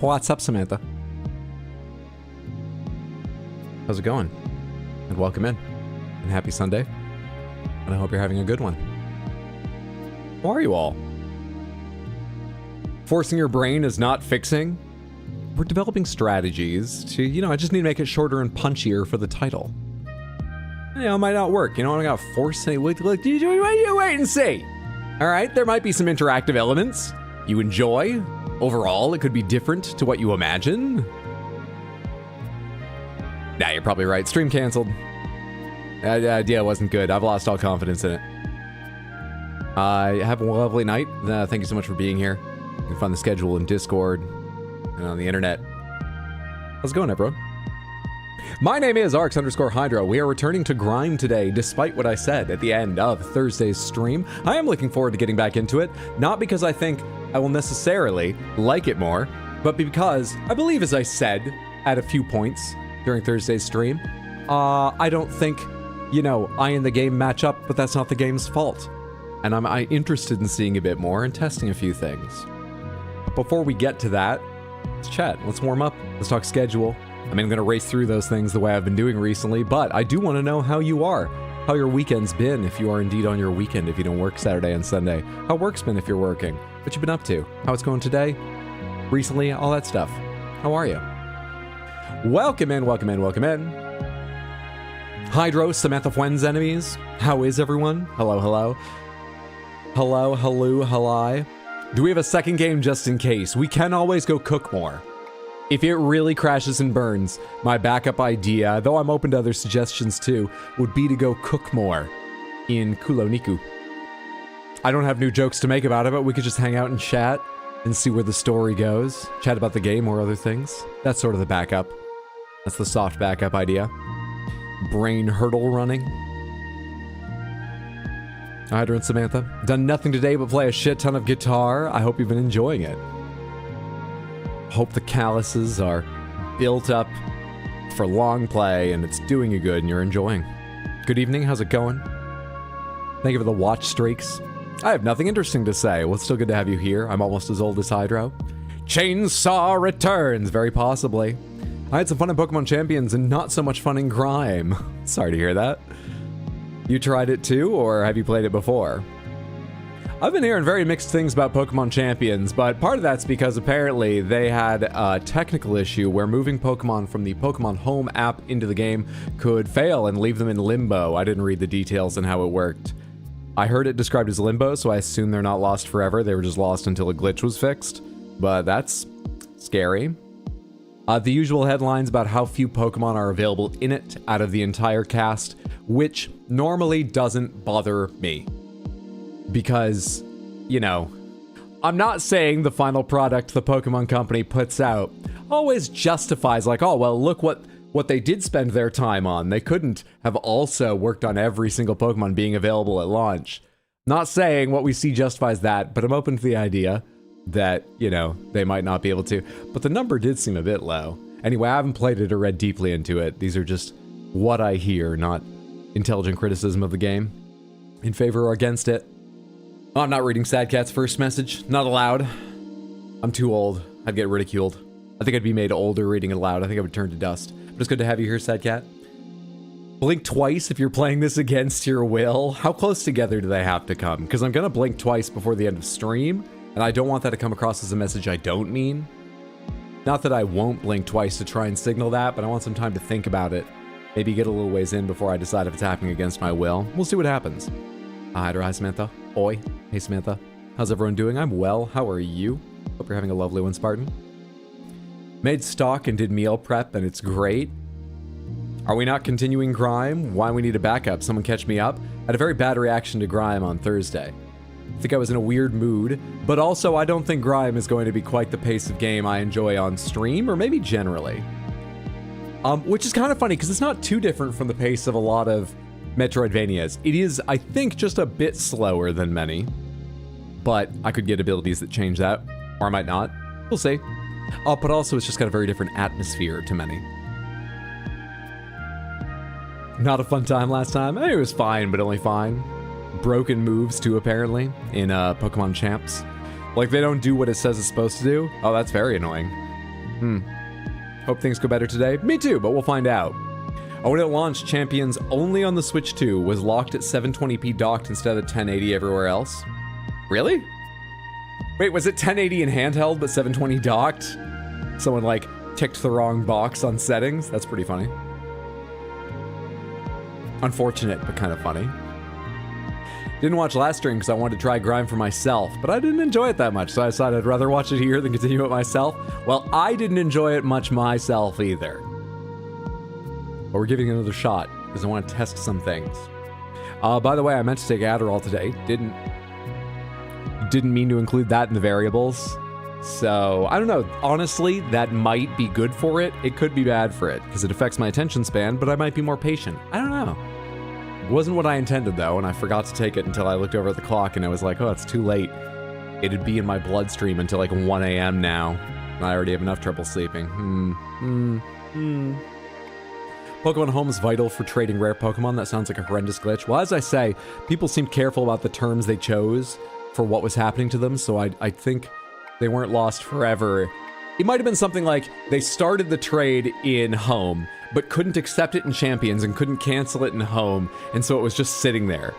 What's up, Samantha? How's it going? And welcome in. And happy Sunday. And I hope you're having a good one. How are you all? Forcing your brain is not fixing. We're developing strategies to, I just need to make it shorter and punchier for the title. It might not work. I gotta force any. Look, you wait and see. All right, there might be some interactive elements you enjoy. Overall, it could be different to what you imagine. Nah, you're probably right. Stream canceled. The idea wasn't good. I've lost all confidence in it. Have a lovely night. Thank you so much for being here. You can find the schedule in Discord and on the internet. How's it going, everyone? My name is Arx_Hydra. We are returning to Grime today, despite what I said at the end of Thursday's stream. I am looking forward to getting back into it, not because I think I will necessarily like it more, but because I believe, as I said at a few points during Thursday's stream, I don't think, I and the game match up, but that's not the game's fault. And I'm interested in seeing a bit more and testing a few things. Before we get to that, let's chat. Let's warm up. Let's talk schedule. I'm going to race through those things the way I've been doing recently, but I do want to know how you are, how your weekend's been if you are indeed on your weekend, if you don't work Saturday and Sunday, how work's been if you're working, what you've been up to, how it's going today, recently, all that stuff. How are you? Welcome in, welcome in, welcome in. Hydro, Samantha Fuen's enemies. How is everyone? Hello, hello. Hello, hello, hello. Do we have a second game just in case? We can always go cook more. If it really crashes and burns, my backup idea, though I'm open to other suggestions too, would be to go cook more in Kuloniku. I don't have new jokes to make about it, but we could just hang out and chat and see where the story goes. Chat about the game or other things. That's sort of the backup. That's the soft backup idea. Brain hurdle running. Hydra and Samantha. Done nothing today but play a shit ton of guitar. I hope you've been enjoying it. Hope the calluses are built up for long play and it's doing you good and you're enjoying. Good evening, how's it going? Thank you for the watch streaks. I have nothing interesting to say. Well, it's still good to have you here. I'm almost as old as Hydro. Chainsaw returns, very possibly. I had some fun in Pokemon Champions and not so much fun in Grime. Sorry to hear that. You tried it too, or have you played it before? I've been hearing very mixed things about Pokemon Champions, but part of that's because apparently they had a technical issue where moving Pokemon from the Pokemon Home app into the game could fail and leave them in limbo. I didn't read the details on how it worked. I heard it described as limbo, so I assume they're not lost forever. They were just lost until a glitch was fixed, but that's scary. The usual headlines about how few Pokemon are available in it out of the entire cast, which normally doesn't bother me. Because, I'm not saying the final product the Pokemon Company puts out always justifies like, oh, well, look what they did spend their time on. They couldn't have also worked on every single Pokemon being available at launch. Not saying what we see justifies that, but I'm open to the idea that, they might not be able to. But the number did seem a bit low. Anyway, I haven't played it or read deeply into it. These are just what I hear, not intelligent criticism of the game. In favor or against it. Oh, I'm not reading Sad Cat's first message. Not allowed. I'm too old. I'd get ridiculed. I think I'd be made older reading it aloud. I think I would turn to dust. But it's good to have you here, Sad Cat. Blink twice if you're playing this against your will. How close together do they have to come? Because I'm going to blink twice before the end of stream, and I don't want that to come across as a message I don't mean. Not that I won't blink twice to try and signal that, but I want some time to think about it. Maybe get a little ways in before I decide if it's happening against my will. We'll see what happens. Hydra, hi Samantha. Oi. Hey Samantha. How's everyone doing? I'm well. How are you? Hope you're having a lovely one, Spartan. Made stock and did meal prep, and it's great. Are we not continuing Grime? Why we need a backup? Someone catch me up? I had a very bad reaction to Grime on Thursday. I think I was in a weird mood, but also I don't think Grime is going to be quite the pace of game I enjoy on stream, or maybe generally. Which is kind of funny, because it's not too different from the pace of a lot of Metroidvanias. It is, I think, just a bit slower than many, but I could get abilities that change that, or I might not. We'll see. But also it's just got a very different atmosphere to many. Not a fun time last time. I mean, it was fine, but only fine. Broken moves too, apparently, in Pokemon Champs. Like, they don't do what it says it's supposed to do. Oh, that's very annoying. Hope things go better today. Me too, but we'll find out. Oh, when it launched, Champions only on the Switch 2 was locked at 720p docked instead of 1080 everywhere else. Really? Wait, was it 1080 in handheld but 720 docked? Someone, like, ticked the wrong box on settings? That's pretty funny. Unfortunate, but kind of funny. Didn't watch last stream because I wanted to try Grime for myself, but I didn't enjoy it that much, so I decided I'd rather watch it here than continue it myself. Well, I didn't enjoy it much myself either. But we're giving it another shot, because I want to test some things. By the way, I meant to take Adderall today. Didn't mean to include that in the variables. So, I don't know. Honestly, that might be good for it. It could be bad for it, because it affects my attention span, but I might be more patient. I don't know. It wasn't what I intended, though, and I forgot to take it until I looked over at the clock, and I was like, oh, it's too late. It'd be in my bloodstream until, like, 1 a.m. now. And I already have enough trouble sleeping. Pokemon Home is vital for trading rare Pokemon. That sounds like a horrendous glitch. Well, as I say, people seemed careful about the terms they chose for what was happening to them, so I think they weren't lost forever. It might have been something like they started the trade in Home, but couldn't accept it in Champions and couldn't cancel it in Home, and so it was just sitting there.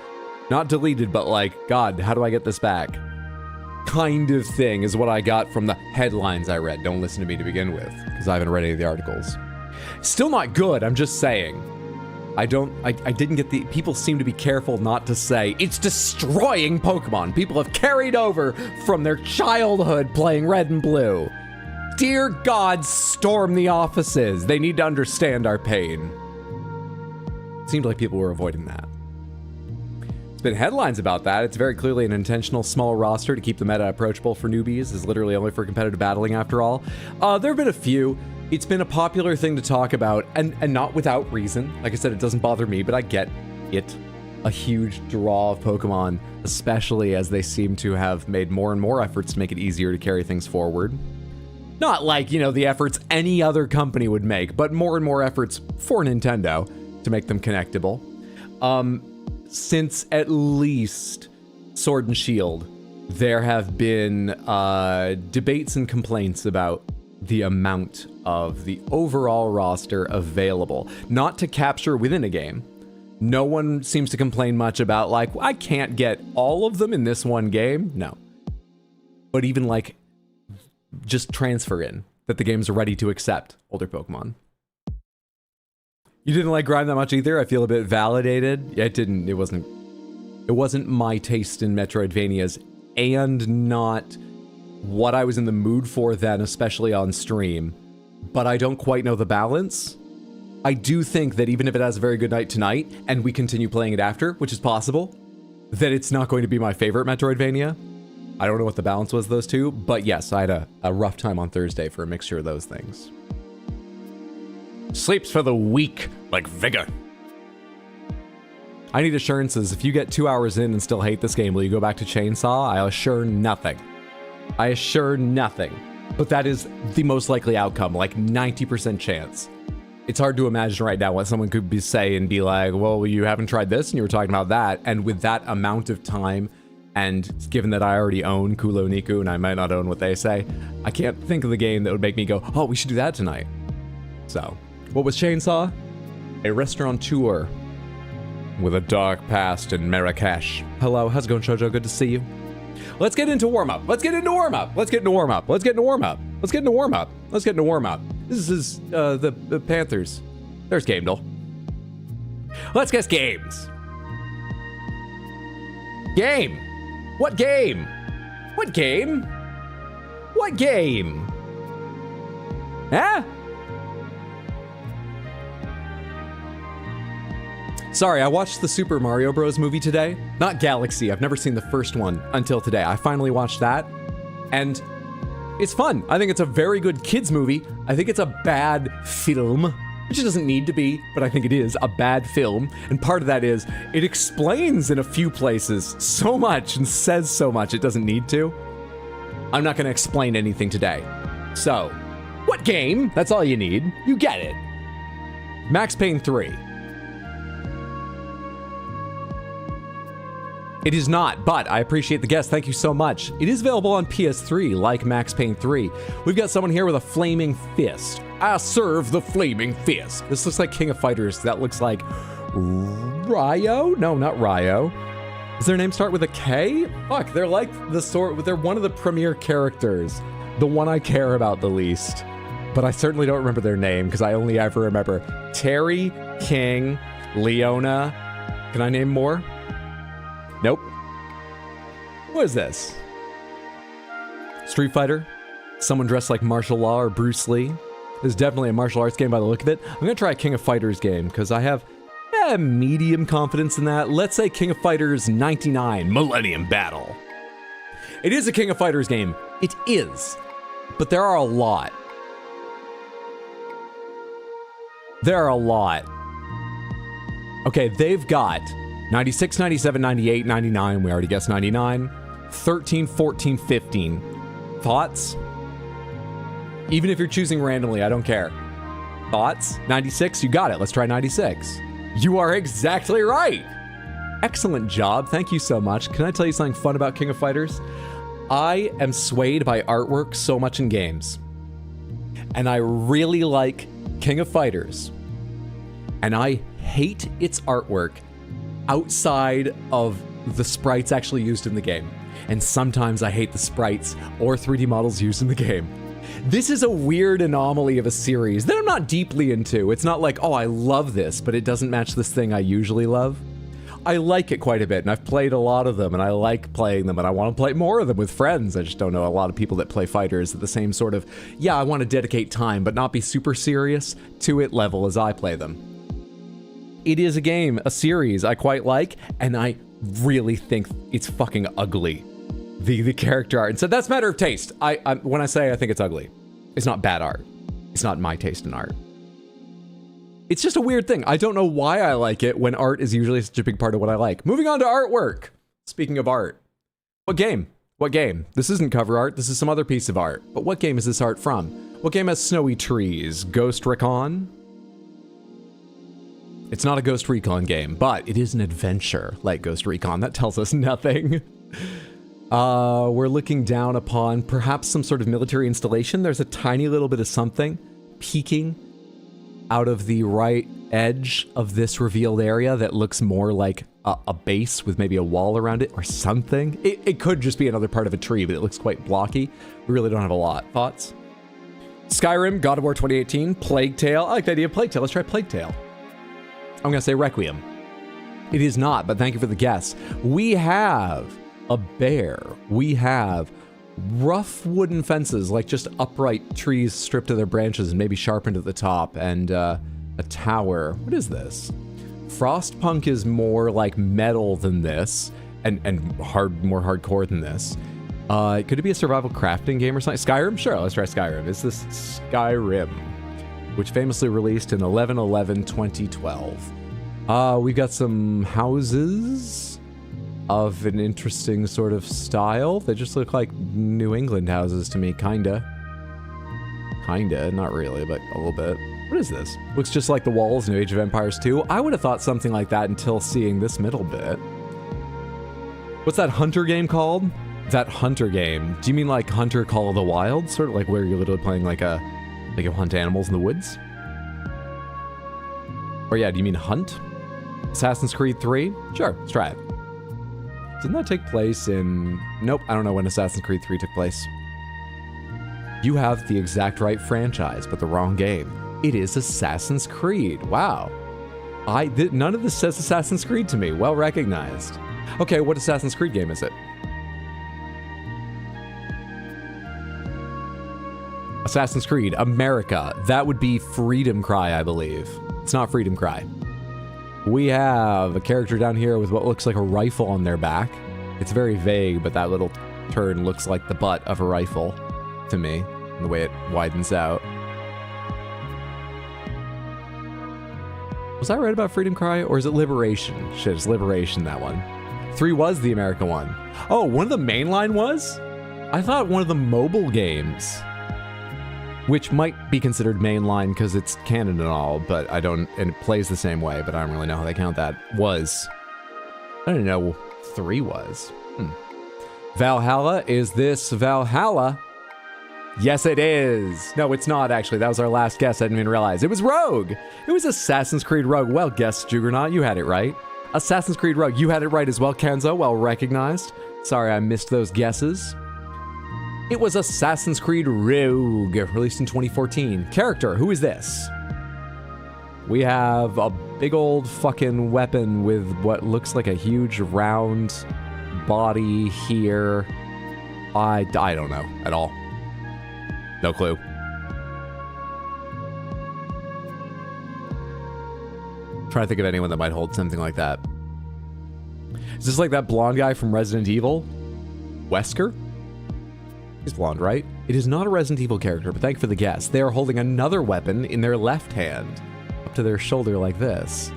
Not deleted, but like, God, how do I get this back? Kind of thing is what I got from the headlines I read. Don't listen to me to begin with, because I haven't read any of the articles. Still not good, I'm just saying. I didn't get the... People seem to be careful not to say, it's destroying Pokemon. People have carried over from their childhood playing Red and Blue. Dear God, storm the offices. They need to understand our pain. It seemed like people were avoiding that. There's been headlines about that. It's very clearly an intentional small roster to keep the meta approachable for newbies. It's literally only for competitive battling after all. There have been a few. It's been a popular thing to talk about, and not without reason. Like I said, it doesn't bother me, but I get it. A huge draw of Pokemon, especially as they seem to have made more and more efforts to make it easier to carry things forward. Not like, you know, the efforts any other company would make, but more and more efforts for Nintendo to make them connectable. Since at least Sword and Shield, there have been debates and complaints about the amount of the overall roster available, not to capture within a game. No one seems to complain much about, like, I can't get all of them in this one game. No. But even, like, just transfer in that the games are ready to accept older Pokemon. You didn't like Grime that much either? I feel a bit validated. Yeah, it wasn't my taste in Metroidvanias, and not what I was in the mood for then, especially on stream. But I don't quite know the balance. I do think that even if it has a very good night tonight, and we continue playing it after, which is possible, that it's not going to be my favorite Metroidvania. I don't know what the balance was, those two, but yes, I had a rough time on Thursday for a mixture of those things. Sleeps for the weak, like Vigor. I need assurances. If you get 2 hours in and still hate this game, will you go back to Chainsaw? I assure nothing. I assure nothing. But that is the most likely outcome, like 90% chance. It's hard to imagine right now what someone could be say and be like, well, you haven't tried this and you were talking about that. And with that amount of time, and given that I already own Kulo Niku and I might not own what they say, I can't think of the game that would make me go, oh, we should do that tonight. So, what was Chainsaw? A restaurateur with a dark past in Marrakesh. Hello, how's it going, Shoujo? Good to see you. Let's get into warm-up. Let's get into warm-up. Let's get into warm-up. Let's get into warm-up. Let's get into warm-up. Let's get into warm-up. This is the Panthers. There's gamedle. Let's guess games. Game. What game? What game? What game? Huh? Sorry, I watched the Super Mario Bros. Movie today. Not Galaxy, I've never seen the first one until today. I finally watched that, and it's fun. I think it's a very good kids movie. I think it's a bad film, which it doesn't need to be, but I think it is a bad film. And part of that is, it explains in a few places so much and says so much it doesn't need to. I'm not gonna explain anything today. So, what game? That's all you need. You get it. Max Payne 3. It is not, but I appreciate the guess. Thank you so much. It is available on PS3, like Max Payne 3. We've got someone here with a flaming fist. I serve the flaming fist. This looks like King of Fighters. That looks like Ryo? No, not Ryo. Does their name start with a K? Fuck, they're like they're one of the premier characters. The one I care about the least. But I certainly don't remember their name, because I only ever remember Terry, King, Leona. Can I name more? Nope. What is this? Street Fighter? Someone dressed like martial law or Bruce Lee? This is definitely a martial arts game by the look of it. I'm gonna try a King of Fighters game, because I have medium confidence in that. Let's say King of Fighters 99, Millennium Battle. It is a King of Fighters game. It is. But there are a lot. There are a lot. Okay, they've got 96, 97, 98, 99. We already guessed 99. 13, 14, 15. Thoughts? Even if you're choosing randomly, I don't care. Thoughts? 96? You got it. Let's try 96. You are exactly right. Excellent job. Thank you so much. Can I tell you something fun about King of Fighters? I am swayed by artwork so much in games. And I really like King of Fighters. And I hate its artwork outside of the sprites actually used in the game. And sometimes I hate the sprites or 3D models used in the game. This is a weird anomaly of a series that I'm not deeply into. It's not like, oh, I love this, but it doesn't match this thing I usually love. I like it quite a bit, and I've played a lot of them, and I like playing them, and I want to play more of them with friends. I just don't know a lot of people that play fighters at the same sort of, yeah, I want to dedicate time, but not be super serious to it level as I play them. It is a game, a series I quite like, and I really think it's fucking ugly. The character art. And so that's a matter of taste. When I say I think it's ugly, it's not bad art. It's not my taste in art. It's just a weird thing. I don't know why I like it when art is usually such a big part of what I like. Moving on to artwork. Speaking of art. What game? What game? This isn't cover art. This is some other piece of art. But what game is this art from? What game has snowy trees? Ghost Recon? It's not a Ghost Recon game, but it is an adventure like Ghost Recon. That tells us nothing. We're looking down upon perhaps some sort of military installation. There's a tiny little bit of something peeking out of the right edge of this revealed area that looks more like a base with maybe a wall around it or something. It could just be another part of a tree, but it looks quite blocky. We really don't have a lot. Thoughts? Skyrim, God of War 2018, Plague Tale. I like the idea of Plague Tale. Let's try Plague Tale. I'm gonna say Requiem. It is not, but thank you for the guess. We have a bear. We have rough wooden fences, like just upright trees stripped of their branches and maybe sharpened at the top, and a tower. What is this? Frostpunk is more like metal than this, and more hardcore than this. Could it be a survival crafting game or something? Skyrim? Sure, let's try Skyrim. Is this Skyrim? Which famously released in 11/11/2012. We've got some houses of an interesting sort of style. They just look like New England houses to me, kinda. Kinda, not really, but a little bit. What is this? Looks just like the walls in Age of Empires 2. I would have thought something like that until seeing this middle bit. What's that Hunter game called? That Hunter game. Do you mean like Hunter Call of the Wild? Sort of like where you're literally playing like you hunt animals in the woods? Or yeah, do you mean Hunt? Assassin's Creed 3? Sure, let's try it. Didn't that take place in... Nope, I don't know when Assassin's Creed 3 took place. You have the exact right franchise, but the wrong game. It is Assassin's Creed. Wow. None of this says Assassin's Creed to me. Well recognized. Okay, what Assassin's Creed game is it? Assassin's Creed, America. That would be Freedom Cry, I believe. It's not Freedom Cry. We have a character down here with what looks like a rifle on their back. It's very vague, but that little turn looks like the butt of a rifle to me, and the way it widens out. Was I right about Freedom Cry, or is it Liberation? Shit, it's Liberation, that one. 3 was the American one. Oh, one of the mainline was? I thought one of the mobile games, which might be considered mainline because it's canon and all, but I don't, and it plays the same way, but I don't really know how they count that, was. I don't know 3 was. Valhalla, is this Valhalla? Yes, it is. No, it's not, actually. That was our last guess. I didn't even realize. It was Rogue. It was Assassin's Creed Rogue. Well guessed, Juggernaut. You had it right. Assassin's Creed Rogue. You had it right as well, Kenzo. Well recognized. Sorry, I missed those guesses. It was Assassin's Creed Rogue, released in 2014. Character, who is this? We have a big old fucking weapon with what looks like a huge round body here. I don't know at all. No clue. Trying to think of anyone that might hold something like that. Is this like that blonde guy from Resident Evil? Wesker? He's blonde, right? It is not a Resident Evil character, but thank you for the guess. They are holding another weapon in their left hand, up to their shoulder like this.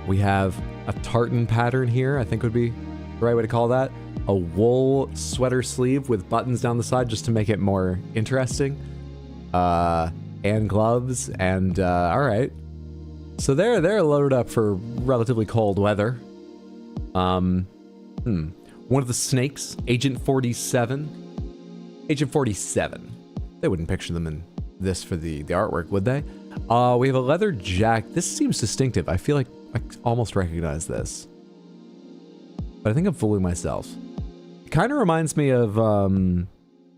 We have a tartan pattern here, I think would be the right way to call that. A wool sweater sleeve with buttons down the side just to make it more interesting. And gloves, and all right. So they're loaded up for relatively cold weather. One of the snakes, Agent 47. Agent 47. They wouldn't picture them in this for the artwork, would they? We have a leather jacket. This seems distinctive. I feel like I almost recognize this. But I think I'm fooling myself. It kind of reminds me of,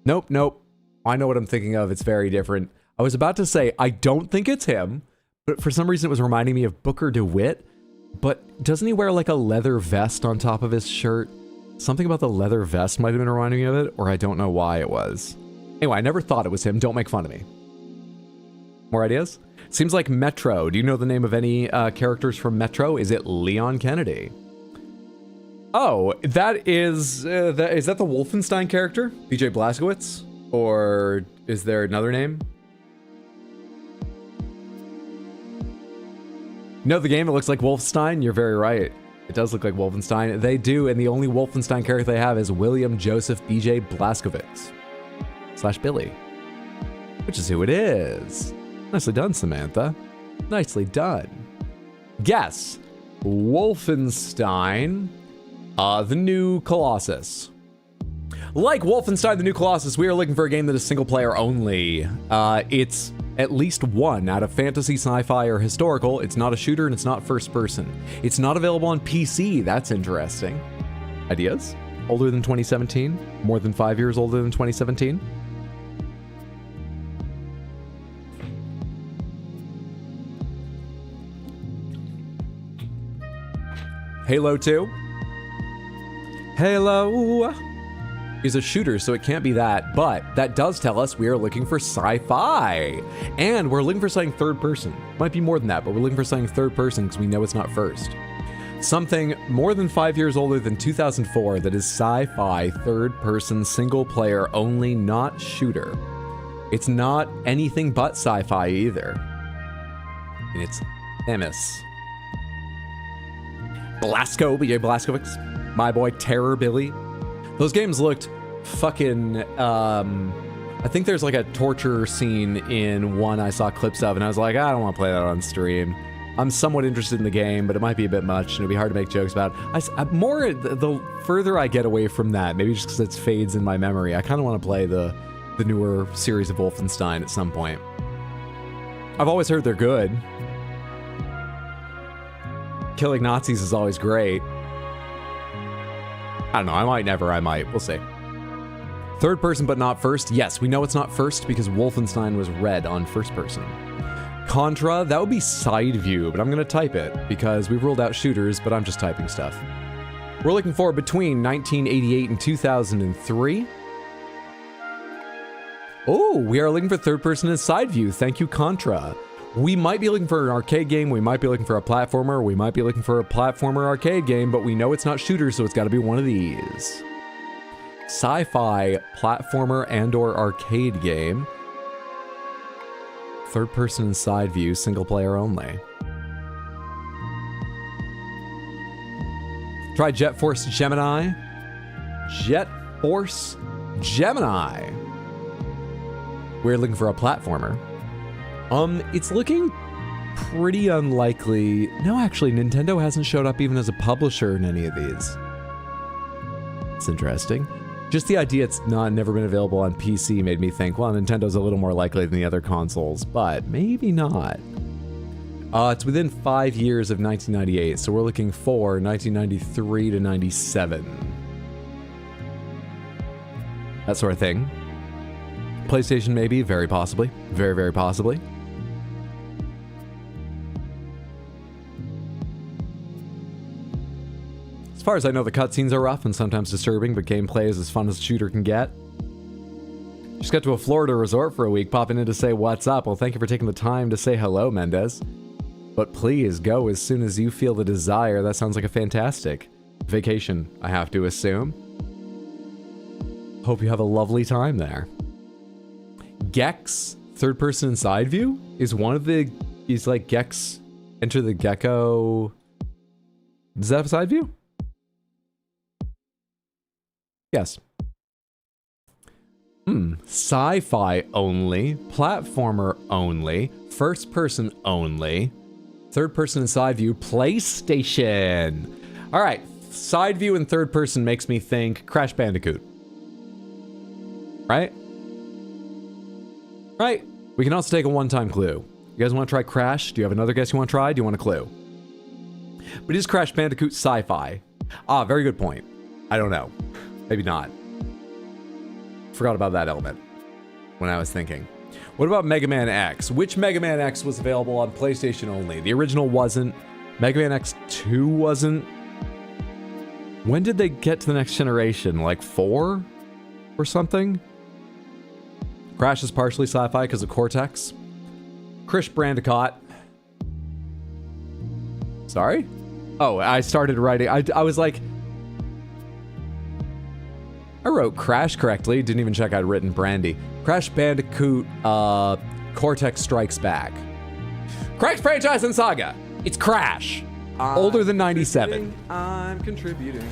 nope. I know what I'm thinking of. It's very different. I was about to say, I don't think it's him, but for some reason it was reminding me of Booker DeWitt. But doesn't he wear like a leather vest on top of his shirt? Something about the leather vest might have been reminding me of it, or I don't know why it was. Anyway, I never thought it was him. Don't make fun of me. More ideas? Seems like Metro. Do you know the name of any characters from Metro? Is it Leon Kennedy? Oh, that is that the Wolfenstein character? BJ Blazkowicz? Or is there another name? No, the game, it looks like Wolfenstein. You're very right. It does look like Wolfenstein. They do, and the only Wolfenstein character they have is William Joseph BJ Blazkowicz. / Billy. Which is who it is. Nicely done, Samantha. Nicely done. Guess. Wolfenstein. The New Colossus. Like Wolfenstein The New Colossus, we are looking for a game that is single player only. It's at least one out of fantasy, sci-fi, or historical. It's not a shooter and it's not first person. It's not available on PC. That's interesting. Ideas? Older than 2017? More than 5 years older than 2017? Halo 2? Halo is a shooter, so it can't be that, but that does tell us we are looking for sci-fi. And we're looking for something third person. Might be more than that, but we're looking for something third person because we know it's not first. Something more than 5 years older than 2004 that is sci-fi, third person, single player only, not shooter. It's not anything but sci-fi either. And it's Themis. BJ Blazkowicz, my boy Terror Billy. Those games looked fucking, I think there's like a torture scene in one I saw clips of, and I was like, I don't want to play that on stream. I'm somewhat interested in the game, but it might be a bit much, and it'd be hard to make jokes about. The further I get away from that, maybe just because it fades in my memory, I kind of want to play the newer series of Wolfenstein at some point. I've always heard they're good. Killing Nazis is always great. I don't know, I might. We'll see. Third person but not first. Yes, we know it's not first because Wolfenstein was red on first person. Contra, that would be side view, but I'm gonna type it because we've ruled out shooters, but I'm just typing stuff. We're looking for between 1988 and 2003. Oh, we are looking for third person and side view. Thank you, Contra. We might be looking for an arcade game, we might be looking for a platformer, we might be looking for a platformer arcade game, but we know it's not shooter, so it's gotta be one of these. Sci-fi, platformer, and/or arcade game. Third person and side view, single player only. Try Jet Force Gemini. Jet Force Gemini. We're looking for a platformer. It's looking pretty unlikely. No, actually, Nintendo hasn't showed up even as a publisher in any of these. It's interesting. Just the idea it's never been available on PC made me think, well, Nintendo's a little more likely than the other consoles, but maybe not. It's within 5 years of 1998, so we're looking for 1993 to 97. That sort of thing. PlayStation maybe, very possibly. Very, very possibly. As far as I know, the cutscenes are rough and sometimes disturbing, but gameplay is as fun as a shooter can get. Just got to a Florida resort for a week, popping in to say what's up. Well, thank you for taking the time to say hello, Mendez. But please, go as soon as you feel the desire. That sounds like a fantastic vacation, I have to assume. Hope you have a lovely time there. Gex, third person side view, is one of the... He's like Gex, Enter the Gecko... Does that have a side view? Yes. Sci-fi only, platformer only, first person only, third person and side view, PlayStation. All right, side view and third person makes me think Crash Bandicoot. Right? Right. We can also take a one-time clue. You guys want to try Crash? Do you have another guess you want to try? Do you want a clue? But is Crash Bandicoot sci-fi? Ah, very good point. I don't know. Maybe not. Forgot about that element when I was thinking. What about Mega Man X? Which Mega Man X was available on PlayStation only? The original wasn't. Mega Man X2 wasn't. When did they get to the next generation? Like 4 or something? Crash is partially sci-fi because of Cortex. Crash Bandicoot. Sorry? Oh, I started writing. I was like... I wrote Crash correctly. Didn't even check I'd written Brandy. Crash Bandicoot, Cortex Strikes Back. Crash Franchise and Saga. It's Crash. Older than 97. I'm contributing.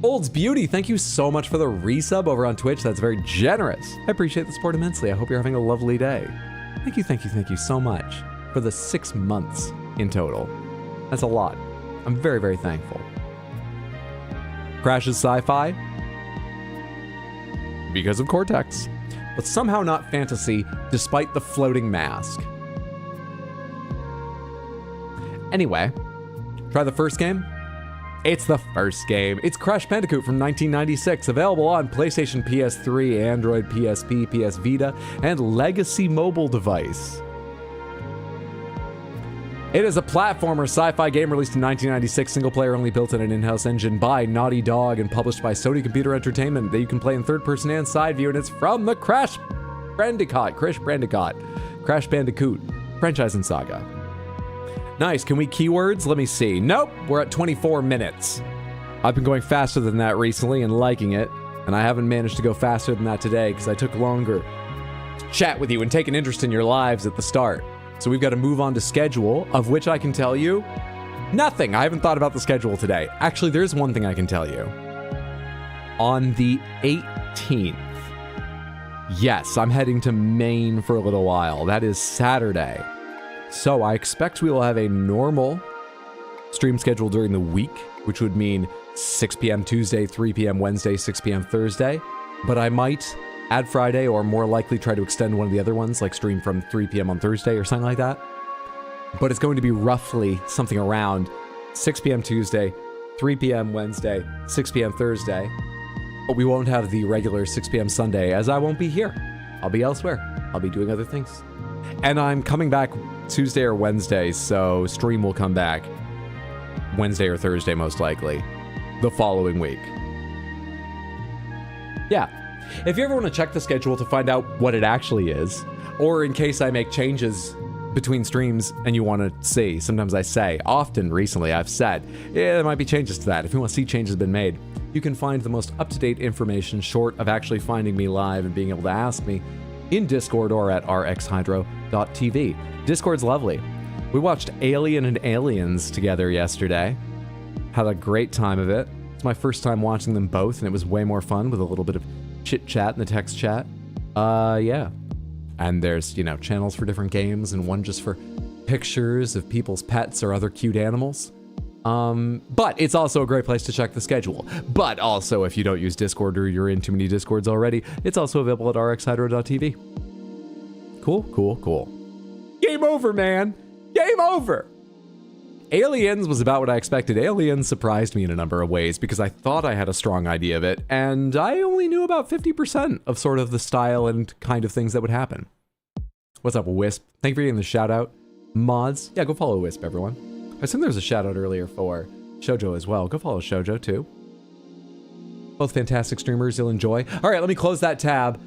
Olds Beauty, thank you so much for the resub over on Twitch. That's very generous. I appreciate the support immensely. I hope you're having a lovely day. Thank you so much for the 6 months in total. That's a lot. I'm very, very thankful. Crash is sci-fi because of Cortex, but somehow not fantasy despite the floating mask. Anyway, try the first game. It's the first game. It's Crash Bandicoot from 1996, available on PlayStation, PS3, Android, PSP, PS Vita, and legacy mobile device. It is a platformer sci-fi game released in 1996, single player only, built in an in-house engine by Naughty Dog and published by Sony Computer Entertainment, that you can play in third person and side view, and it's from the Crash Bandicoot franchise and saga. Nice, can we keywords? Let me see. Nope, we're at 24 minutes. I've been going faster than that recently and liking it, and I haven't managed to go faster than that today because I took longer to chat with you and take an interest in your lives at the start. So we've got to move on to schedule, of which I can tell you nothing. I haven't thought about the schedule today. Actually, there's one thing I can tell you. On the 18th, yes, I'm heading to Maine for a little while. That is Saturday. So I expect we will have a normal stream schedule during the week, which would mean 6 p.m. Tuesday, 3 p.m. Wednesday, 6 p.m. Thursday. But I might add Friday, or more likely try to extend one of the other ones, like stream from 3 p.m. on Thursday or something like that. But it's going to be roughly something around 6 p.m. Tuesday, 3 p.m. Wednesday, 6 p.m. Thursday. But we won't have the regular 6 p.m. Sunday, as I won't be here. I'll be elsewhere. I'll be doing other things. And I'm coming back Tuesday or Wednesday, so stream will come back Wednesday or Thursday, most likely, the following week. Yeah. If you ever want to check the schedule to find out what it actually is, or in case I make changes between streams and you want to see, sometimes I say, often recently I've said, yeah, there might be changes to that. If you want to see changes been made, you can find the most up-to-date information short of actually finding me live and being able to ask me in Discord or at rxhydro.tv. Discord's lovely. We watched Alien and Aliens together yesterday. Had a great time of it. It's my first time watching them both, and it was way more fun with a little bit of chit-chat in the text chat. Yeah. And there's, you know, channels for different games, and one just for pictures of people's pets or other cute animals. But it's also a great place to check the schedule. But also, if you don't use Discord or you're in too many Discords already, it's also available at rxhydro.tv. Cool, cool, cool. Game over, man. Game over. Aliens was about what I expected. Aliens surprised me in a number of ways because I thought I had a strong idea of it, and I only knew about 50% of sort of the style and kind of things that would happen. What's up, Wisp? Thank you for getting the shout out. Mods, yeah, go follow Wisp, everyone. I think there was a shout out earlier for Shoujo as well. Go follow Shoujo too. Both fantastic streamers you'll enjoy. All right, let me close that tab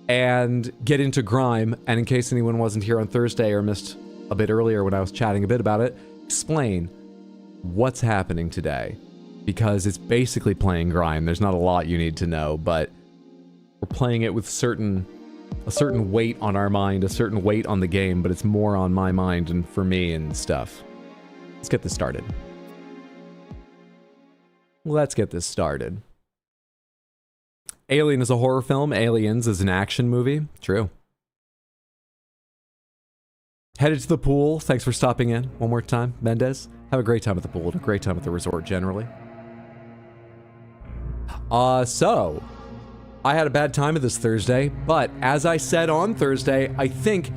and get into Grime. And in case anyone wasn't here on Thursday or missed a bit earlier when I was chatting a bit about it, explain what's happening today. Because it's basically playing Grime. There's not a lot you need to know, but we're playing it with a certain weight on our mind, a certain weight on the game, but it's more on my mind and for me and stuff. Let's get this started. Let's get this started. Alien is a horror film. Aliens is an action movie. True. Headed to the pool. Thanks for stopping in one more time, Mendez. Have a great time at the pool and a great time at the resort generally. So, I had a bad time of this Thursday, but as I said on Thursday, I think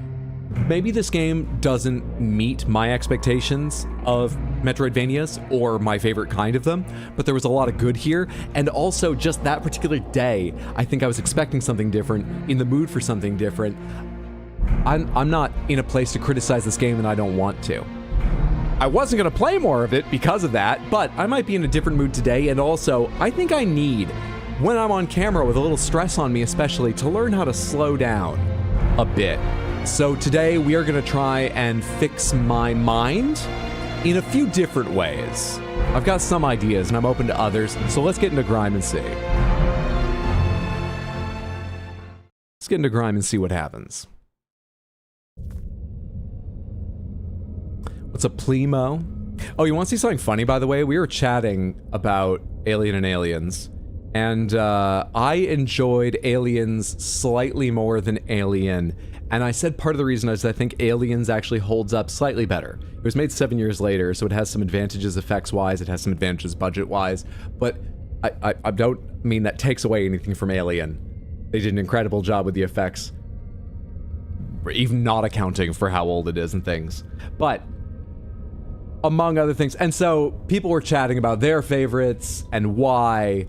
maybe this game doesn't meet my expectations of Metroidvanias or my favorite kind of them, but there was a lot of good here, and also just that particular day, I think I was expecting something different, in the mood for something different. I'm not in a place to criticize this game and I don't want to. I wasn't going to play more of it because of that, but I might be in a different mood today, and also, I think I need, when I'm on camera with a little stress on me especially, to learn how to slow down a bit. So today we are going to try and fix my mind in a few different ways. I've got some ideas and I'm open to others, so let's get into Grime and see. Let's get into Grime and see what happens. What's up, Plemo? Oh, you want to see something funny, by the way? We were chatting about Alien and Aliens, and I enjoyed Aliens slightly more than Alien. And I said part of the reason is I think Aliens actually holds up slightly better. It was made 7 years later, so it has some advantages effects-wise, it has some advantages budget-wise, but I don't mean that takes away anything from Alien. They did an incredible job with the effects, even not accounting for how old it is and things. But, among other things, and so people were chatting about their favorites and why.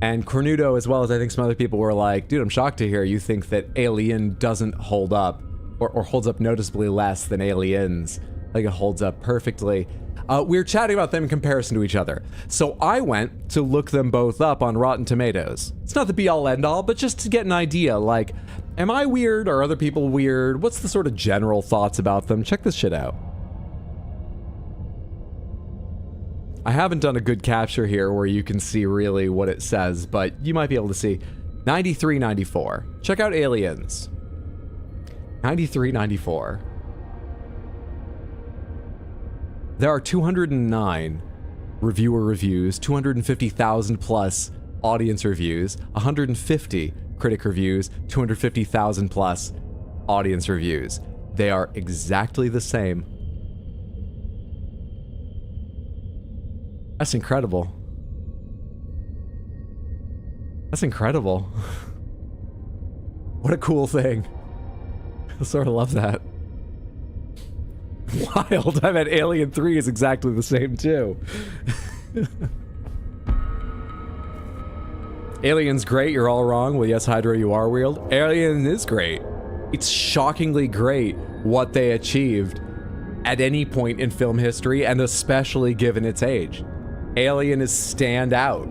And Cornudo, as well as I think some other people, were like, dude, I'm shocked to hear you think that Alien doesn't hold up, or holds up noticeably less than Aliens. I think it holds up perfectly. We were chatting about them in comparison to each other. So I went to look them both up on Rotten Tomatoes. It's not the be-all end-all, but just to get an idea, like, am I weird? Are other people weird? What's the sort of general thoughts about them? Check this shit out. I haven't done a good capture here where you can see really what it says, but you might be able to see. 93, 94. Check out Aliens. 93, 94. There are 209 reviewer reviews, 250,000 plus audience reviews, 150 critic reviews, 250,000 plus audience reviews. They are exactly the same. That's incredible. That's incredible. What a cool thing. I sort of love that. Wild. I bet Alien 3 is exactly the same too. Alien's great, you're all wrong. Well, yes, Hydro, you are weird. Alien is great. It's shockingly great what they achieved at any point in film history, and especially given its age. Alien is stand out.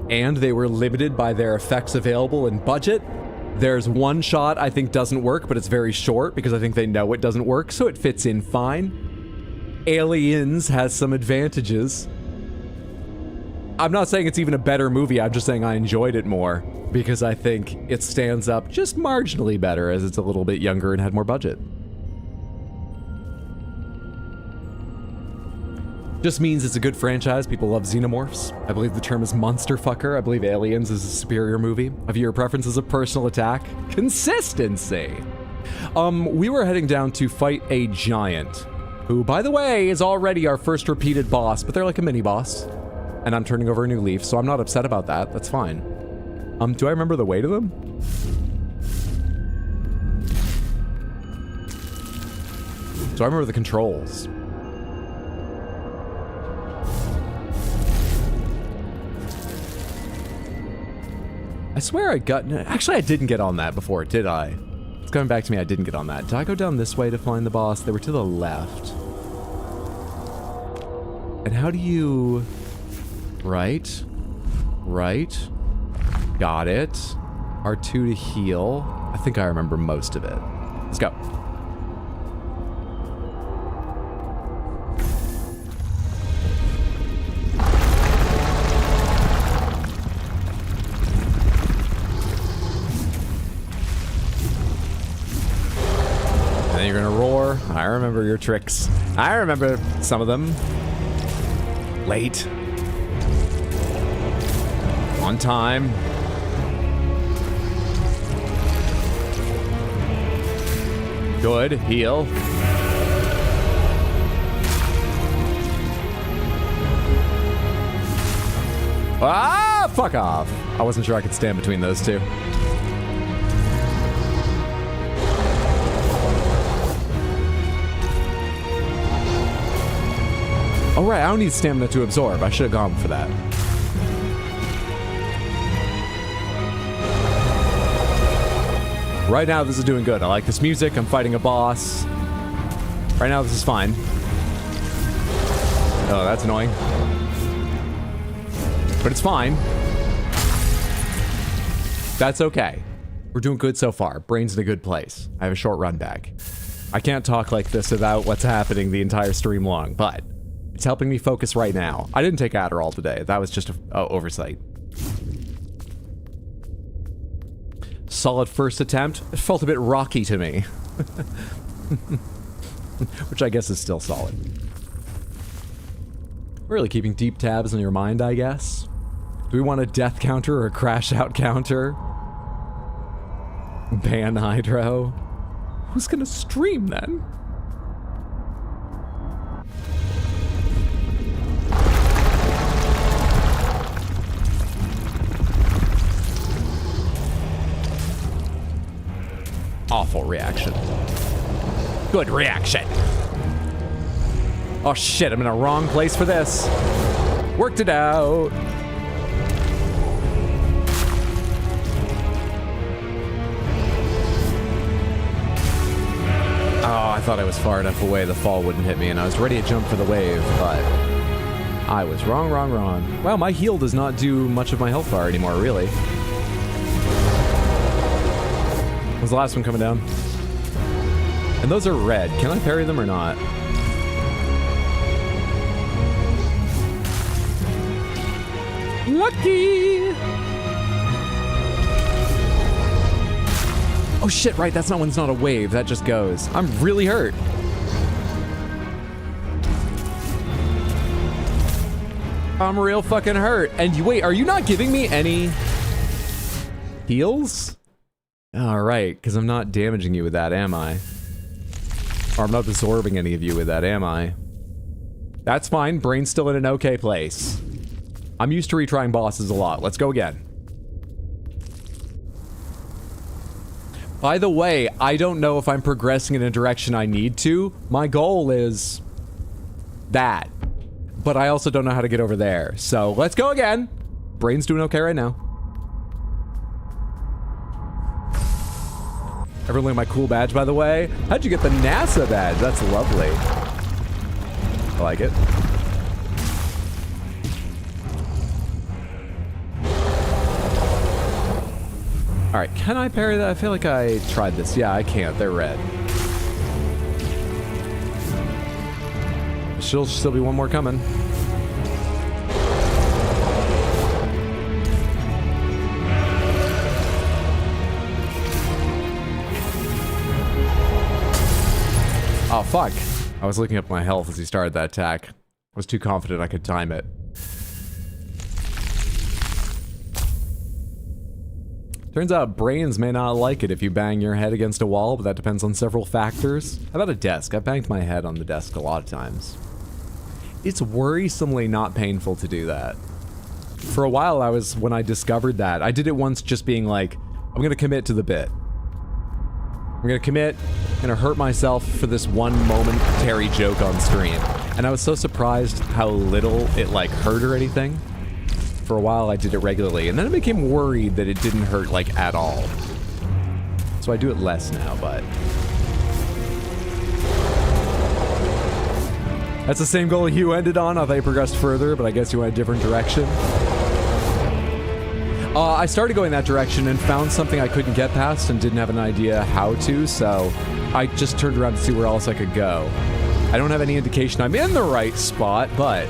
And they were limited by their effects available and budget. There's one shot I think doesn't work, but it's very short because I think they know it doesn't work, so it fits in fine. Aliens has some advantages. I'm not saying it's even a better movie, I'm just saying I enjoyed it more because I think it stands up just marginally better as it's a little bit younger and had more budget. Just means it's a good franchise. People love xenomorphs. I believe the term is monster fucker. I believe Aliens is a superior movie. A viewer preference is a personal attack. Consistency. We were heading down to fight a giant. Who, by the way, is already our first repeated boss, but they're like a mini boss. And I'm turning over a new leaf, so I'm not upset about that. That's fine. Do I remember the way to them? Do I remember the controls? I swear I got... Actually, I didn't get on that before, did I? It's coming back to me, I didn't get on that. Did I go down this way to find the boss? They were to the left. And how do you... Right. Right. Got it. R2 to heal. I think I remember most of it. Let's go. And then you're gonna roar. I remember your tricks. I remember some of them. Late. On time. Good. Heal. Ah! Fuck off. I wasn't sure I could stand between those two. Oh, right. I don't need stamina to absorb. I should have gone for that. Right now, this is doing good. I like this music. I'm fighting a boss. Right now, this is fine. Oh, that's annoying. But it's fine. That's okay. We're doing good so far. Brain's in a good place. I have a short run back. I can't talk like this about what's happening the entire stream long, but it's helping me focus right now. I didn't take Adderall today. That was just an oversight. Solid first attempt. It felt a bit rocky to me. Which I guess is still solid. Really keeping deep tabs on your mind, I guess. Do we want a death counter or a crash out counter? Ban Hydro. Who's gonna stream then? Awful reaction. Good reaction. Oh shit, I'm in a wrong place for this. Worked it out. Oh, I thought I was far enough away the fall wouldn't hit me, and I was ready to jump for the wave, but I was wrong. Well, my heal does not do much of my health bar anymore, really. Was the last one coming down? And those are red. Can I parry them or not? Lucky! Oh shit, right, that's not when it's not a wave. That just goes. I'm really hurt. I'm real fucking hurt. And wait, are you not giving me any heals? Alright, because I'm not damaging you with that, am I? Or I'm not absorbing any of you with that, am I? That's fine, brain's still in an okay place. I'm used to retrying bosses a lot. Let's go again. By the way, I don't know if I'm progressing in a direction I need to. My goal is that. But I also don't know how to get over there. So, let's go again. Brain's doing okay right now. Everyone look at my cool badge, by the way. How'd you get the NASA badge? That's lovely. I like it. Alright, can I parry that? I feel like I tried this. Yeah, I can't. They're red. There'll still be one more coming. Oh, fuck. I was looking up my health as he started that attack. I was too confident I could time it. Turns out brains may not like it if you bang your head against a wall, but that depends on several factors. How about a desk? I've banged my head on the desk a lot of times. It's worrisomely not painful to do that. For a while, when I discovered that, I did it once just being like, I'm gonna commit to the bit. I'm gonna commit, I'm gonna hurt myself for this one momentary joke on stream. And I was so surprised how little it like hurt or anything. For a while I did it regularly, and then I became worried that it didn't hurt like at all. So I do it less now, but... That's the same goal you ended on. I thought you progressed further, but I guess you went a different direction. I started going that direction and found something I couldn't get past and didn't have an idea how to, so I just turned around to see where else I could go. I don't have any indication I'm in the right spot, but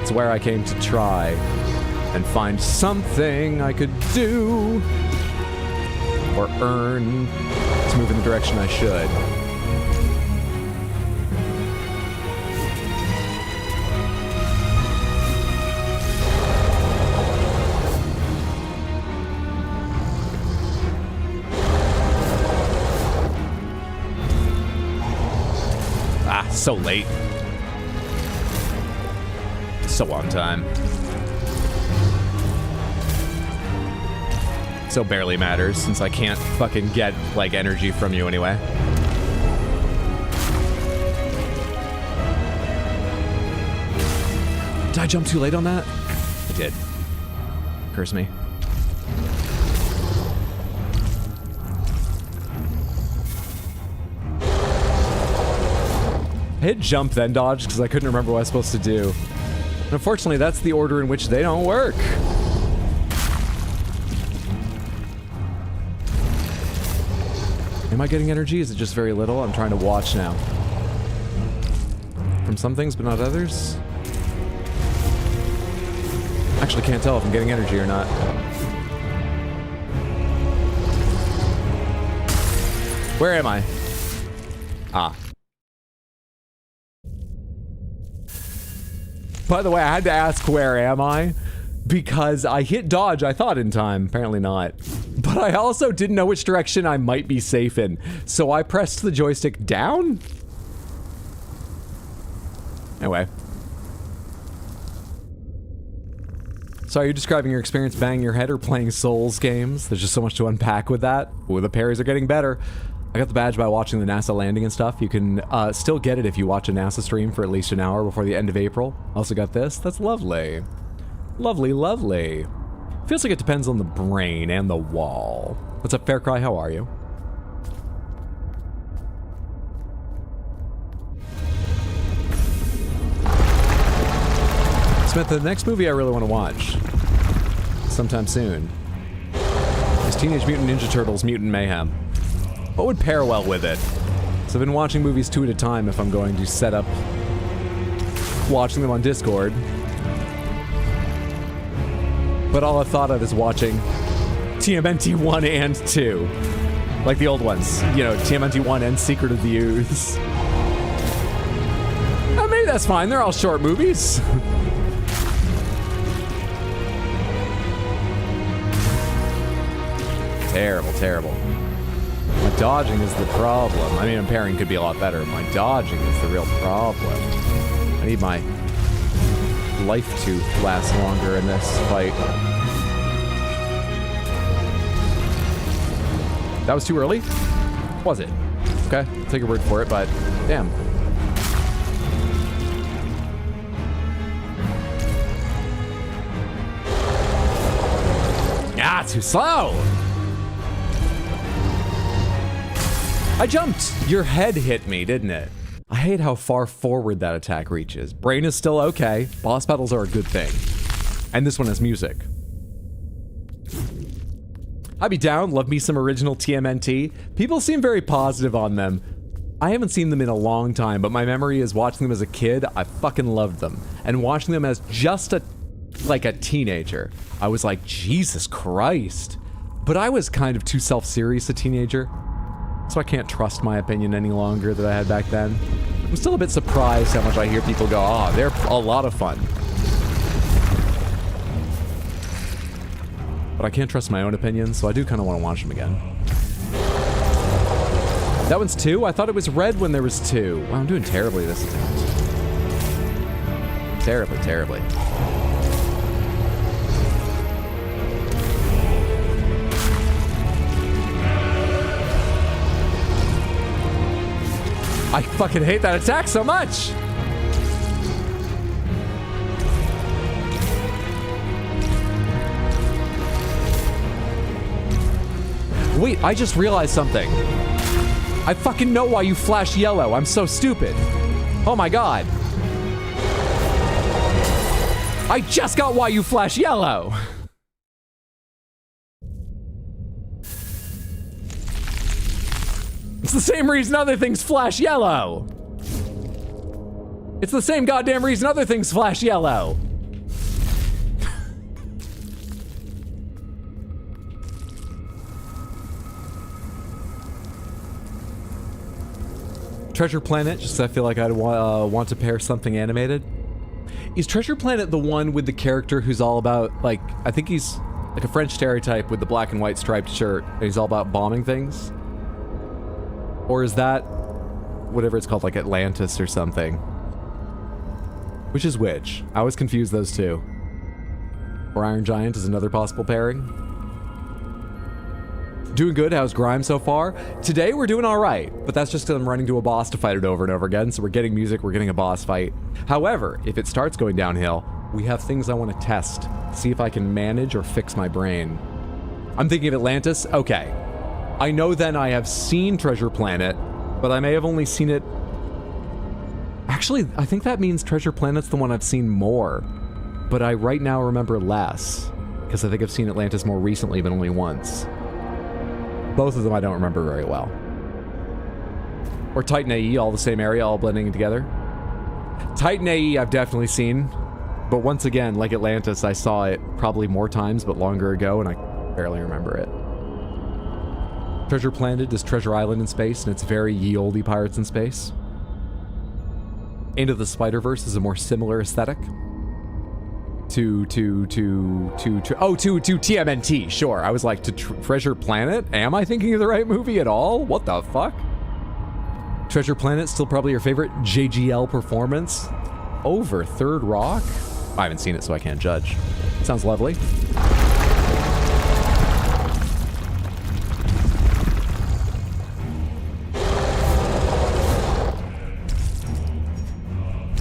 it's where I came to try and find something I could do or earn to move in the direction I should. So late. So on time. So barely matters, since I can't fucking get, like, energy from you anyway. Did I jump too late on that? I did. Curse me. I hit jump then dodge because I couldn't remember what I was supposed to do. And unfortunately, that's the order in which they don't work. Am I getting energy? Is it just very little? I'm trying to watch now. From some things, but not others? Actually can't tell if I'm getting energy or not. Where am I? Ah. By the way, I had to ask where am I? Because I hit dodge, I thought in time. Apparently not. But I also didn't know which direction I might be safe in. So I pressed the joystick down? Anyway. So are you describing your experience banging your head or playing Souls games? There's just so much to unpack with that. Ooh, the parries are getting better. I got the badge by watching the NASA landing and stuff. You can still get it if you watch a NASA stream for at least an hour before the end of April. Also got this. That's lovely. Lovely, lovely. Feels like it depends on the brain and the wall. What's up, Faircry? How are you? Smith, the next movie I really want to watch sometime soon is Teenage Mutant Ninja Turtles Mutant Mayhem. What would pair well with it? So I've been watching movies 2 at a time if I'm going to set up watching them on Discord. But all I've thought of is watching TMNT 1 and 2. Like the old ones. You know, TMNT 1 and Secret of the Ooze. Maybe that's fine. They're all short movies. Terrible, terrible. My dodging is the problem. I mean, parrying could be a lot better. My dodging is the real problem. I need my life to last longer in this fight. That was too early? Was it? Okay, I'll take your word for it, but damn. Ah, too slow! I jumped! Your head hit me, didn't it? I hate how far forward that attack reaches. Brain is still okay. Boss battles are a good thing. And this one has music. I'd be down. Love me some original TMNT. People seem very positive on them. I haven't seen them in a long time, but my memory is watching them as a kid. I fucking loved them. And watching them as just a teenager. I was like, Jesus Christ. But I was kind of too self-serious a teenager. So I can't trust my opinion any longer that I had back then. I'm still a bit surprised how much I hear people go, oh, they're a lot of fun. but I can't trust my own opinions, so I do kind of want to watch them again. That one's 2? I thought it was red when there was 2. Wow, I'm doing terribly this attempt. Terribly, terribly. I fucking hate that attack so much! Wait, I just realized something. I fucking know why you flash yellow. I'm so stupid. Oh my god. I just got why you flash yellow. It's the same reason other things flash yellow. It's the same goddamn reason other things flash yellow. Treasure Planet, just 'cause I feel like I'd want to pair something animated. Is Treasure Planet the one with the character who's all about, like, I think he's like a French stereotype with the black and white striped shirt, and he's all about bombing things? Or is that whatever it's called, like Atlantis or something? Which is which? I always confuse those two. Or Iron Giant is another possible pairing. Doing good. How's Grime so far? Today we're doing all right, but that's just because I'm running to a boss to fight it over and over again. So we're getting music, we're getting a boss fight. However, if it starts going downhill, we have things I want to test, see if I can manage or fix my brain. I'm thinking of Atlantis. Okay. I know then I have seen Treasure Planet, but I may have only seen it... Actually, I think that means Treasure Planet's the one I've seen more, but I right now remember less, because I think I've seen Atlantis more recently, but only once. Both of them I don't remember very well. Or Titan AE, all the same area, all blending together. Titan AE I've definitely seen, but once again, like Atlantis, I saw it probably more times, but longer ago, and I barely remember it. Treasure Planet is Treasure Island in space, and it's very ye olde Pirates in Space. Into the Spider-Verse is a more similar aesthetic to TMNT, sure. I was like, to Treasure Planet? Am I thinking of the right movie at all? What the fuck? Treasure Planet, still probably your favorite JGL performance over Third Rock? I haven't seen it, so I can't judge. Sounds lovely.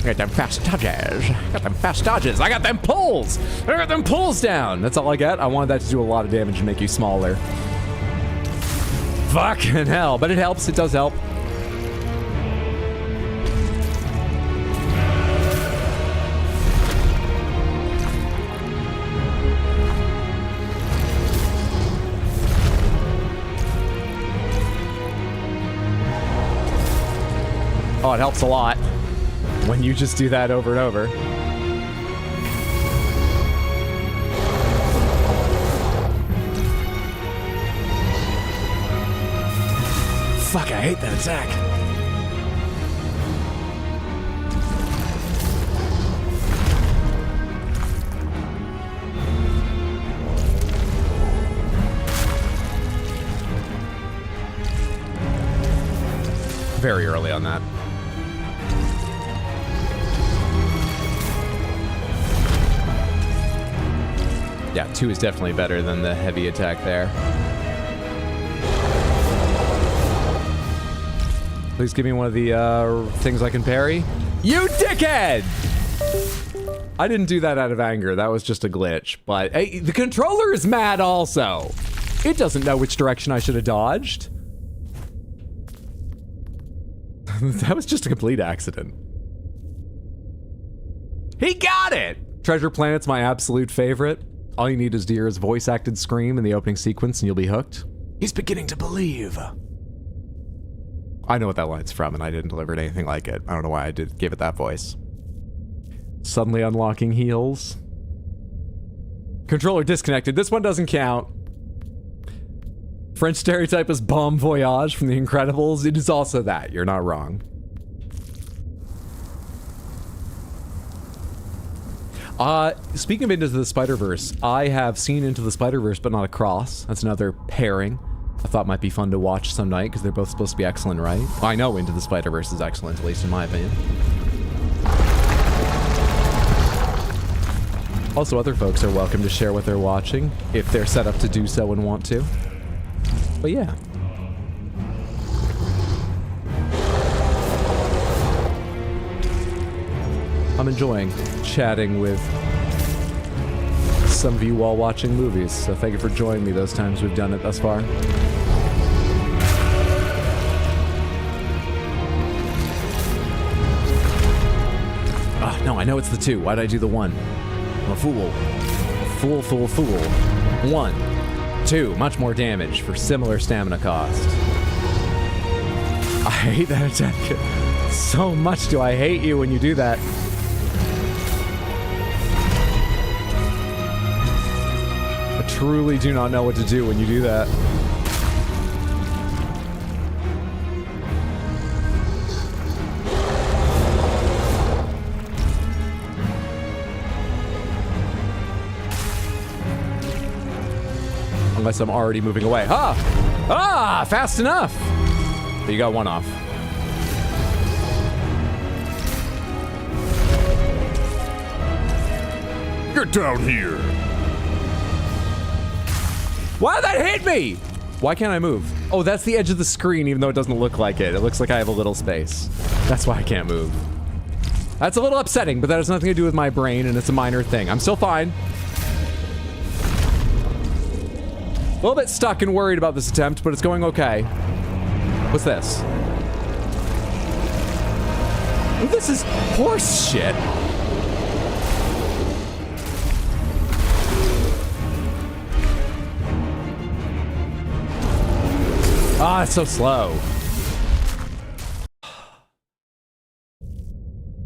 I got them fast dodges. I got them fast dodges. I got them pulls. I got them pulls down. That's all I got. I wanted that to do a lot of damage and make you smaller. Fucking hell. But it helps. It does help. Oh, it helps a lot when you just do that over and over. Fuck, I hate that attack. Very early on that. Yeah, 2 is definitely better than the heavy attack there. Please give me one of the things I can parry. You dickhead! I didn't do that out of anger. That was just a glitch. But hey, the controller is mad also. It doesn't know which direction I should have dodged. That was just a complete accident. He got it! Treasure Planet's my absolute favorite. All you need is to hear his voice-acted scream in the opening sequence and you'll be hooked. He's beginning to believe. I know what that line's from and I didn't deliver anything like it. I don't know why I gave it that voice. Suddenly unlocking heals. Controller disconnected. This one doesn't count. French stereotype is Bon Voyage from The Incredibles. It is also that. You're not wrong. Speaking of Into the Spider-Verse, I have seen Into the Spider-Verse, but not Across. That's another pairing I thought might be fun to watch some night, because they're both supposed to be excellent, right? I know Into the Spider-Verse is excellent, at least in my opinion. Also, other folks are welcome to share what they're watching, if they're set up to do so and want to. But yeah. I'm enjoying chatting with some of you while watching movies, so thank you for joining me those times we've done it thus far. Ah, no, I know it's the 2. Why'd I do the 1? I'm a fool. Fool, fool, fool. 1. 2. Much more damage for similar stamina cost. I hate that attack. So much do I hate you when you do that. Truly do not know what to do when you do that. Unless I'm already moving away. Ah! Ah! Fast enough! But you got 1 off. Get down here! Why did that hit me? Why can't I move? Oh, that's the edge of the screen, even though it doesn't look like it. It looks like I have a little space. That's why I can't move. That's a little upsetting, but that has nothing to do with my brain, and it's a minor thing. I'm still fine. A little bit stuck and worried about this attempt, but it's going okay. What's this? Ooh, this is horse shit. Ah, it's so slow.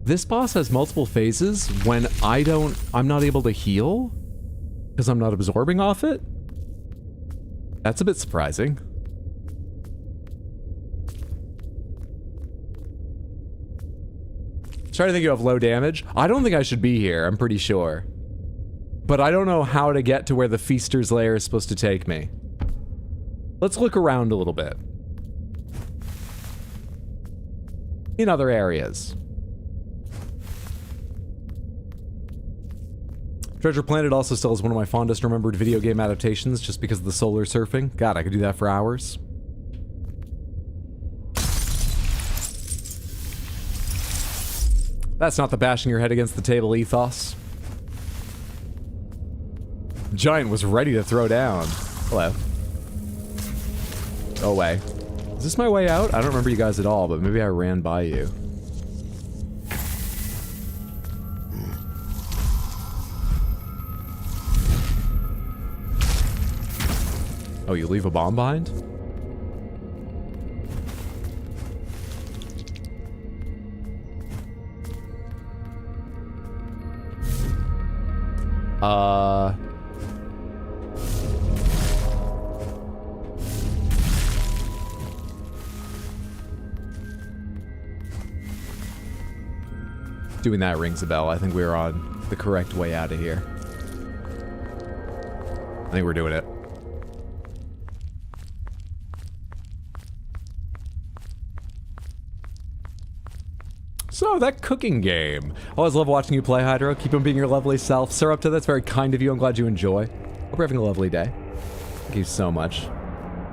This boss has multiple phases when I'm not able to heal because I'm not absorbing off it. That's a bit surprising. Try to think you have low damage. I don't think I should be here, I'm pretty sure. But I don't know how to get to where the Feaster's Lair is supposed to take me. Let's look around a little bit. In other areas. Treasure Planet also still is one of my fondest remembered video game adaptations just because of the solar surfing. God, I could do that for hours. That's not the bashing your head against the table ethos. Giant was ready to throw down. Hello. Go away. Is this my way out? I don't remember you guys at all, but maybe I ran by you. Oh, you leave a bomb behind? Doing that rings a bell. I think we're on the correct way out of here. I think we're doing it. So, that cooking game. I always love watching you play, Hydro. Keep on being your lovely self. Sir, up to that's very kind of you. I'm glad you enjoy. Hope you're having a lovely day. Thank you so much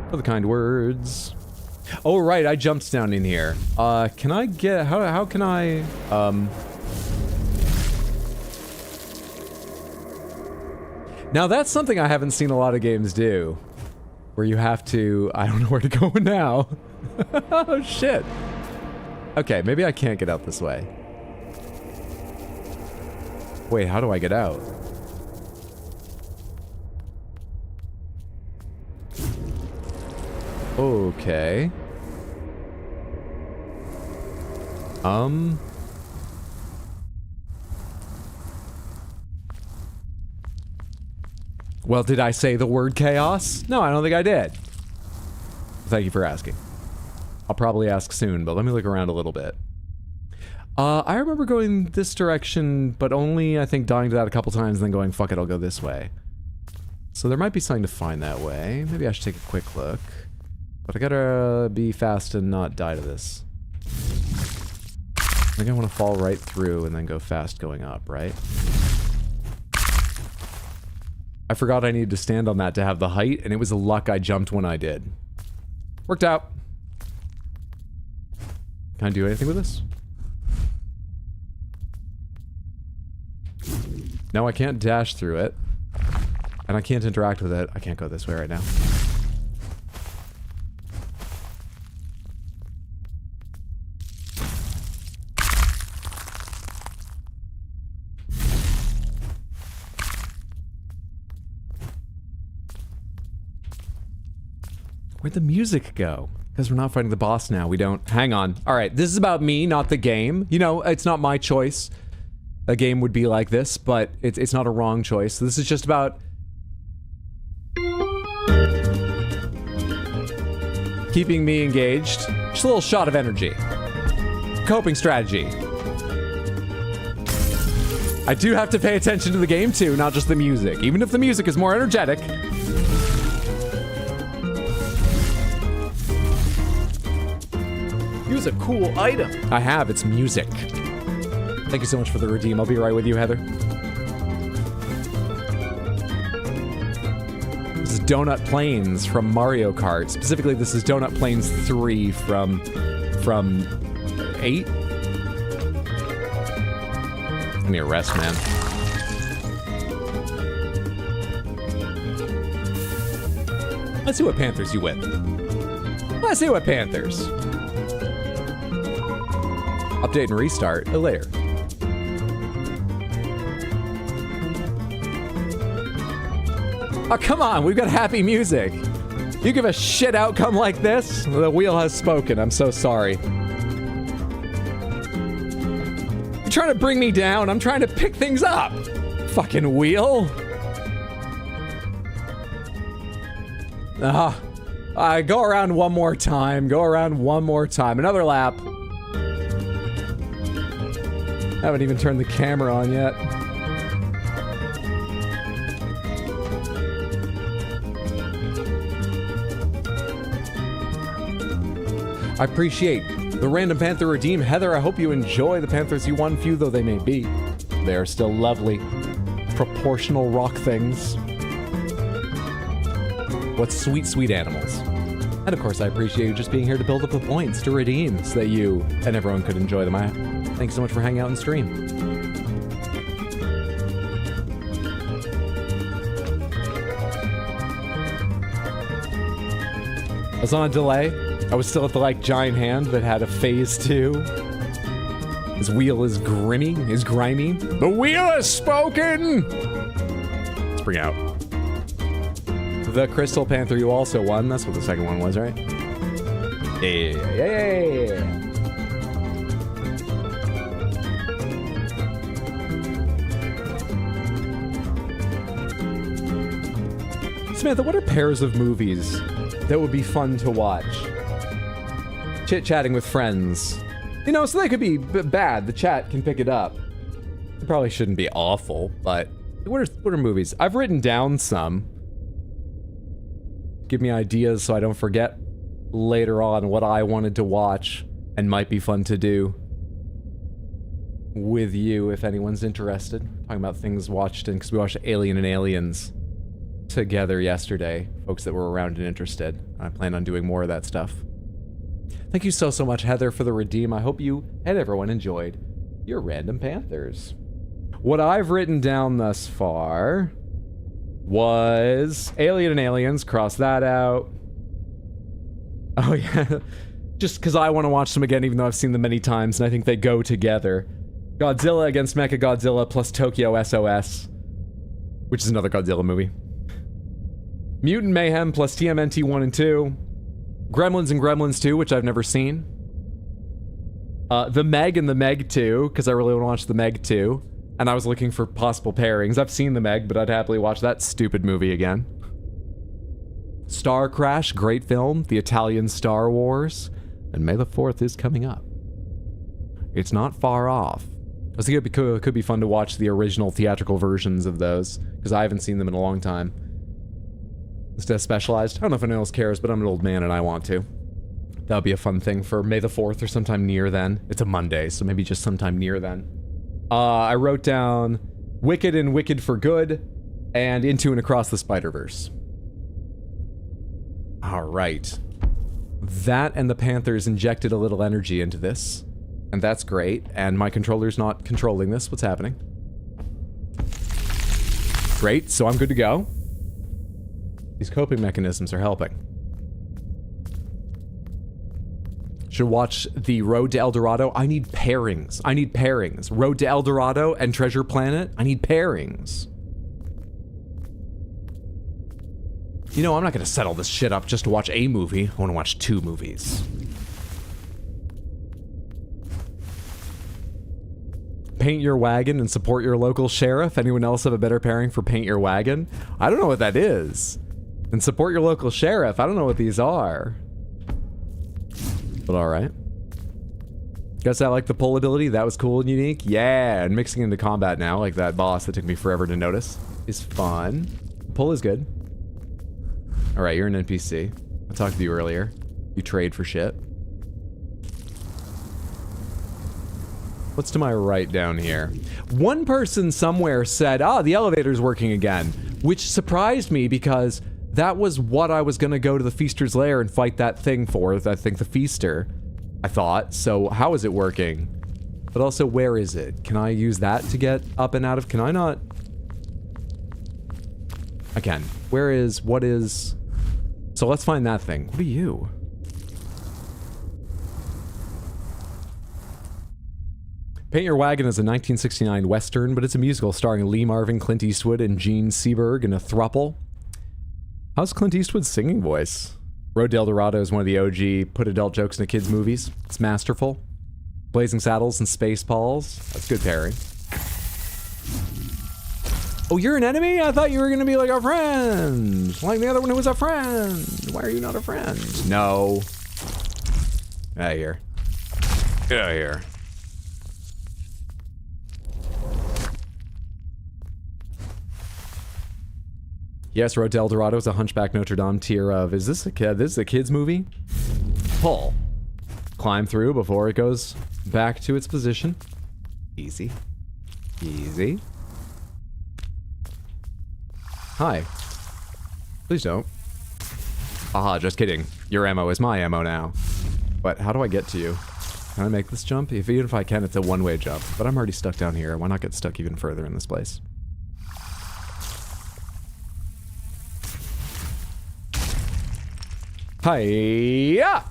for the kind words. Oh, right, I jumped down in here. Can I get... How can I... Now, that's something I haven't seen a lot of games do. Where you have to... I don't know where to go now. Oh, shit. Okay, maybe I can't get out this way. Wait, how do I get out? Okay. Well, did I say the word chaos? No, I don't think I did. Thank you for asking. I'll probably ask soon, but let me look around a little bit. I remember going this direction, but only, I think, dying to that a couple times and then going, fuck it, I'll go this way. So there might be something to find that way. Maybe I should take a quick look. But I gotta be fast and not die to this. I think I want to fall right through and then go fast going up, right? I forgot I needed to stand on that to have the height, and it was a luck I jumped when I did. Worked out. Can I do anything with this? No, I can't dash through it. And I can't interact with it. I can't go this way right now. Where'd the music go? Because we're not fighting the boss now. We don't... Hang on. Alright, this is about me, not the game. You know, it's not my choice. A game would be like this, but it's not a wrong choice. So this is just about... keeping me engaged. Just a little shot of energy. Coping strategy. I do have to pay attention to the game too, not just the music. Even if the music is more energetic. Use a cool item. I have, it's music. Thank you so much for the redeem. I'll be right with you, Heather. This is Donut Plains from Mario Kart. Specifically, this is Donut Plains 3 from 8? Give me a rest, man. Let's see what Panthers you with. Let's see what Panthers. Update and restart later. Oh, come on, we've got happy music. You give a shit outcome like this? The wheel has spoken, I'm so sorry. You're trying to bring me down, I'm trying to pick things up. Fucking wheel. Go around one more time, go around one more time. Another lap. Haven't even turned the camera on yet. I appreciate the Random Panther redeem. Heather, I hope you enjoy the Panthers you won, few though they may be. They are still lovely, proportional rock things. What sweet, sweet animals. And of course, I appreciate you just being here to build up the points to redeem so that you and everyone could enjoy them. Thanks so much for hanging out and stream. I was on a delay. I was still at the, like, giant hand that had a phase 2. His wheel is grimy. The wheel has spoken! Let's bring out the Crystal Panther you also won. That's what the second one was, right? Yeah. Samantha, what are pairs of movies that would be fun to watch? Chit-chatting with friends. You know, so they could be bad. The chat can pick it up. It probably shouldn't be awful, but what are movies? I've written down some. Give me ideas so I don't forget later on what I wanted to watch and might be fun to do with you if anyone's interested. Talking about things watched, and because we watched Alien and Aliens together yesterday, folks that were around and interested. I plan on doing more of that stuff. Thank you so much, Heather, for the redeem. I hope you and everyone enjoyed your Random Panthers. What I've written down thus far was Alien and Aliens, cross that out. Oh yeah, just because I want to watch them again even though I've seen them many times and I think they go together. Godzilla against Mechagodzilla plus Tokyo SOS, which is another Godzilla movie. Mutant Mayhem plus TMNT 1 and 2. Gremlins and Gremlins 2, which I've never seen. The Meg and the Meg 2, because I really want to watch the Meg 2. And I was looking for possible pairings. I've seen the Meg, but I'd happily watch that stupid movie again. Star Crash, great film. The Italian Star Wars. And May the 4th is coming up. It's not far off. I was thinking it could be fun to watch the original theatrical versions of those, because I haven't seen them in a long time. Instead of Specialized. I don't know if anyone else cares, but I'm an old man and I want to. That would be a fun thing for May the 4th or sometime near then. It's a Monday, so maybe just sometime near then. I wrote down Wicked and Wicked for Good, and Into and Across the Spider-Verse. Alright. That and the Panthers injected a little energy into this. And that's great. And my controller's not controlling this. What's happening? Great, so I'm good to go. These coping mechanisms are helping. Should watch the Road to El Dorado. I need pairings. I need pairings. Road to El Dorado and Treasure Planet. I need pairings. You know, I'm not gonna settle this shit up just to watch a movie. I wanna watch 2 movies. Paint your wagon and support your local sheriff. Anyone else have a better pairing for paint your wagon? I don't know what that is. And support your local sheriff. I don't know what these are. But alright. Guess I like the pull ability. That was cool and unique. Yeah, and mixing into combat now, like that boss that took me forever to notice, is fun. Pull is good. Alright, you're an NPC. I talked to you earlier. You trade for shit. What's to my right down here? One person somewhere said, ah, the elevator's working again, which surprised me because that was what I was gonna go to the Feaster's Lair and fight that thing for, I think the Feaster, I thought. So how is it working? But also, where is it? Can I use that to get up and out of? Can I not? I can. Where is, what is? So let's find that thing. What are you? Paint Your Wagon is a 1969 Western, but it's a musical starring Lee Marvin, Clint Eastwood, and Gene Seberg in a throuple. How's Clint Eastwood's singing voice? Road to El Dorado is one of the OG put adult jokes into kids' movies. It's masterful. Blazing Saddles and Spaceballs. That's good pairing. Oh, you're an enemy? I thought you were gonna be like a friend. Like the other one who was a friend. Why are you not a friend? No. Get out of here. Get out of here. Yes, Road to El Dorado is a Hunchback Notre Dame tier of, is this a kid? This is a kid's movie? Pull. Climb through before it goes back to its position. Easy. Easy. Hi. Please don't. Aha, just kidding. Your ammo is my ammo now. But how do I get to you? Can I make this jump? Even if I can, it's a one-way jump. But I'm already stuck down here. Why not get stuck even further in this place? Hi-ya!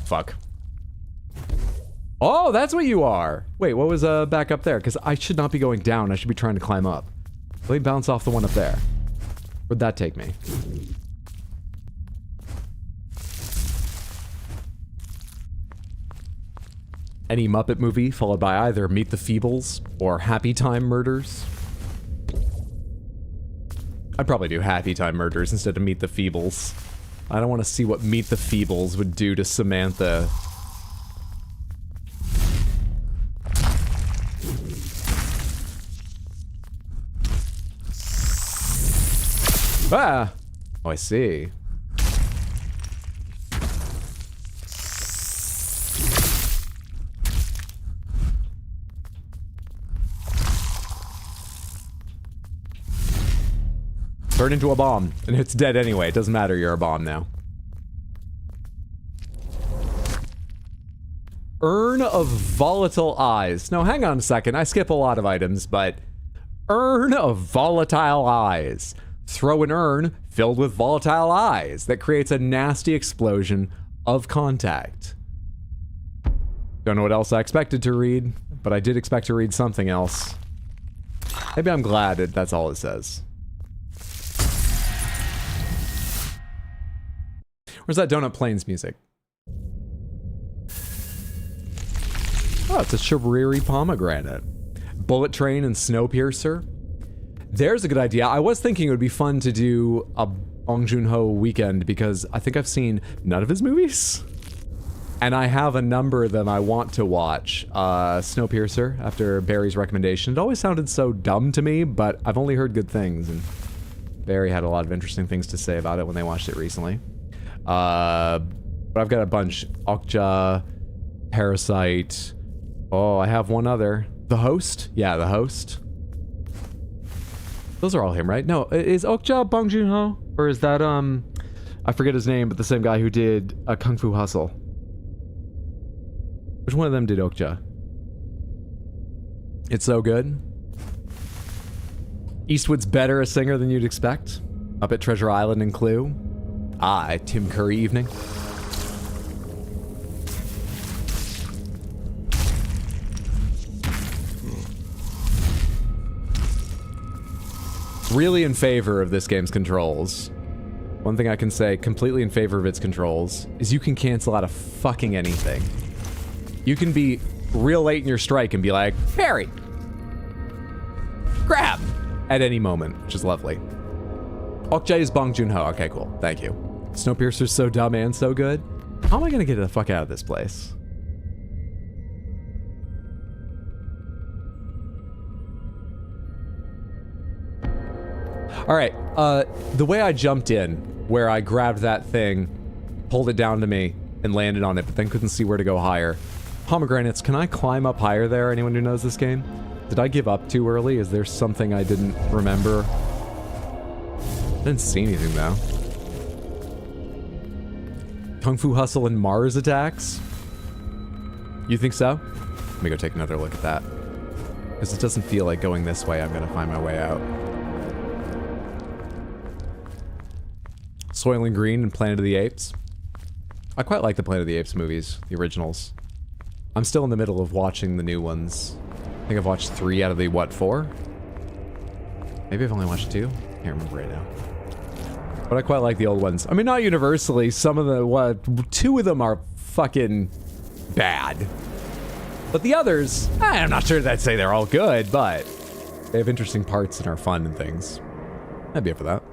Fuck. Oh, that's what you are! Wait, what was back up there? Because I should not be going down, I should be trying to climb up. Let me bounce off the one up there. Where'd that take me? Any Muppet movie followed by either Meet the Feebles or Happy Time Murders? I'd probably do Happy Time Murders instead of Meet the Feebles. I don't want to see what Meet the Feebles would do to Samantha. Ah! Oh, I see. Turn into a bomb, and it's dead anyway. It doesn't matter, you're a bomb now. Urn of Volatile Eyes. No, hang on a second. I skip a lot of items, but... Urn of Volatile Eyes. Throw an urn filled with volatile eyes that creates a nasty explosion of contact. Don't know what else I expected to read, but I did expect to read something else. Maybe I'm glad that's all it says. Where's that Donut Plains music? Oh, it's a Shabriri pomegranate. Bullet Train and Snowpiercer. There's a good idea. I was thinking it would be fun to do a Bong Joon-ho weekend because I think I've seen none of his movies. And I have a number of them I want to watch. Snowpiercer, after Barry's recommendation. It always sounded so dumb to me, but I've only heard good things, and Barry had a lot of interesting things to say about it when they watched it recently. But I've got a bunch. Okja, Parasite. Oh, I have one other. The Host? Yeah, The Host. Those are all him, right? No, is Okja Bong Joon-ho? Or is that, I forget his name, but the same guy who did Kung Fu Hustle. Which one of them did Okja? It's so good. Eastwood's better a singer than you'd expect. Up at Treasure Island and Clue. Tim Curry evening. Really in favor of this game's controls. One thing I can say completely in favor of its controls is you can cancel out of fucking anything. You can be real late in your strike and be like, parry! Grab! At any moment, which is lovely. Okja is Bong Joon-ho. Okay, cool. Thank you. Snowpiercer's so dumb and so good. How am I gonna get the fuck out of this place? Alright, the way I jumped in, where I grabbed that thing, pulled it down to me, and landed on it, but then couldn't see where to go higher. Pomegranates, can I climb up higher there? Anyone who knows this game? Did I give up too early? Is there something I didn't remember? I didn't see anything, though. Kung Fu Hustle and Mars attacks? You think so? Let me go take another look at that. Because it doesn't feel like going this way. I'm gonna find my way out. Soylent Green and Planet of the Apes. I quite like the Planet of the Apes movies, the originals. I'm still in the middle of watching the new ones. I think I've watched 3 out of the, what, 4? Maybe I've only watched 2? Can't remember right now. But I quite like the old ones. I mean, not universally. Some of the, 2 of them are fucking bad. But the others, I'm not sure that I'd say they're all good, but they have interesting parts and are fun and things. I'd be up for that.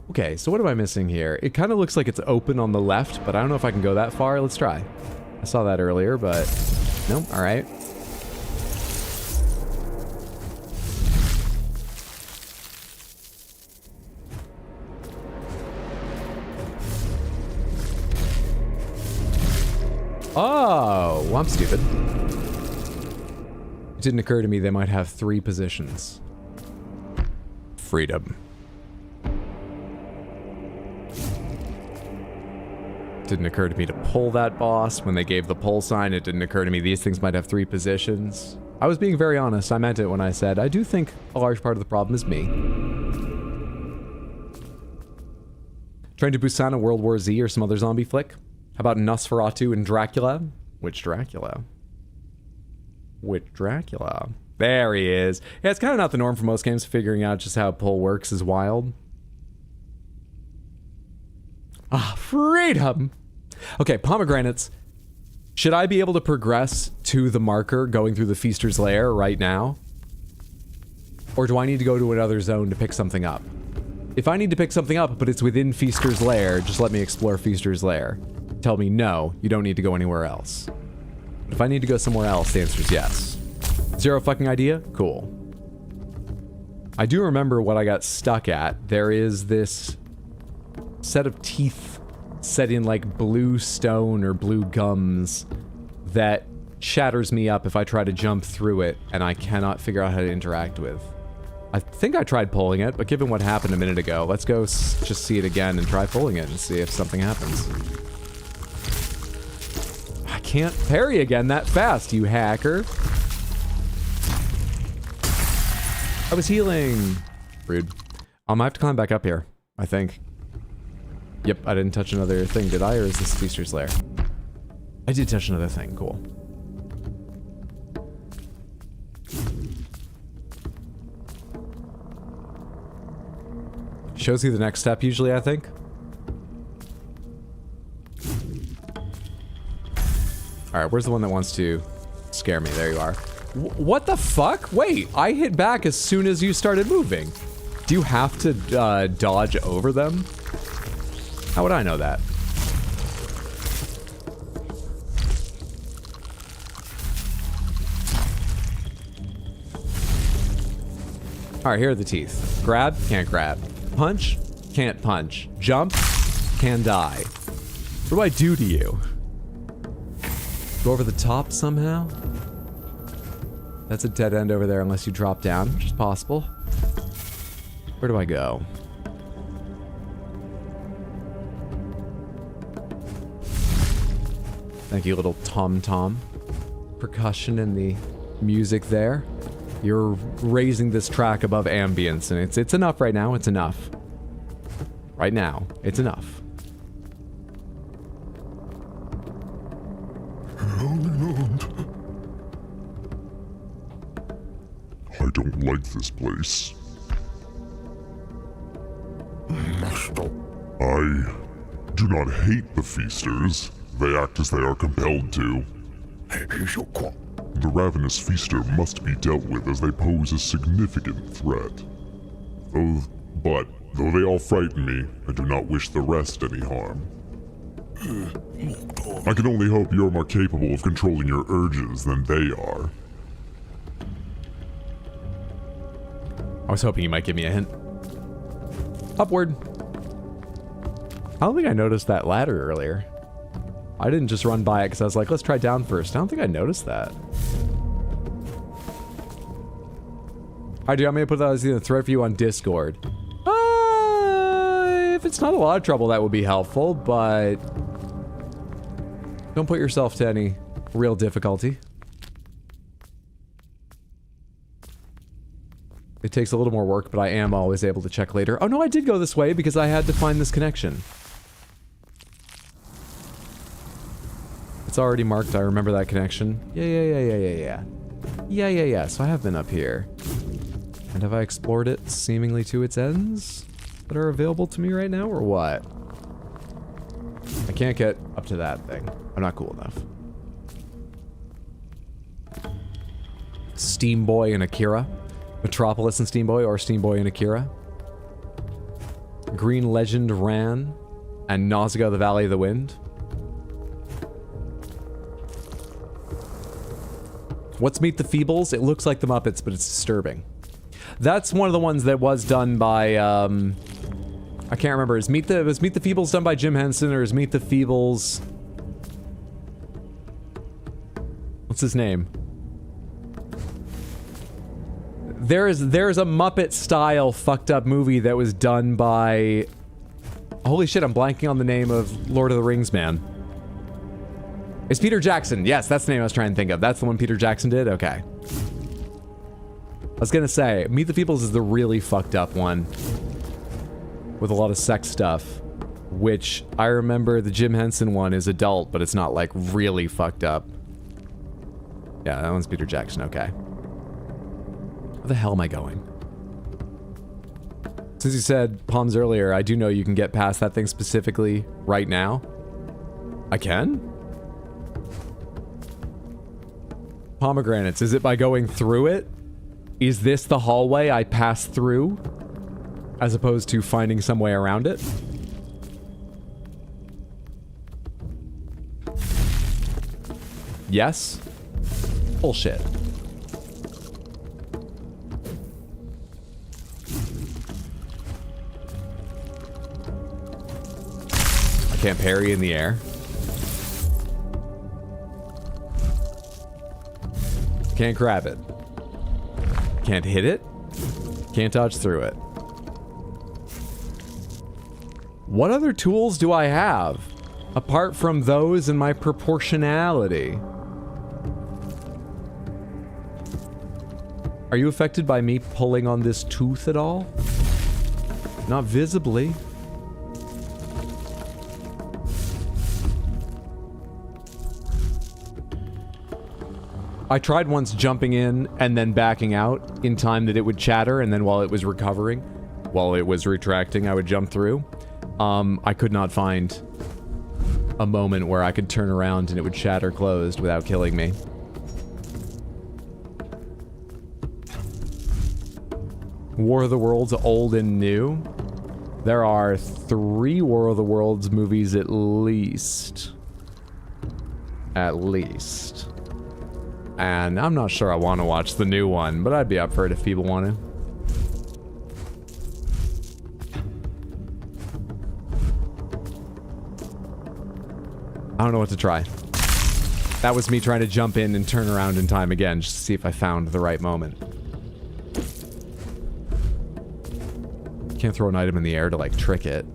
Okay, so what am I missing here? It kind of looks like it's open on the left, but I don't know if I can go that far. Let's try. I saw that earlier, but nope. All right. Oh, well, I'm stupid. It didn't occur to me they might have 3 positions. Freedom. Didn't occur to me to pull that boss. When they gave the pull sign, it didn't occur to me these things might have 3 positions. I was being very honest. I meant it when I said I do think a large part of the problem is me. Train to Busan, a World War Z, or some other zombie flick? How about Nosferatu and Dracula? Which Dracula? Which Dracula? There he is. Yeah, it's kind of not the norm for most games. Figuring out just how pull works is wild. Ah, freedom! Okay, pomegranates. Should I be able to progress to the marker going through the Feaster's Lair right now? Or do I need to go to another zone to pick something up? If I need to pick something up, but it's within Feaster's Lair, just let me explore Feaster's Lair. Tell me, no, you don't need to go anywhere else. If I need to go somewhere else, the answer is yes. Zero fucking idea? Cool. I do remember what I got stuck at. There is this set of teeth set in like blue stone or blue gums that shatters me up if I try to jump through it, and I cannot figure out how to interact with. I think I tried pulling it, but given what happened a minute ago, let's go just see it again and try pulling it and see if something happens. I can't parry again that fast, you hacker. I was healing. Rude. I have to climb back up here, I think. Yep, I didn't touch another thing, did I? Or is this Feaster's Lair? I did touch another thing, cool. Shows you the next step usually, I think. Alright, where's the one that wants to scare me? There you are. What the fuck? Wait, I hit back as soon as you started moving. Do you have to dodge over them? How would I know that? All right, here are the teeth. Grab, can't grab. Punch, can't punch. Jump, can die. What do I do to you? Go over the top somehow? That's a dead end over there unless you drop down, which is possible. Where do I go? Thank you, little tom-tom. Percussion and the music there. You're raising this track above ambience, and it's enough right now. It's enough. Right now, it's enough. I don't like this place. I do not hate the feasters. They act as they are compelled to. The ravenous feaster must be dealt with as they pose a significant threat. But though they all frighten me, I do not wish the rest any harm. I can only hope you're more capable of controlling your urges than they are. I was hoping you might give me a hint. Upward. I don't think I noticed that ladder earlier. I didn't just run by it because I was like, let's try down first. I don't think I noticed that. Alright, dude, I'm gonna put that as a thread for you on Discord. If it's not a lot of trouble, that would be helpful, but don't put yourself to any real difficulty. It takes a little more work, but I am always able to check later. Oh no, I did go this way because I had to find this connection. It's already marked, I remember that connection. Yeah. So I have been up here. And have I explored it seemingly to its ends that are available to me right now, or what? I can't get up to that thing. I'm not cool enough. Steam Boy and Akira. Metropolis and Steam Boy, or Steam Boy and Akira. Green Legend Ran, and Nausicaa the Valley of the Wind. What's Meet the Feebles? It looks like the Muppets, but it's disturbing. That's one of the ones that was done by, I can't remember. Was Meet the Feebles done by Jim Henson, or is Meet the Feebles... What's his name? There's a Muppet-style fucked up movie that was done by... Holy shit, I'm blanking on the name of Lord of the Rings man. It's Peter Jackson. Yes, that's the name I was trying to think of. That's the one Peter Jackson did? Okay. I was gonna say, Meet the Feebles is the really fucked up one. With a lot of sex stuff. Which, I remember the Jim Henson one is adult, but it's not, like, really fucked up. Yeah, that one's Peter Jackson, okay. Where the hell am I going? Since you said Palms earlier, I do know you can get past that thing specifically right now. I can? Pomegranates, is it by going through it? Is this the hallway I pass through? As opposed to finding some way around it? Yes? Bullshit. I can't parry in the air. Can't grab it. Can't hit it. Can't dodge through it. What other tools do I have? Apart from those and my proportionality. Are you affected by me pulling on this tooth at all? Not visibly. I tried once jumping in and then backing out in time that it would chatter, and then while it was recovering, while it was retracting, I would jump through. I could not find a moment where I could turn around and it would chatter closed without killing me. War of the Worlds, old and new. There are 3 War of the Worlds movies at least. At least. And I'm not sure I want to watch the new one, but I'd be up for it if people want to. I don't know what to try. That was me trying to jump in and turn around in time again, just to see if I found the right moment. Can't throw an item in the air to, like, trick it.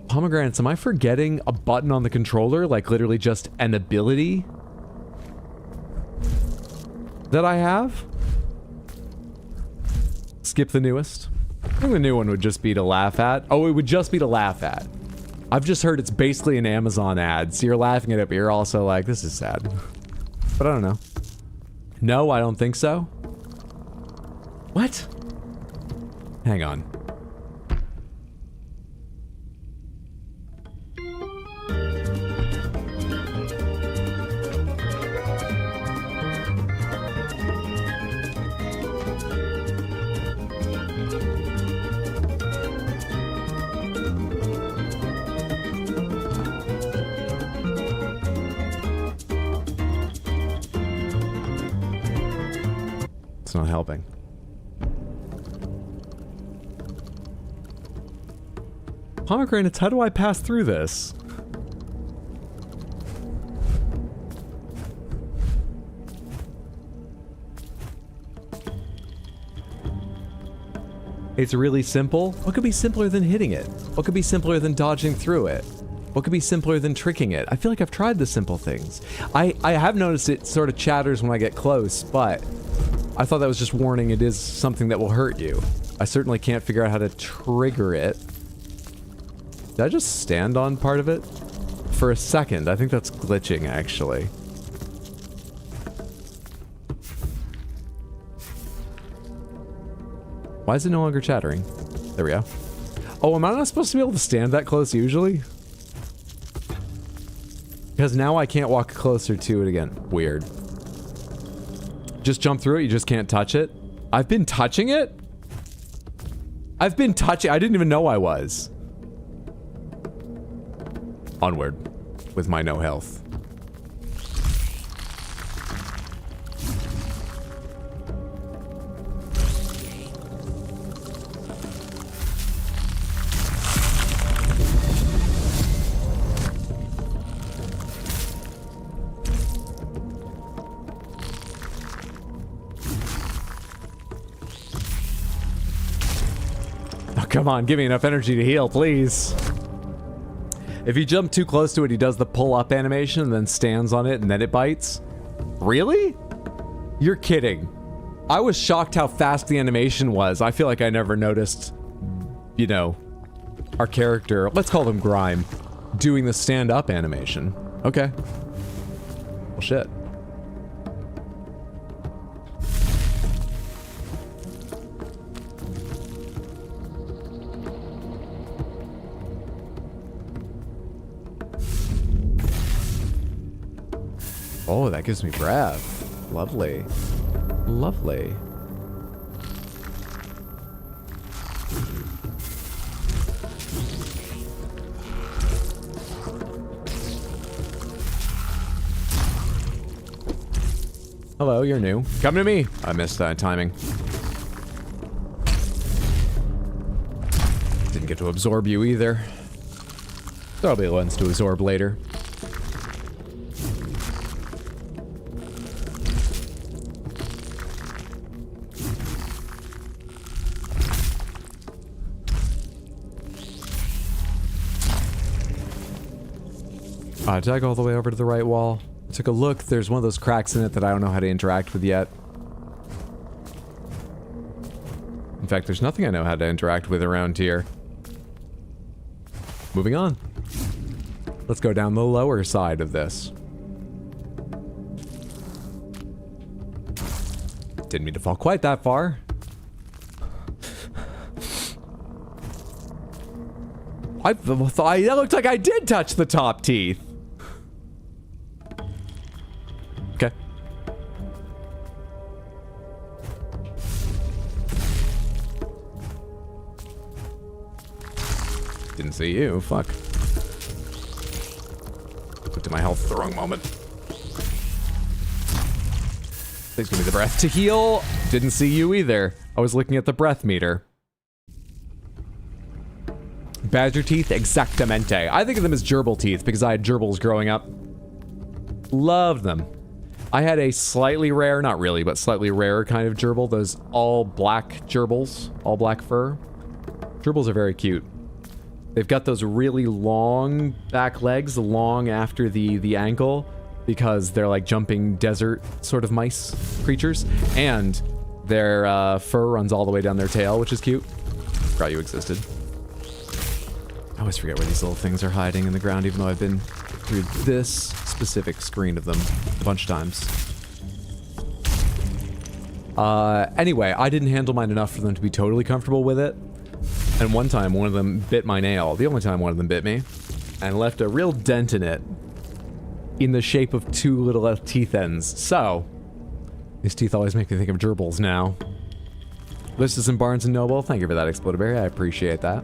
Pomegranates, am I forgetting a button on the controller? Like, literally just an ability that I have? Skip the newest. I think the new one would just be to laugh at. Oh, it would just be to laugh at. I've just heard it's basically an Amazon ad, so you're laughing at it, but you're also like, this is sad. But I don't know. No, I don't think so. What? Hang on. It's not helping. Pomegranates, how do I pass through this? It's really simple. What could be simpler than hitting it? What could be simpler than dodging through it? What could be simpler than tricking it? I feel like I've tried the simple things. I have noticed it sort of chatters when I get close, but I thought that was just warning it is something that will hurt you. I certainly can't figure out how to trigger it. Did I just stand on part of it? For a second, I think that's glitching, actually. Why is it no longer chattering? There we go. Oh, am I not supposed to be able to stand that close usually? Because now I can't walk closer to it again. Weird. Just jump through it, you just can't touch it? I've been touching it? I've been touching- I didn't even know I was. Onward. With my no health. Come on, give me enough energy to heal, please. If you jump too close to it, he does the pull-up animation and then stands on it and then it bites. Really? You're kidding. I was shocked how fast the animation was. I feel like I never noticed, you know, our character, let's call him Grime, doing the stand-up animation. Okay. Well, shit. Oh, that gives me breath. Lovely. Lovely. Hello, you're new. Come to me. I missed that timing. Didn't get to absorb you either. There'll be ones to absorb later. Did I go all the way over to the right wall? I took a look. There's one of those cracks in it that I don't know how to interact with yet. In fact, there's nothing I know how to interact with around here. Moving on. Let's go down the lower side of this. Didn't mean to fall quite that far. I thought that looked like I did touch the top teeth. Okay. Didn't see you. Fuck. Looked at my health at the wrong moment. Please give me the breath to heal. Didn't see you either. I was looking at the breath meter. Badger teeth, exactamente. I think of them as gerbil teeth because I had gerbils growing up. Loved them. I had a slightly rare, not really, but slightly rarer kind of gerbil. Those all black gerbils, all black fur. Gerbils are very cute. They've got those really long back legs, long after the ankle, because they're like jumping desert sort of mice creatures. And their fur runs all the way down their tail, which is cute. Forgot you existed. I always forget where these little things are hiding in the ground, even though I've been through this specific screen of them a bunch of times. Anyway, I didn't handle mine enough for them to be totally comfortable with it. And one time, one of them bit my nail. The only time one of them bit me. And left a real dent in it. In the shape of two little teeth ends. So, these teeth always make me think of gerbils now. This is in Barnes & Noble. Thank you for that, Explodaberry. I appreciate that.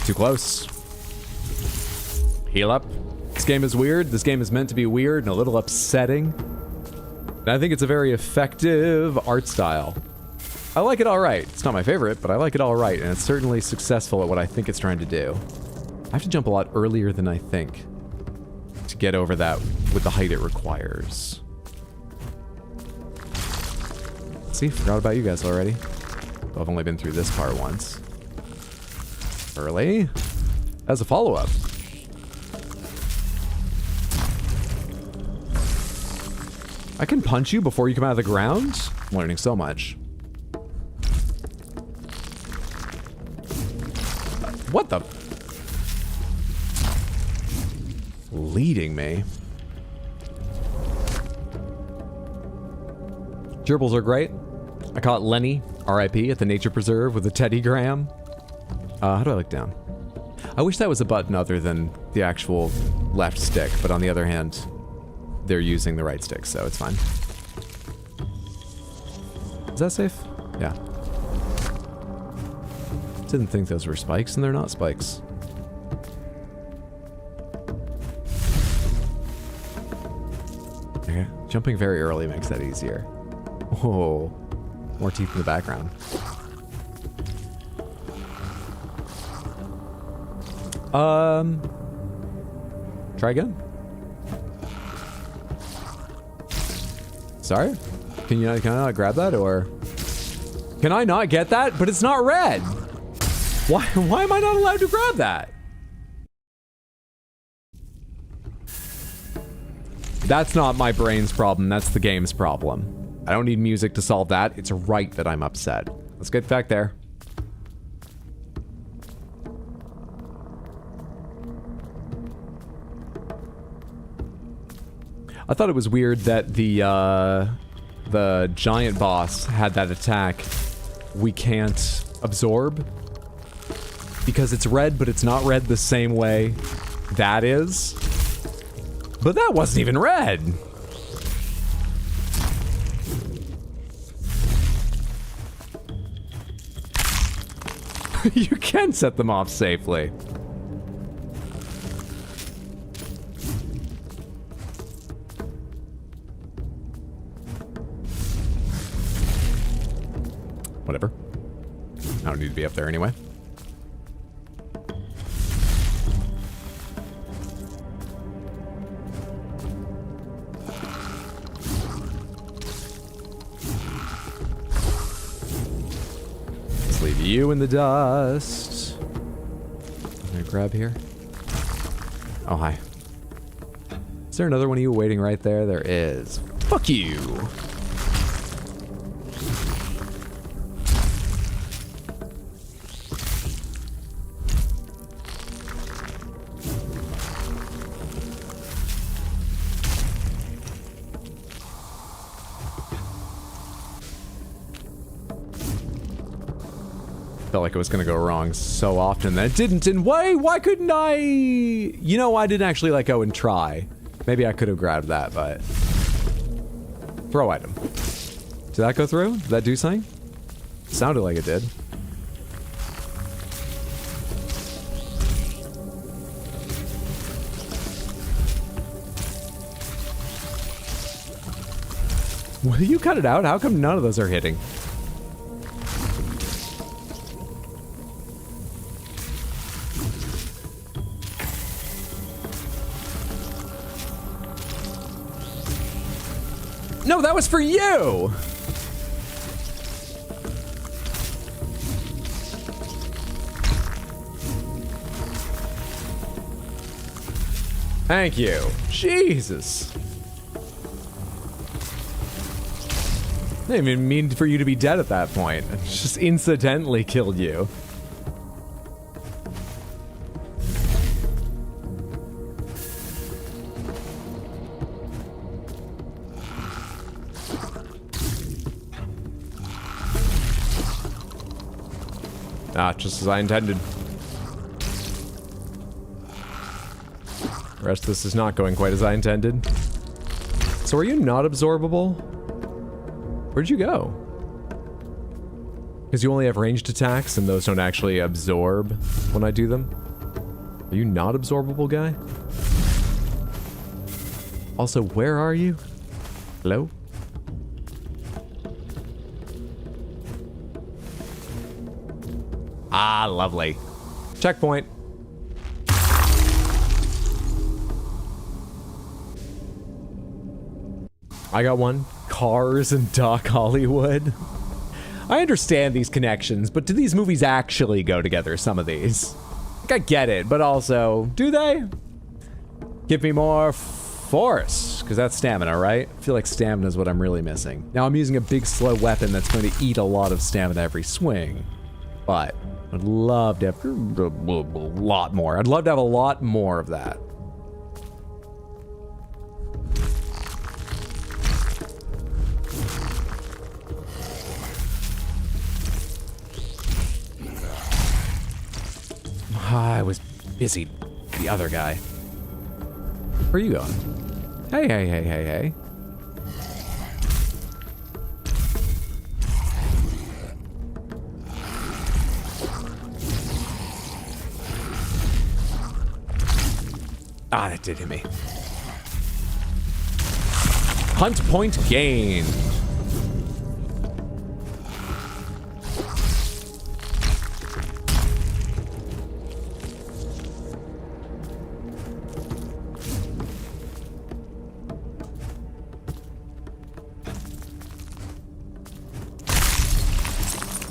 Too close. Heal up. This game is weird. This game is meant to be weird and a little upsetting. And I think it's a very effective art style. I like it alright. It's not my favorite, but I like it alright, and it's certainly successful at what I think it's trying to do. I have to jump a lot earlier than I think to get over that with the height it requires. See, forgot about you guys already. I've only been through this part once. Early. As a follow-up. I can punch you before you come out of the ground? I'm learning so much. What the? Leading me. Gerbils are great. I caught Lenny, R.I.P., at the nature preserve with a Teddy Graham. How do I look down? I wish that was a button other than the actual left stick, but on the other hand, they're using the right stick, so it's fine. Is that safe? Yeah. Didn't think those were spikes, and they're not spikes. Okay, jumping very early makes that easier. Oh, more teeth in the background. Try again. Sorry? Can I not grab that, or? Can I not get that? But it's not red! Why am I not allowed to grab that? That's not my brain's problem, that's the game's problem. I don't need music to solve that, it's right that I'm upset. Let's get back there. I thought it was weird that the giant boss had that attack we can't absorb. Because it's red, but it's not red the same way that is. But that wasn't even red! You can set them off safely. Whatever. I don't need to be up there anyway. Let's leave you in the dust. I'm gonna grab here. Oh, hi. Is there another one of you waiting right there? There is. Fuck you! Felt like it was gonna go wrong so often that it didn't, and why couldn't I? You know, I didn't actually let go and try. Maybe I could have grabbed that, but... Throw item. Did that go through? Did that do something? Sounded like it did. Will you cut it out? How come none of those are hitting? No, that was for you! Thank you. Jesus. I didn't even mean for you to be dead at that point. I just incidentally killed you. Ah, just as I intended. The rest of this is not going quite as I intended. So are you not absorbable? Where'd you go? Because you only have ranged attacks and those don't actually absorb when I do them? Are you not absorbable, guy? Also, where are you? Hello? Ah, lovely. Checkpoint. I got one. Cars and Doc Hollywood. I understand these connections, but do these movies actually go together, some of these? Like, I get it, but also, do they? Give me more force, because that's stamina, right? I feel like stamina is what I'm really missing. Now, I'm using a big, slow weapon that's going to eat a lot of stamina every swing, but I'd love to have a lot more. I'd love to have a lot more of that. I was busy. The other guy. Where are you going? Hey, hey, hey, hey, hey. Ah, that did hit me. Hunt point gained.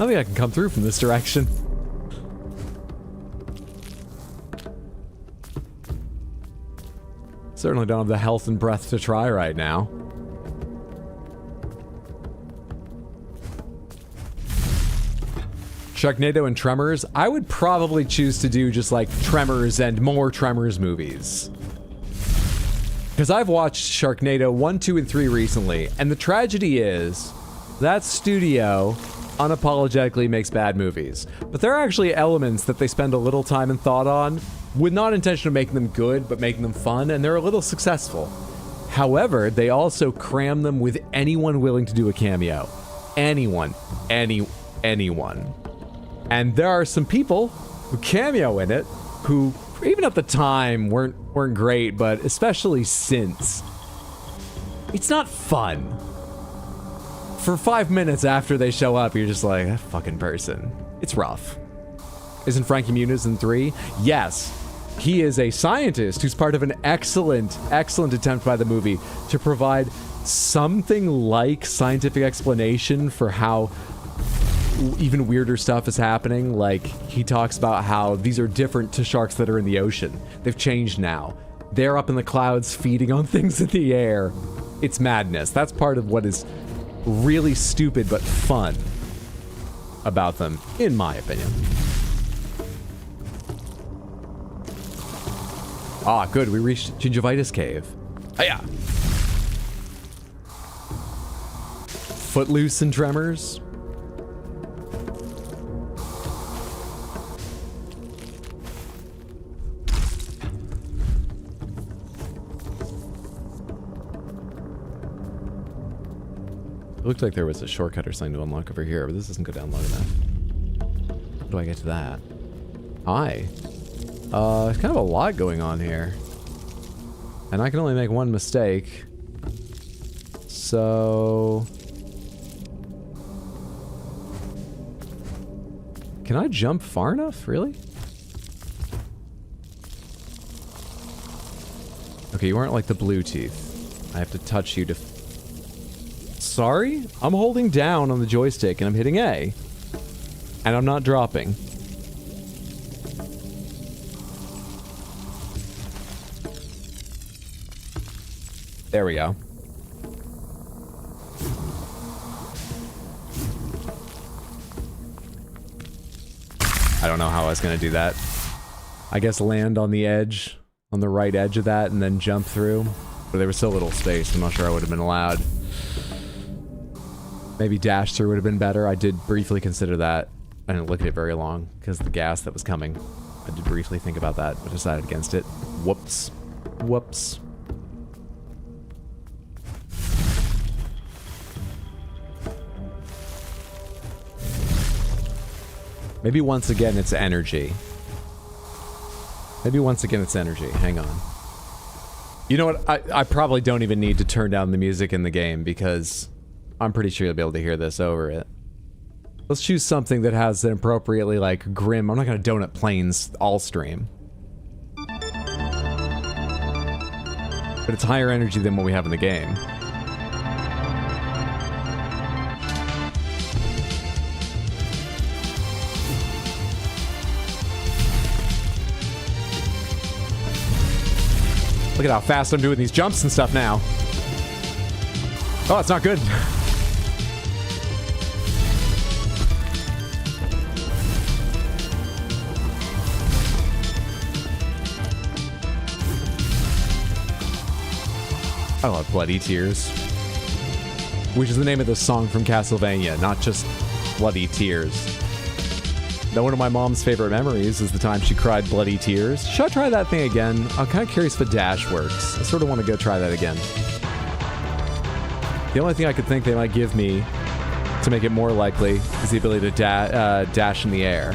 I think I can come through from this direction. Certainly don't have the health and breath to try right now. Sharknado and Tremors? I would probably choose to do just like Tremors and more Tremors movies. Because I've watched Sharknado 1, 2, and 3 recently, and the tragedy is that studio unapologetically makes bad movies. But there are actually elements that they spend a little time and thought on, with not intention of making them good, but making them fun, and they're a little successful. However, they also cram them with anyone willing to do a cameo. Anyone. Anyone. And there are some people who cameo in it, who, even at the time, weren't great, but especially since. It's not fun. For 5 minutes after they show up, you're just like, that fucking person. It's rough. Isn't Frankie Muniz in 3? Yes. He is a scientist who's part of an excellent attempt by the movie to provide something like scientific explanation for how even weirder stuff is happening. Like, he talks about how these are different to sharks that are in the ocean. They've changed now. They're up in the clouds feeding on things in the air. It's madness. That's part of what is really stupid but fun about them, in my opinion. Ah, good, we reached Gingivitis Cave. Hiya! Footloose and Tremors. It looked like there was a shortcut or something to unlock over here, but this doesn't go down long enough. How do I get to that? Hi. There's kind of a lot going on here. And I can only make one mistake. so... Can I jump far enough? Really? Okay, you aren't like the blue teeth. I have to touch you to... Sorry? I'm holding down on the joystick and I'm hitting A. And I'm not dropping. There we go. I don't know how I was gonna do that. I guess land on the edge, on the right edge of that, and then jump through. But there was so little space, I'm not sure I would have been allowed. Maybe dash through would have been better. I did briefly consider that. I didn't look at it very long, because of the gas that was coming. I did briefly think about that, but decided against it. Whoops. Whoops. Maybe once again it's energy. Maybe once again it's energy. Hang on. You know what? I probably don't even need to turn down the music in the game because I'm pretty sure you'll be able to hear this over it. Let's choose something that has an appropriately, like, grim... I'm not gonna Donut Plains all stream. But it's higher energy than what we have in the game. Look at how fast I'm doing these jumps and stuff now. Oh, it's not good. I love Bloody Tears. Which is the name of the song from Castlevania, not just Bloody Tears. Now, one of my mom's favorite memories is the time she cried bloody tears. Should I try that thing again? I'm kind of curious if a dash works. I sort of want to go try that again. The only thing I could think they might give me to make it more likely is the ability to dash in the air.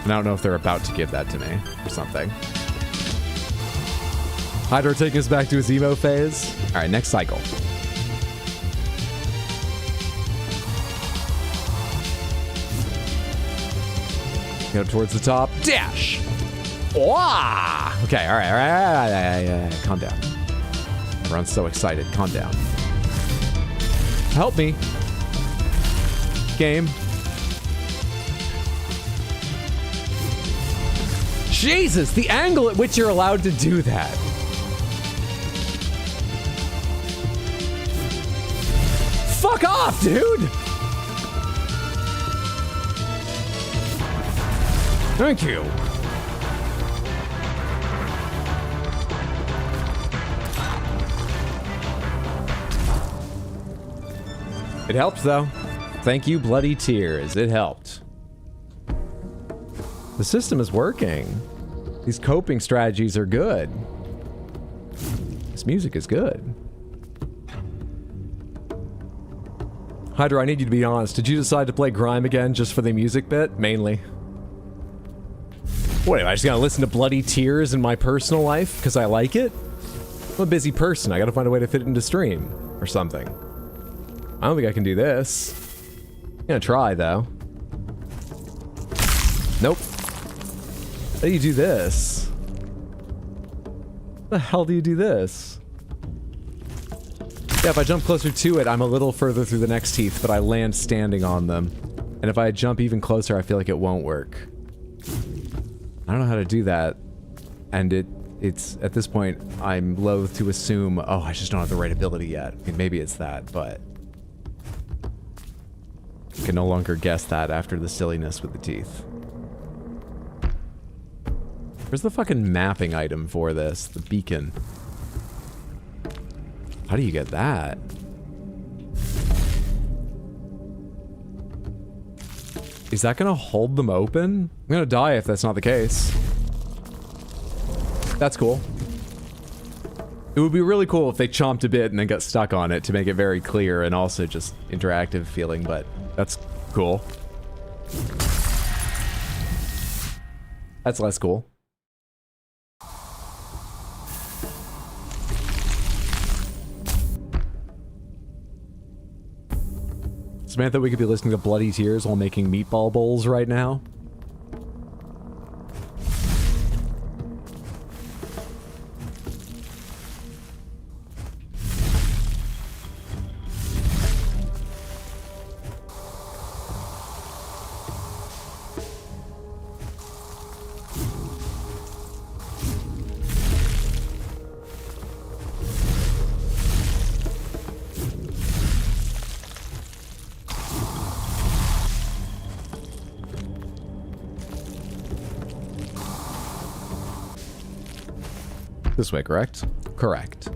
And I don't know if they're about to give that to me or something. Hydro taking us back to his emo phase. All right, next cycle. Go towards the top. Dash! Wah! Okay, all right. Calm down. Everyone's so excited. Calm down. Help me. Game. Jesus, the angle at which you're allowed to do that. Fuck off, dude! Thank you. It helped, though. Thank you, Bloody Tears. It helped. The system is working. These coping strategies are good. This music is good. Hydra, I need you to be honest. Did you decide to play Grime again just for the music bit? Mainly. What, am I just gonna listen to Bloody Tears in my personal life because I like it? I'm a busy person. I gotta find a way to fit it into stream or something. I don't think I can do this. I'm gonna try, though. Nope. How do you do this? How the hell do you do this? Yeah, if I jump closer to it, I'm a little further through the next teeth, but I land standing on them. And if I jump even closer, I feel like it won't work. I don't know how to do that. And it's at this point, I'm loath to assume, oh, I just don't have the right ability yet. I mean, maybe it's that, but I can no longer guess that after the silliness with the teeth. Where's the fucking mapping item for this? The beacon. How do you get that? Is that gonna hold them open? I'm gonna die if that's not the case. That's cool. It would be really cool if they chomped a bit and then got stuck on it to make it very clear and also just interactive feeling, but that's cool. That's less cool. Samantha, we could be listening to Bloody Tears while making meatball bowls right now. This way, correct? Correct.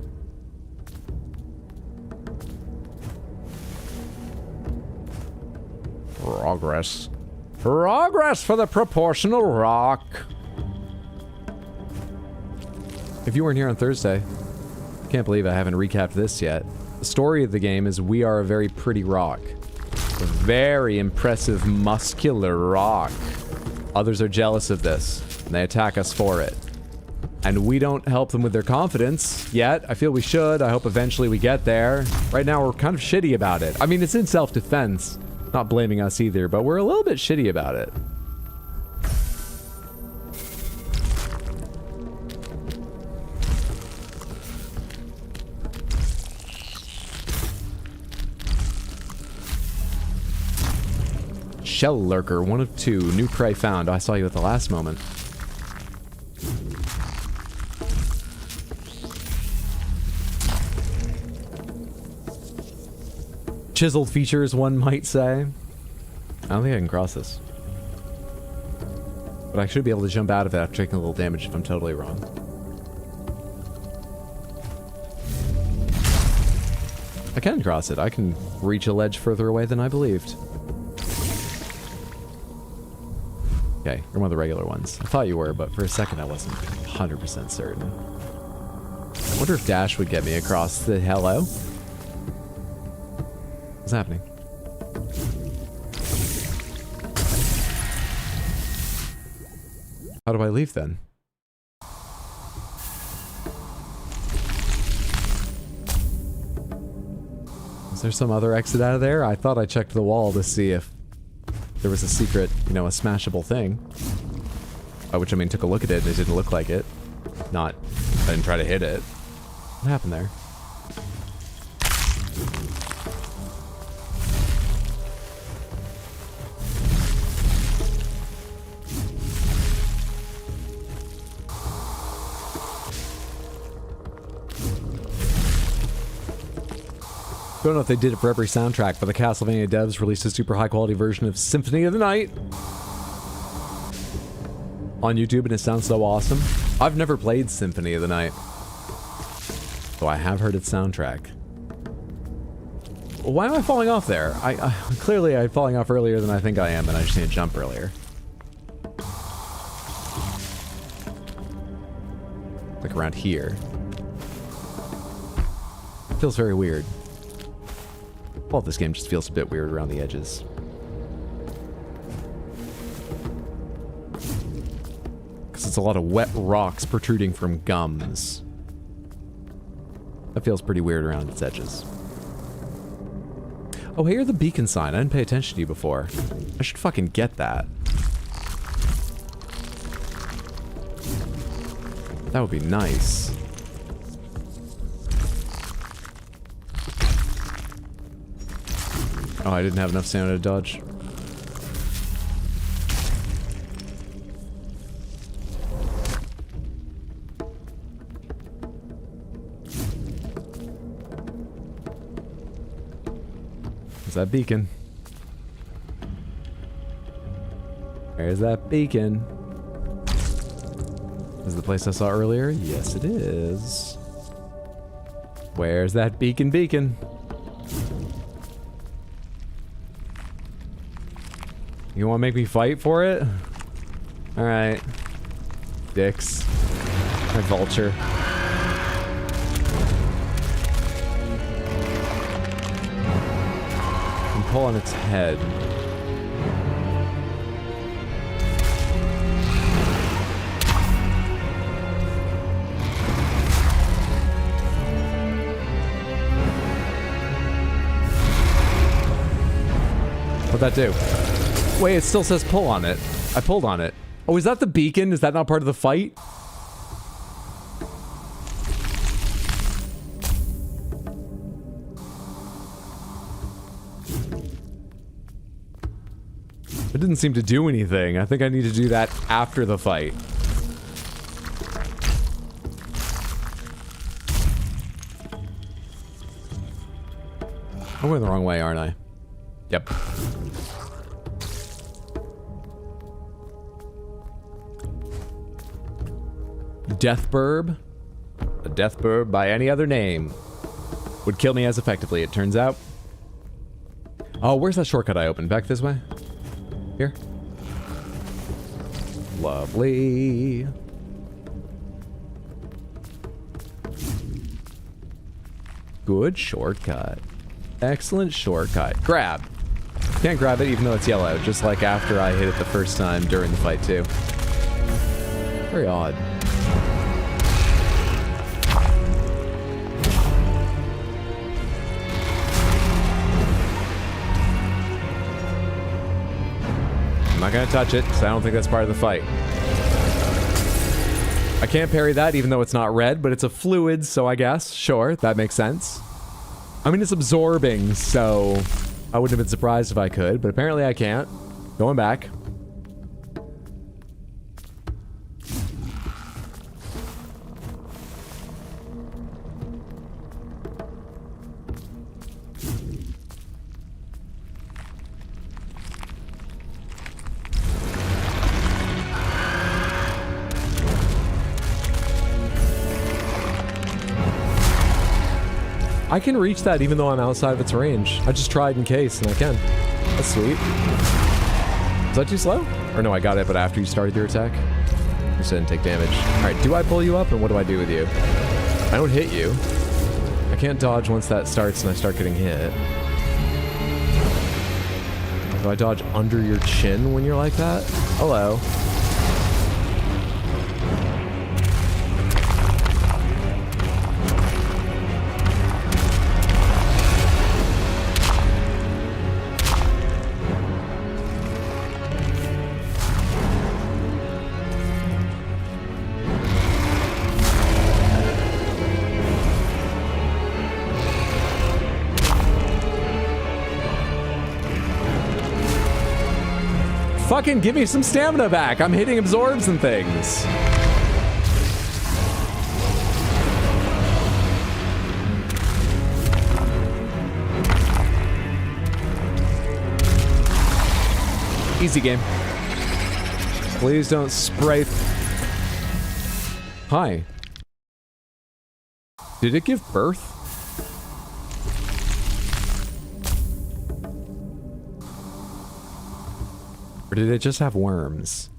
Progress. Progress for the proportional rock. If you weren't here on Thursday, can't believe I haven't recapped this yet. The story of the game is we are a very pretty rock. A very impressive, muscular rock. Others are jealous of this, and they attack us for it. And we don't help them with their confidence yet. I feel we should. I hope eventually we get there. Right now, we're kind of shitty about it. I mean, it's in self-defense. Not blaming us either, but we're a little bit shitty about it. Shell Lurker, 1 of 2. New prey found. Oh, I saw you at the last moment. Chiseled features, one might say. I don't think I can cross this. But I should be able to jump out of it after taking a little damage if I'm totally wrong. I can cross it. I can reach a ledge further away than I believed. Okay, you're one of the regular ones. I thought you were, but for a second I wasn't 100% certain. I wonder if Dash would get me across the hello? What's happening? How do I leave then? Is there some other exit out of there? I thought I checked the wall to see if there was a secret, you know, a smashable thing. By which I mean took a look at it and it didn't look like it. Not, I didn't try to hit it. What happened there? Don't know if they did it for every soundtrack, but the Castlevania devs released a super high quality version of Symphony of the Night on YouTube, and it sounds so awesome. I've never played Symphony of the Night, though I have heard its soundtrack. Why am I falling off there? Clearly I'm falling off earlier than I think I am, and I just need to jump earlier. Like around here. Feels very weird. Well, this game just feels a bit weird around the edges. Because it's a lot of wet rocks protruding from gums. That feels pretty weird around its edges. Oh, hey, you're the beacon sign. I didn't pay attention to you before. I should fucking get that. That would be nice. Oh, I didn't have enough stamina to dodge. There's that beacon. There's that beacon. Is the place I saw earlier? Yes, it is. Where's that beacon? You want to make me fight for it? Alright. Dicks. My vulture. And pull on its head. What'd that do? Wait, it still says pull on it. I pulled on it. Oh, is that the beacon? Is that not part of the fight? It didn't seem to do anything. I think I need to do that after the fight. I'm going the wrong way, aren't I? Yep. Death burb? A death burb by any other name would kill me as effectively, it turns out. Oh, where's that shortcut I opened? Back this way? Here? Lovely. Good shortcut. Excellent shortcut. Grab. Can't grab it even though it's yellow, just like after I hit it the first time during the fight too. Very odd. I'm not gonna touch it, because I don't think that's part of the fight. I can't parry that, even though it's not red, but it's a fluid, so I guess, sure, that makes sense. I mean, it's absorbing, so I wouldn't have been surprised if I could, but apparently I can't. Going back. I can reach that even though I'm outside of its range. I just tried in case, and I can. That's sweet. Is that too slow? Or no, I got it, but after you started your attack? You just didn't take damage. Alright, do I pull you up, and what do I do with you? I don't hit you. I can't dodge once that starts and I start getting hit. Do I dodge under your chin when you're like that? Hello. Fucking give me some stamina back. I'm hitting absorbs and things. Easy game. Please don't spray. Hi. Did it give birth? Or did it just have worms?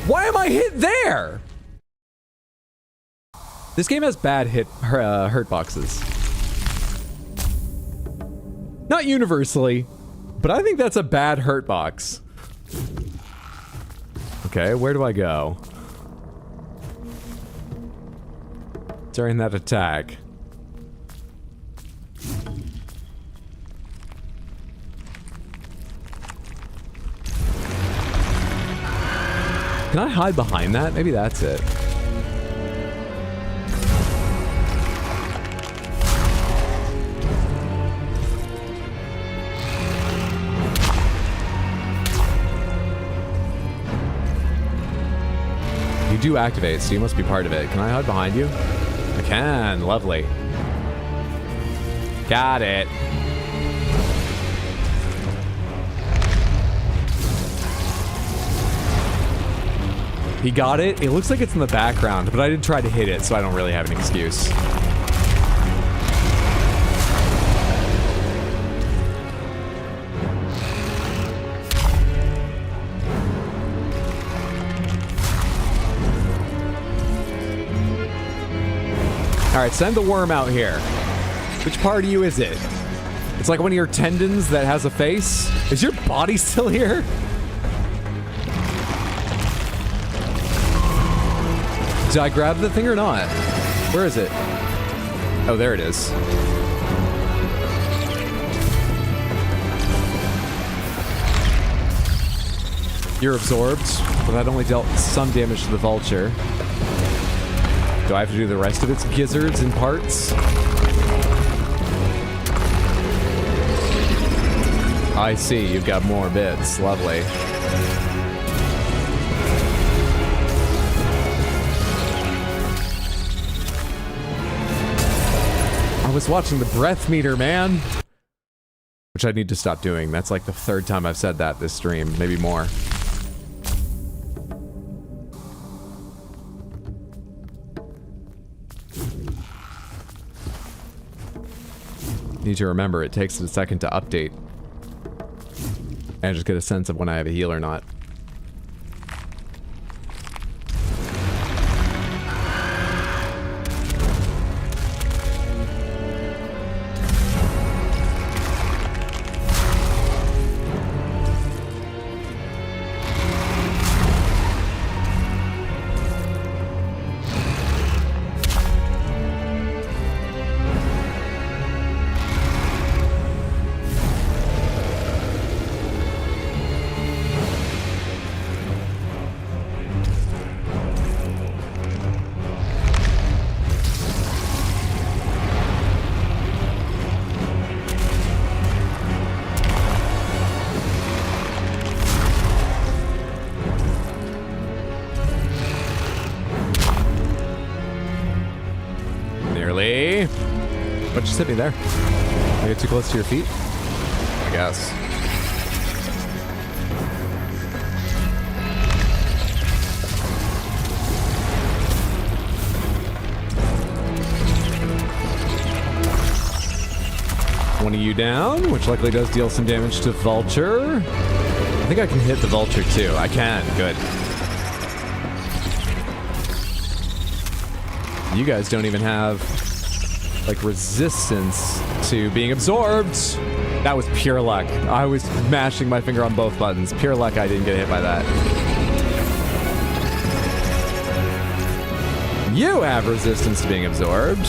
Why am I hit there? This game has bad hurt boxes. Not universally, but I think that's a bad hurt box. Okay, where do I go? During that attack. Can I hide behind that? Maybe that's it. You do activate, so you must be part of it. Can I hide behind you? I can. Lovely. Got it. He got it. It looks like it's in the background, but I did try to hit it, so I don't really have an excuse. All right, send the worm out here. Which part of you is it? It's like one of your tendons that has a face. Is your body still here? Did I grab the thing or not? Where is it? Oh, there it is. You're absorbed, but that only dealt some damage to the vulture. Do I have to do the rest of its gizzards and parts? I see, you've got more bits. Lovely. I was watching the breath meter, man. Which I need to stop doing. That's like the third time I've said that this stream, maybe more. Need to remember, it takes a second to update. And just get a sense of when I have a heal or not. Just hit me there. I get too close to your feet? I guess. One of you down, which likely does deal some damage to Vulture. I think I can hit the Vulture too. I can. Good. You guys don't even have like resistance to being absorbed. That was pure luck. I was mashing my finger on both buttons. Pure luck I didn't get hit by that. You have resistance to being absorbed.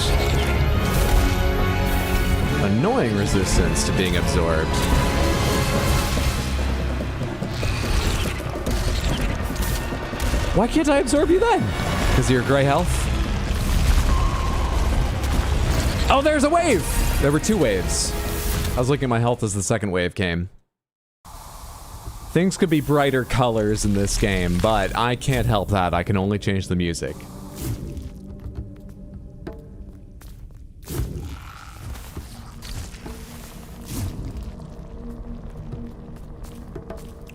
Annoying resistance to being absorbed. Why can't I absorb you then? Because of your gray health? Oh, there's a wave! There were two waves. I was looking at my health as the second wave came. Things could be brighter colors in this game, but I can't help that. I can only change the music.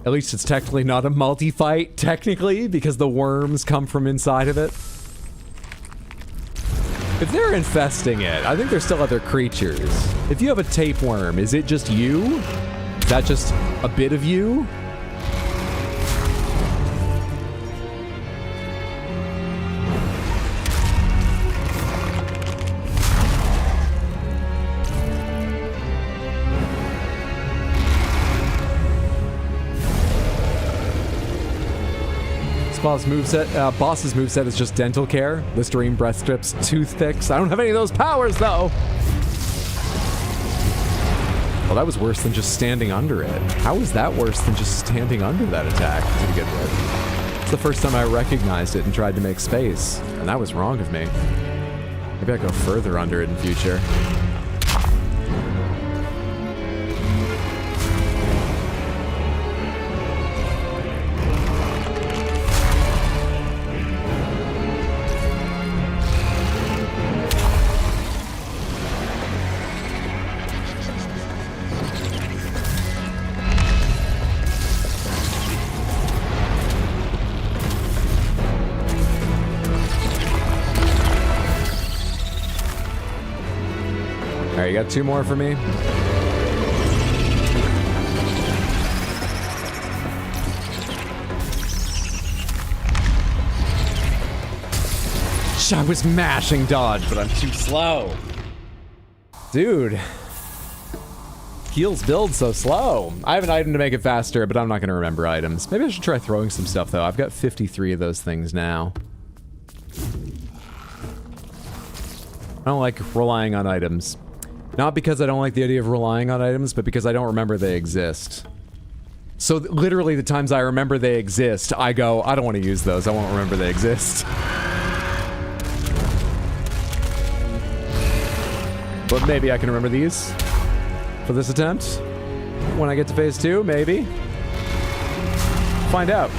At least it's technically not a multi-fight, technically, because the worms come from inside of it. If they're infesting it, I think there's still other creatures. If you have a tapeworm, is it just you? Is that just a bit of you? Boss's moveset is just dental care. Listerine, breath strips, toothpicks. I don't have any of those powers, though. Well, that was worse than just standing under it. How is that worse than just standing under that attack to begin with? It's the first time I recognized it and tried to make space, and that was wrong of me. Maybe I go further under it in future. Alright, you got 2 more for me? I was mashing dodge, but I'm too slow. Dude. Heals build so slow. I have an item to make it faster, but I'm not going to remember items. Maybe I should try throwing some stuff, though. I've got 53 of those things now. I don't like relying on items. Not because I don't like the idea of relying on items, but because I don't remember they exist. So literally the times I remember they exist, I go, I don't want to use those. I won't remember they exist. But maybe I can remember these for this attempt. When I get to phase 2, maybe. Find out.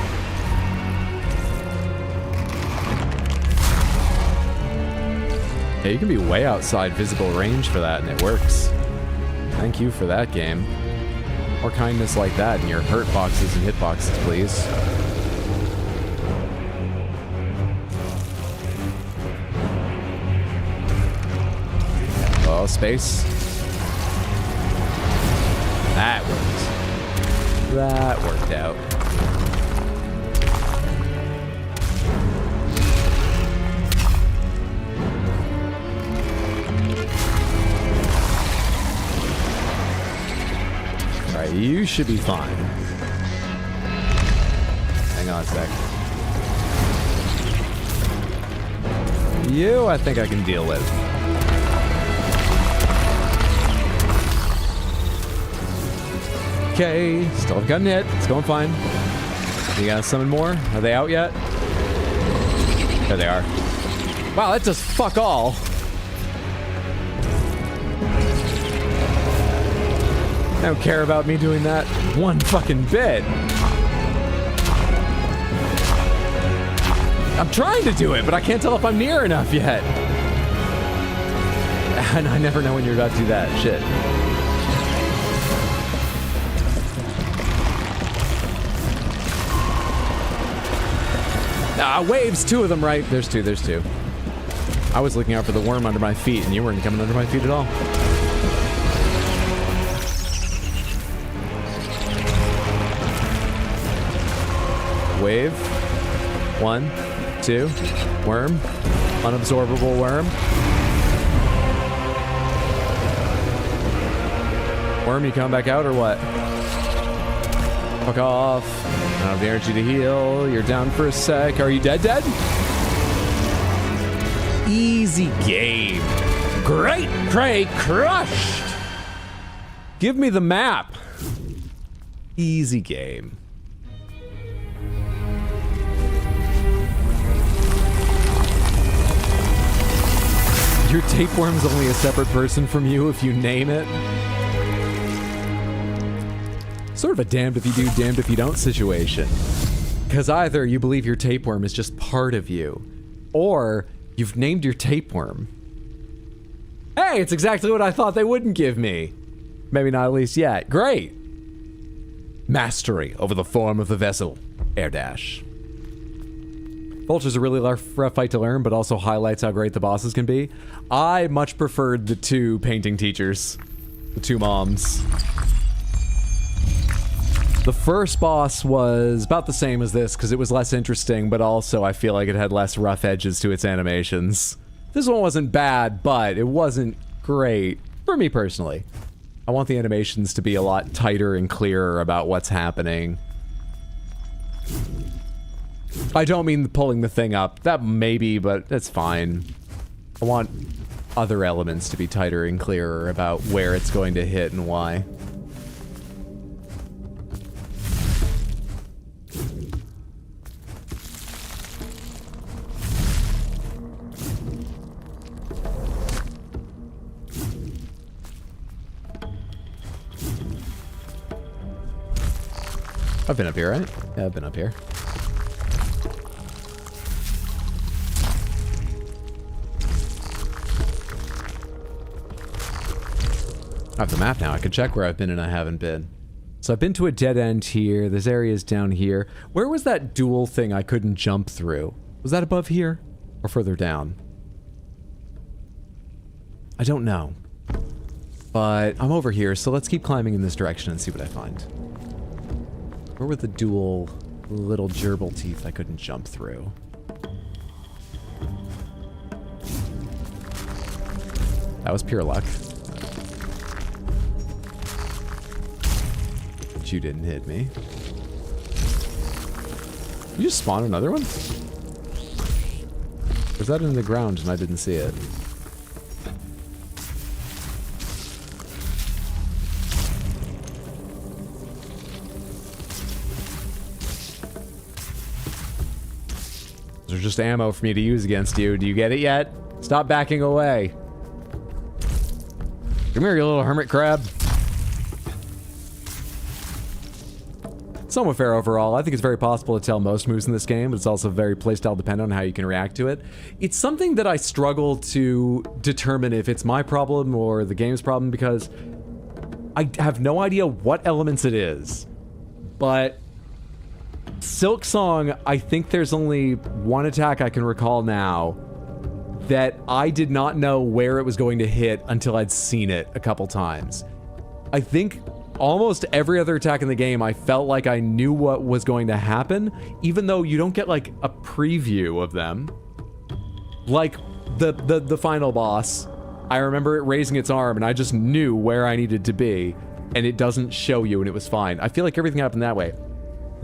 Yeah, you can be way outside visible range for that, and it works. Thank you for that, game. More kindness like that in your hurt boxes and hit boxes, please. Oh, space. That worked. That worked out. Alright, you should be fine. Hang on a sec. You, I think I can deal with. Okay, still haven't gotten hit. It's going fine. You gotta summon more? Are they out yet? There they are. Wow, that does fuck all. They don't care about me doing that one fucking bit. I'm trying to do it, but I can't tell if I'm near enough yet. And I never know when you're about to do that. Shit. Waves, 2 of them, right? There's 2, there's 2. I was looking out for the worm under my feet, and you weren't coming under my feet at all. Wave. 1, 2. Worm. Unabsorbable worm. Worm, you coming back out or what? Fuck off. I don't have the energy to heal. You're down for a sec. Are you dead? Easy game. Great prey crushed. Give me the map. Easy game. Your tapeworm's only a separate person from you if you name it. Sort of a damned if you do, damned if you don't situation. Because either you believe your tapeworm is just part of you, or you've named your tapeworm. Hey, it's exactly what I thought they wouldn't give me. Maybe not at least yet. Great. Mastery over the form of the vessel. Air dash. Vulture's a really rough fight to learn, but also highlights how great the bosses can be. I much preferred the 2 painting teachers. The 2 moms. The first boss was about the same as this, because it was less interesting, but also I feel like it had less rough edges to its animations. This one wasn't bad, but it wasn't great, for me personally. I want the animations to be a lot tighter and clearer about what's happening. I don't mean pulling the thing up. That maybe, but that's fine. I want other elements to be tighter and clearer about where it's going to hit and why. I've been up here, right? Yeah, I've been up here. I have the map now. I can check where I've been and I haven't been. So I've been to a dead end here. There's areas down here. Where was that dual thing I couldn't jump through? Was that above here? Or further down? I don't know. But I'm over here, so let's keep climbing in this direction and see what I find. Where were the dual little gerbil teeth I couldn't jump through? That was pure luck. But you didn't hit me. You just spawn another one? Was that in the ground and I didn't see it? There's just ammo for me to use against you. Do you get it yet? Stop backing away. Come here, you little hermit crab. Somewhat fair overall. I think it's very possible to tell most moves in this game, but it's also very playstyle dependent on how you can react to it. It's something that I struggle to determine if it's my problem or the game's problem, because I have no idea what elements it is. But Silk Song, I think there's only one attack I can recall now that I did not know where it was going to hit until I'd seen it a couple times. I think almost every other attack in the game, I felt like I knew what was going to happen, even though you don't get like a preview of them. Like the final boss, I remember it raising its arm and I just knew where I needed to be, and it doesn't show you and it was fine. I feel like everything happened that way.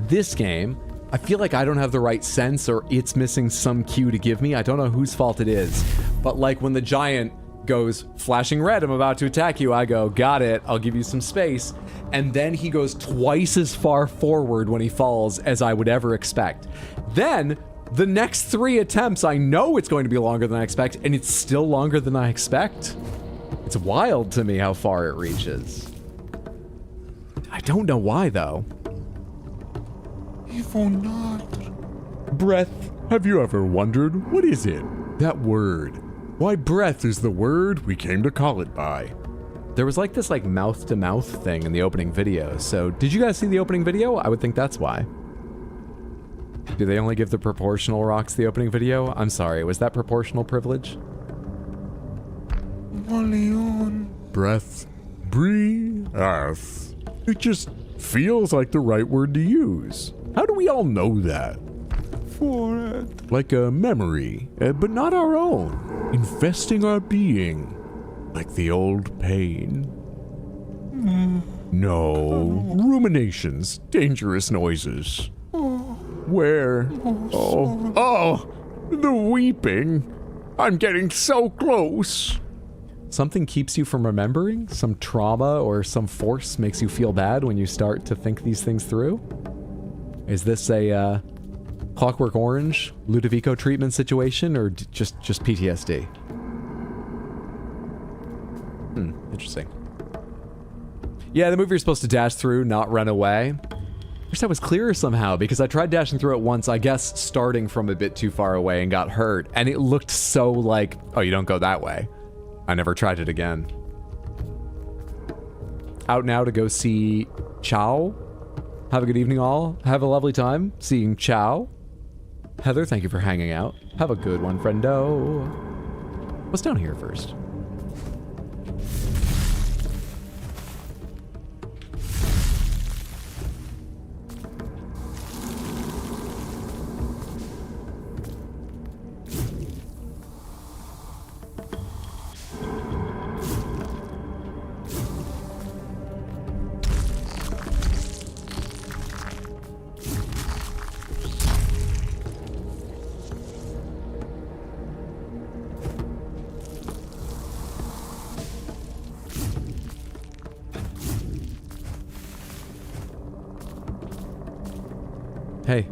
This game, I feel like I don't have the right sense, or it's missing some cue to give me. I don't know whose fault it is. But like when the giant goes flashing red, I'm about to attack you, I go, got it, I'll give you some space. And then he goes twice as far forward when he falls as I would ever expect. Then the next 3 attempts, I know it's going to be longer than I expect, and it's still longer than I expect. It's wild to me how far it reaches. I don't know why though. If or not. Breath. Have you ever wondered, what is it? That word. Why, breath is the word we came to call it by. There was like this like mouth-to-mouth thing in the opening video, so did you guys see the opening video? I would think that's why. Do they only give the proportional rocks the opening video? I'm sorry, was that proportional privilege? Breath. Breathe. It just feels like the right word to use. How do we all know that? Like a memory, but not our own. Infesting our being. Like the old pain. No. Ruminations. Dangerous noises. Where? Oh, the weeping. I'm getting so close. Something keeps you from remembering? Some trauma or some force makes you feel bad when you start to think these things through? Is this a Clockwork Orange, Ludovico treatment situation, or just PTSD? Interesting. Yeah, the move you're supposed to dash through, not run away. I wish that was clearer somehow, because I tried dashing through it once, I guess starting from a bit too far away, and got hurt, and it looked so like, oh, you don't go that way. I never tried it again. Out now to go see Chow. Have a good evening, all. Have a lovely time seeing Chow. Heather, thank you for hanging out. Have a good one, friendo. What's down here first? Hey.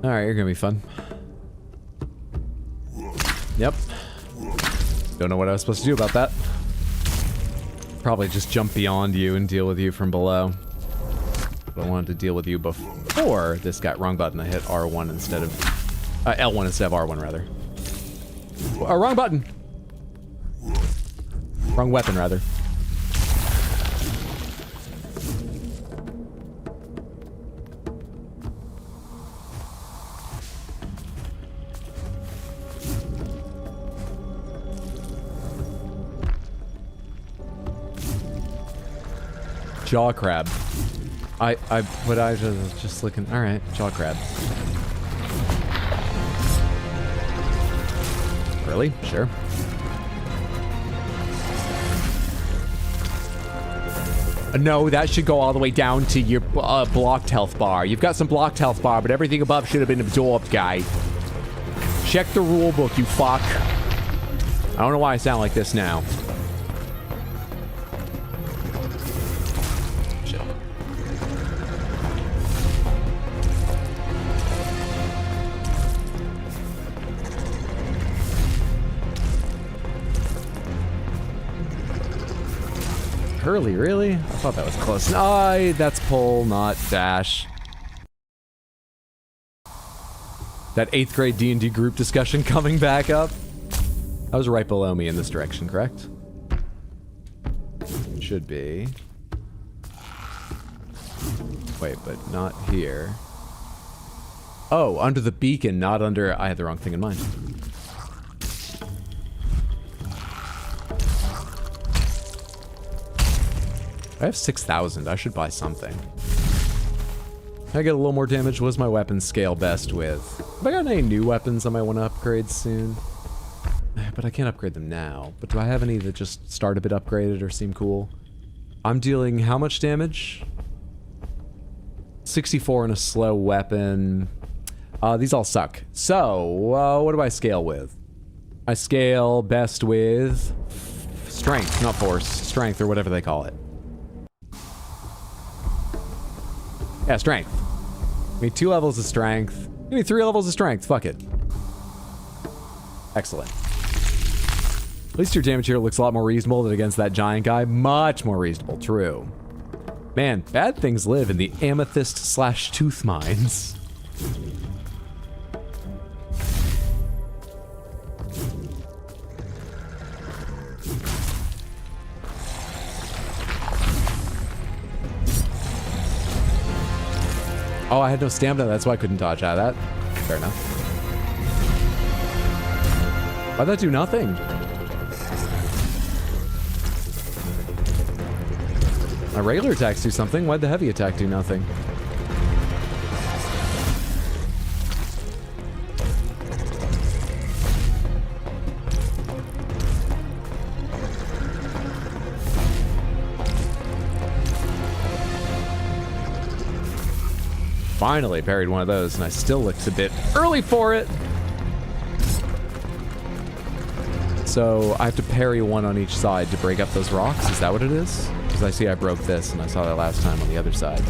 Alright, you're gonna be fun. Yep. Don't know what I was supposed to do about that. Probably just jump beyond you and deal with you from below. But I wanted to deal with you before this got wrong button. I hit R1 instead of... L1 instead of R1, rather. Wrong button! Wrong weapon, rather. jaw crab. I was just looking. All right, jaw crab. Really? Sure. No, that should go all the way down to your blocked health bar. You've got some blocked health bar, but everything above should have been absorbed, guy. Check the rule book, you fuck. I don't know why I sound like this now. Shit. Hurley, really? I thought that was close. That's pull, not dash. That 8th grade D&D group discussion coming back up. That was right below me in this direction, correct? Should be. Wait, but not here. Oh, under the beacon, not under... I had the wrong thing in mind. I have 6,000. I should buy something. Can I get a little more damage? What does my weapon scale best with? Have I got any new weapons I might want to upgrade soon? But I can't upgrade them now. But do I have any that just start a bit upgraded or seem cool? I'm dealing how much damage? 64 in a slow weapon. These all suck. So, what do I scale with? I scale best with strength, not force. Strength, or whatever they call it. Yeah, strength. Give me 2 levels of strength. Give me 3 levels of strength. Fuck it. Excellent. At least your damage here looks a lot more reasonable than against that giant guy. Much more reasonable. True. Man, bad things live in the amethyst/tooth mines. Oh, I had no stamina, that's why I couldn't dodge out of that. Fair enough. Why'd that do nothing? My regular attacks do something, why'd the heavy attack do nothing? Finally parried one of those, and I still looked a bit early for it. So I have to parry one on each side to break up those rocks? Is that what it is? Because I see I broke this, and I saw that last time on the other side.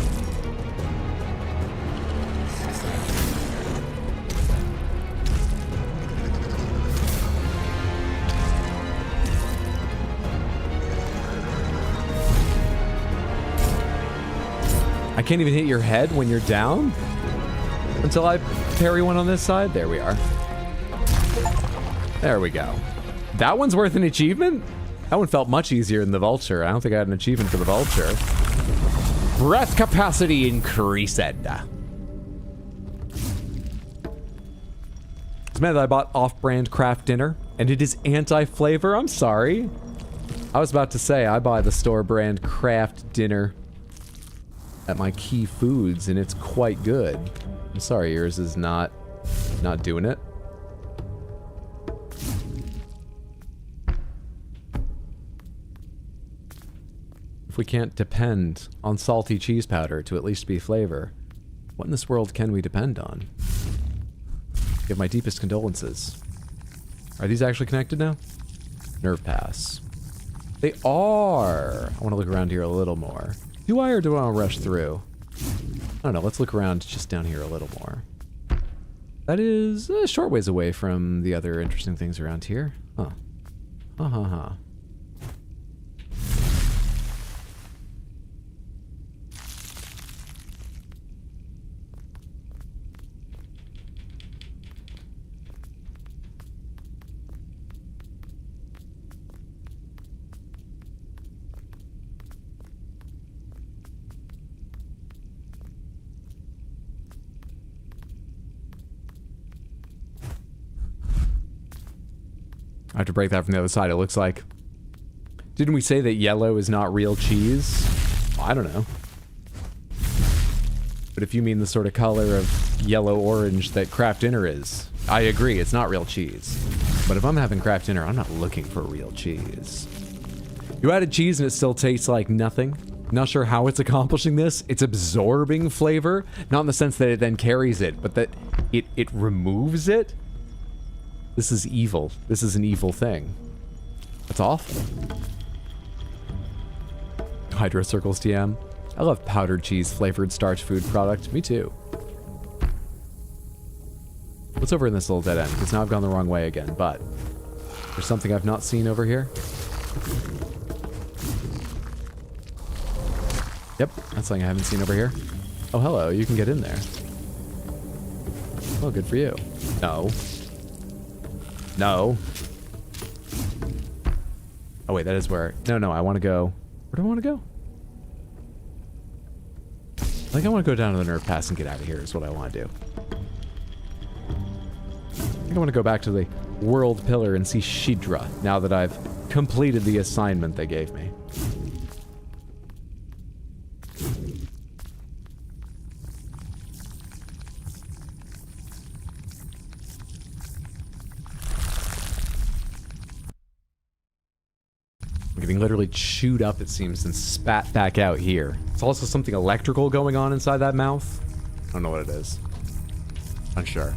I can't even hit your head when you're down until I parry one on this side. There we are. There we go. That one's worth an achievement? That one felt much easier than the vulture. I don't think I had an achievement for the vulture. Breath capacity increased. It's mad that I bought off-brand craft dinner and it is anti-flavor. I'm sorry. I was about to say I buy the store brand craft dinner at my Key Foods, and it's quite good. I'm sorry, yours is not doing it. If we can't depend on salty cheese powder to at least be flavor, what in this world can we depend on? Give my deepest condolences. Are these actually connected now? Nerve pass. They are! I want to look around here a little more. Do I, or do I want to rush through? I don't know, let's look around just down here a little more. That is a short ways away from the other interesting things around here. Huh. Huh. I have to break that from the other side, it looks like. Didn't we say that yellow is not real cheese? I don't know. But if you mean the sort of color of yellow-orange that Kraft Dinner is, I agree, it's not real cheese. But if I'm having Kraft Dinner, I'm not looking for real cheese. You added cheese and it still tastes like nothing. Not sure how it's accomplishing this. It's absorbing flavor, not in the sense that it then carries it, but that it removes it. This is evil. This is an evil thing. That's awful. Hydro Circles TM. I love powdered cheese flavored starch food product. Me too. What's over in this little dead end? Because now I've gone the wrong way again, but there's something I've not seen over here. Yep, that's something I haven't seen over here. Oh, hello, you can get in there. Oh, good for you. No. No. Oh, wait, that is where... No, I want to go... Where do I want to go? I think I want to go down to the nerve pass and get out of here is what I want to do. I think I want to go back to the world pillar and see Shidra now that I've completed the assignment they gave me. I'm getting literally chewed up, it seems, and spat back out here. There's also something electrical going on inside that mouth. I don't know what it is. Unsure.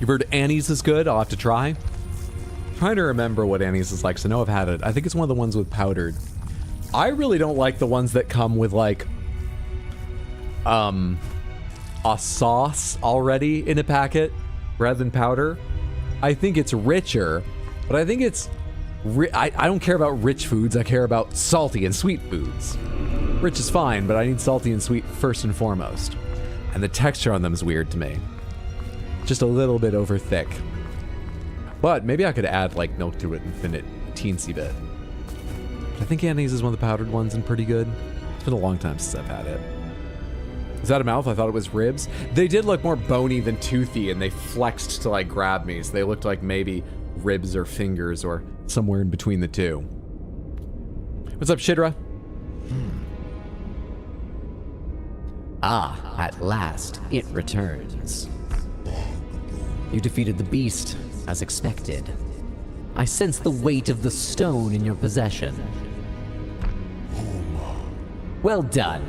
You've heard Annie's is good? I'll have to try. I'm trying to remember what Annie's is like, because I know I've had it. I think it's one of the ones with powdered. I really don't like the ones that come with, like, a sauce already in a packet rather than powder. I think it's richer, but I think it's... I don't care about rich foods. I care about salty and sweet foods. Rich is fine, but I need salty and sweet first and foremost. And the texture on them is weird to me. Just a little bit over thick. But maybe I could add like milk to it and thin it a teensy bit. But I think Annie's is one of the powdered ones and pretty good. It's been a long time since I've had it. Is that a mouth? I thought it was ribs. They did look more bony than toothy, and they flexed to like grab me, so they looked like maybe ribs or fingers or somewhere in between the two. What's up, Shidra? Ah, at last, it returns. You defeated the beast, as expected. I sense the weight of the stone in your possession. Well done.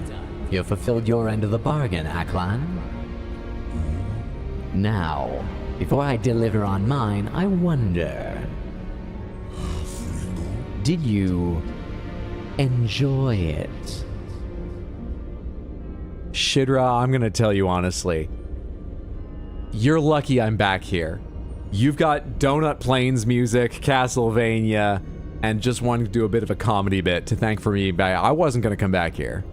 You have fulfilled your end of the bargain, Aklan. Now, before I deliver on mine, I wonder... Did you enjoy it? Shidra, I'm gonna tell you honestly. You're lucky I'm back here. You've got Donut Plains music, Castlevania, and just wanting to do a bit of a comedy bit to thank for me, but I wasn't gonna come back here.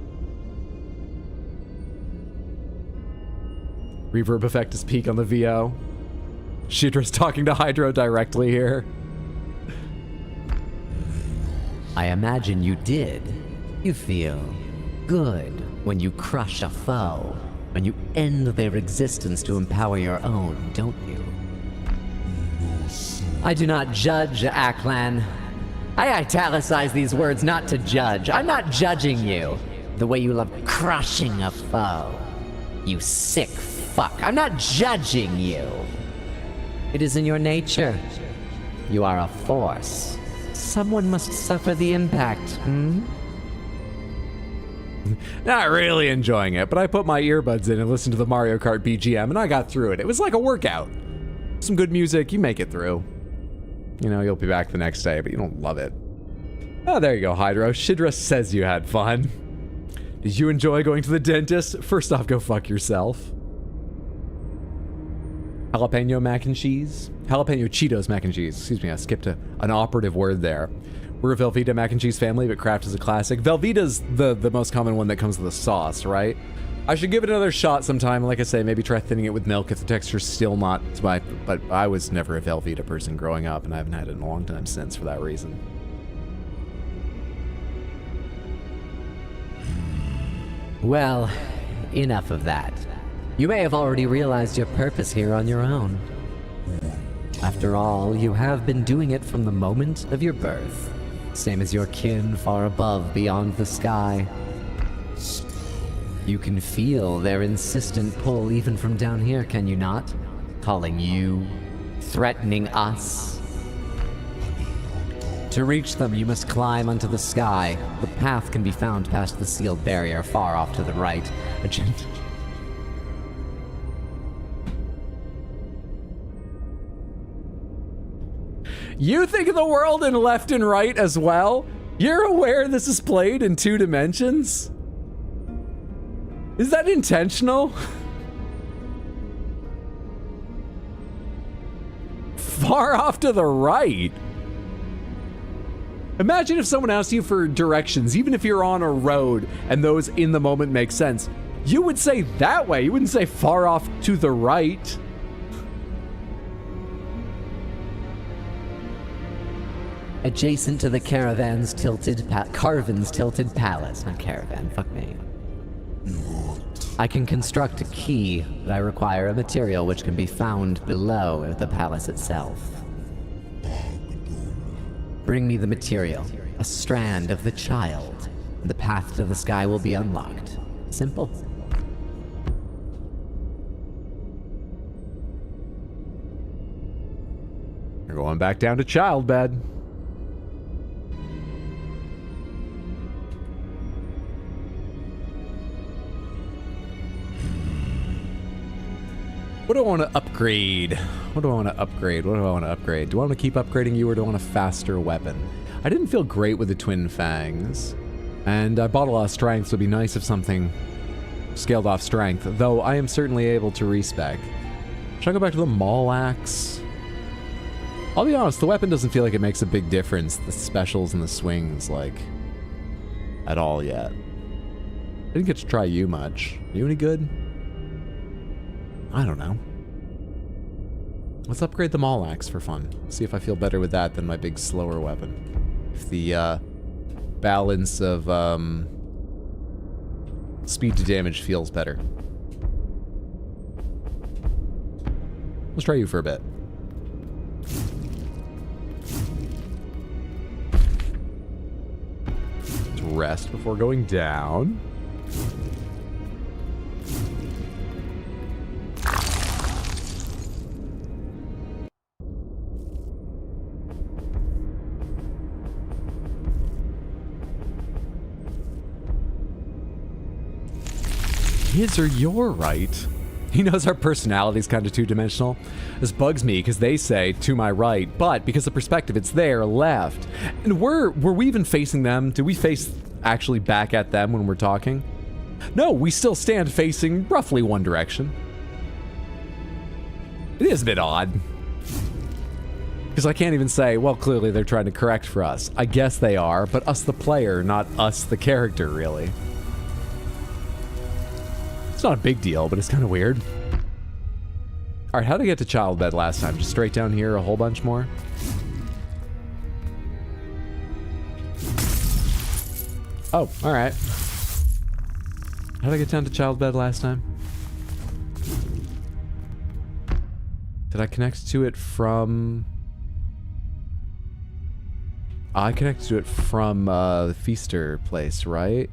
Reverb effect is peak on the VO. Shidra's talking to Hydro directly here. I imagine you did. You feel good when you crush a foe, when you end their existence to empower your own, don't you? I do not judge, Aklan. I italicize these words not to judge. I'm not judging you. The way you love crushing a foe. You sick fuck. I'm not judging you. It is in your nature. You are a force. Someone must suffer the impact, hmm? Not really enjoying it, but I put my earbuds in and listened to the Mario Kart BGM, and I got through it. It was like a workout. Some good music, you make it through. You know, you'll be back the next day, but you don't love it. Oh, there you go, Hydro. Shidra says you had fun. Did you enjoy going to the dentist? First off, go fuck yourself. Jalapeno mac and cheese? Jalapeno Cheetos mac and cheese. Excuse me, I skipped an operative word there. We're a Velveeta mac and cheese family, but Kraft is a classic. Velveeta's the most common one that comes with a sauce, right? I should give it another shot sometime. Like I say, maybe try thinning it with milk if the texture's still not my... But I was never a Velveeta person growing up, and I haven't had it in a long time since for that reason. Well, enough of that. You may have already realized your purpose here on your own. After After all, you have been doing it from the moment of your birth. Same as your kin far above beyond the sky. You can feel their insistent pull even from down here, can you not? Calling you, threatening us. To reach them, you must climb onto the sky. The path can be found past the sealed barrier far off to the right. You think of the world in left and right as well? You're aware this is played in 2 dimensions? Is that intentional? Far off to the right. Imagine if someone asked you for directions, even if you're on a road and those in the moment make sense. You would say that way. You wouldn't say far off to the right. Adjacent to the Carvin's tilted palace. Not caravan, fuck me. I can construct a key, but I require a material which can be found below the palace itself. Bring me the material, a strand of the child. The path to the sky will be unlocked. Simple. You're going back down to child bed. What do I want to upgrade? What do I want to upgrade? What do I want to upgrade? Do I want to keep upgrading you or do I want a faster weapon? I didn't feel great with the twin fangs. And I bought a lot of strength, so it'd be nice if something scaled off strength. Though I am certainly able to respec. Should I go back to the maul axe? I'll be honest, the weapon doesn't feel like it makes a big difference. The specials and the swings, like, at all yet. I didn't get to try you much. Are you any good? I don't know. Let's upgrade the maul axe for fun. See if I feel better with that than my big slower weapon. If the balance of speed to damage feels better. Let's try you for a bit. Let's rest before going down. His or your right? He knows our personality's kind of two-dimensional. This bugs me because they say to my right, but because of perspective, it's there, left. And were we even facing them? Did we face actually back at them when we're talking? No, we still stand facing roughly one direction. It is a bit odd. Because I can't even say, well, clearly they're trying to correct for us. I guess they are, but us the player, not us the character, really. It's not a big deal, but it's kind of weird. Alright, how did I get to child bed last time? Just straight down here, a whole bunch more? Oh, alright. How did I get down to child bed last time? Did I connect to it from... I connected to it from the Feaster place, right?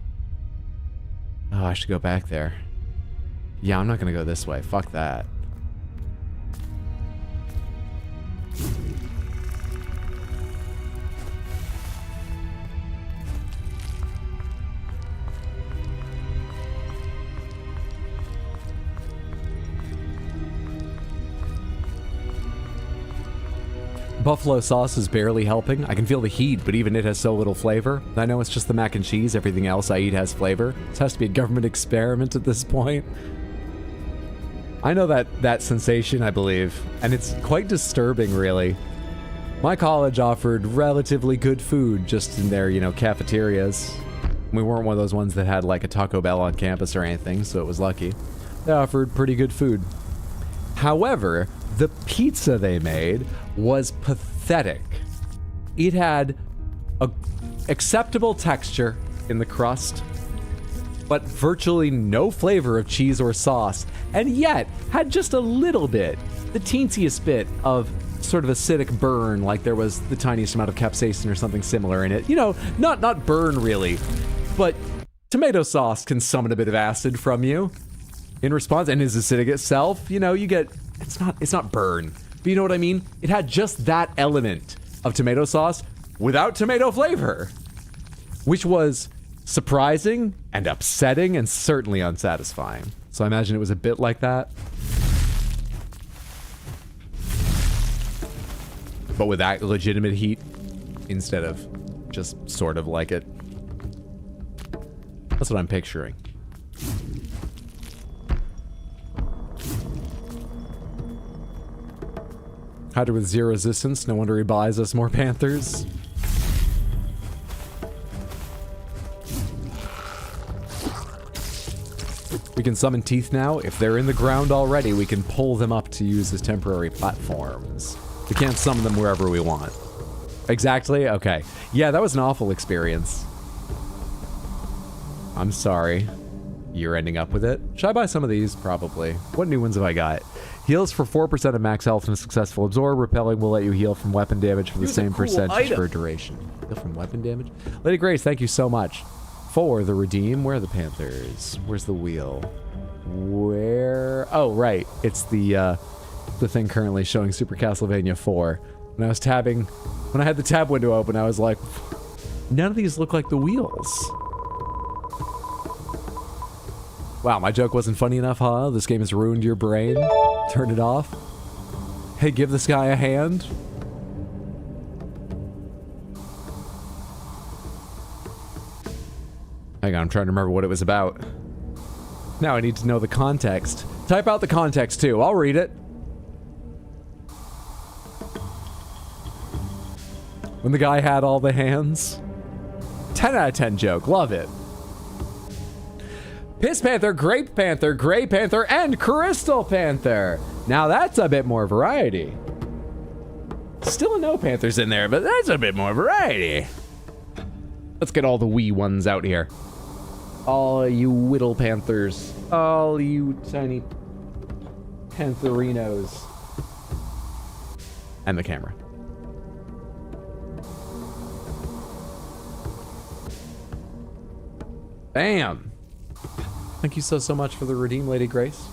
Oh, I should go back there. Yeah, I'm not gonna go this way. Fuck that. Buffalo sauce is barely helping. I can feel the heat, but even it has so little flavor. I know it's just the mac and cheese. Everything else I eat has flavor. This has to be a government experiment at this point. I know that sensation, I believe, and it's quite disturbing, really. My college offered relatively good food just in their, you know, cafeterias. We weren't one of those ones that had like a Taco Bell on campus or anything, so it was lucky. They offered pretty good food. However, the pizza they made was pathetic. It had a acceptable texture in the crust, but virtually no flavor of cheese or sauce, and yet had just a little bit, the teensiest bit of sort of acidic burn, like there was the tiniest amount of capsaicin or something similar in it. You know, not burn really, but tomato sauce can summon a bit of acid from you in response, and is acidic itself. You know, you get, it's not burn, but you know what I mean? It had just that element of tomato sauce without tomato flavor, which was surprising and upsetting and certainly unsatisfying. So I imagine it was a bit like that. But with that legitimate heat instead of just sort of like it. That's what I'm picturing. Hydra with 0 resistance. No wonder he buys us more Panthers. We can summon teeth now. If they're in the ground already, we can pull them up to use as temporary platforms. We can't summon them wherever we want. Exactly? Okay. Yeah, that was an awful experience. I'm sorry. You're ending up with it. Should I buy some of these? Probably. What new ones have I got? Heals for 4% of max health and a successful absorb. Repelling will let you heal from weapon damage for the same percentage for a duration. Heal from weapon damage? Lady Grace, thank you so much. For the redeem, where are the Panthers? Where's the wheel? Where? Oh, right. It's the thing currently showing Super Castlevania 4. When I was tabbing, when I had the tab window open, I was like, none of these look like the wheels. Wow, my joke wasn't funny enough, huh? This game has ruined your brain. Turn it off. Hey, give this guy a hand. Hang on, I'm trying to remember what it was about. Now I need to know the context. Type out the context too, I'll read it. When the guy had all the hands. 10 out of 10 joke, love it. Piss Panther, Grape Panther, Gray Panther, and Crystal Panther. Now that's a bit more variety. Still no Panthers in there, but that's a bit more variety. Let's get all the wee ones out here. All you whittle Panthers. All you tiny Pantherinos. And the camera. Bam! Thank you so much for the redeem, Lady Grace.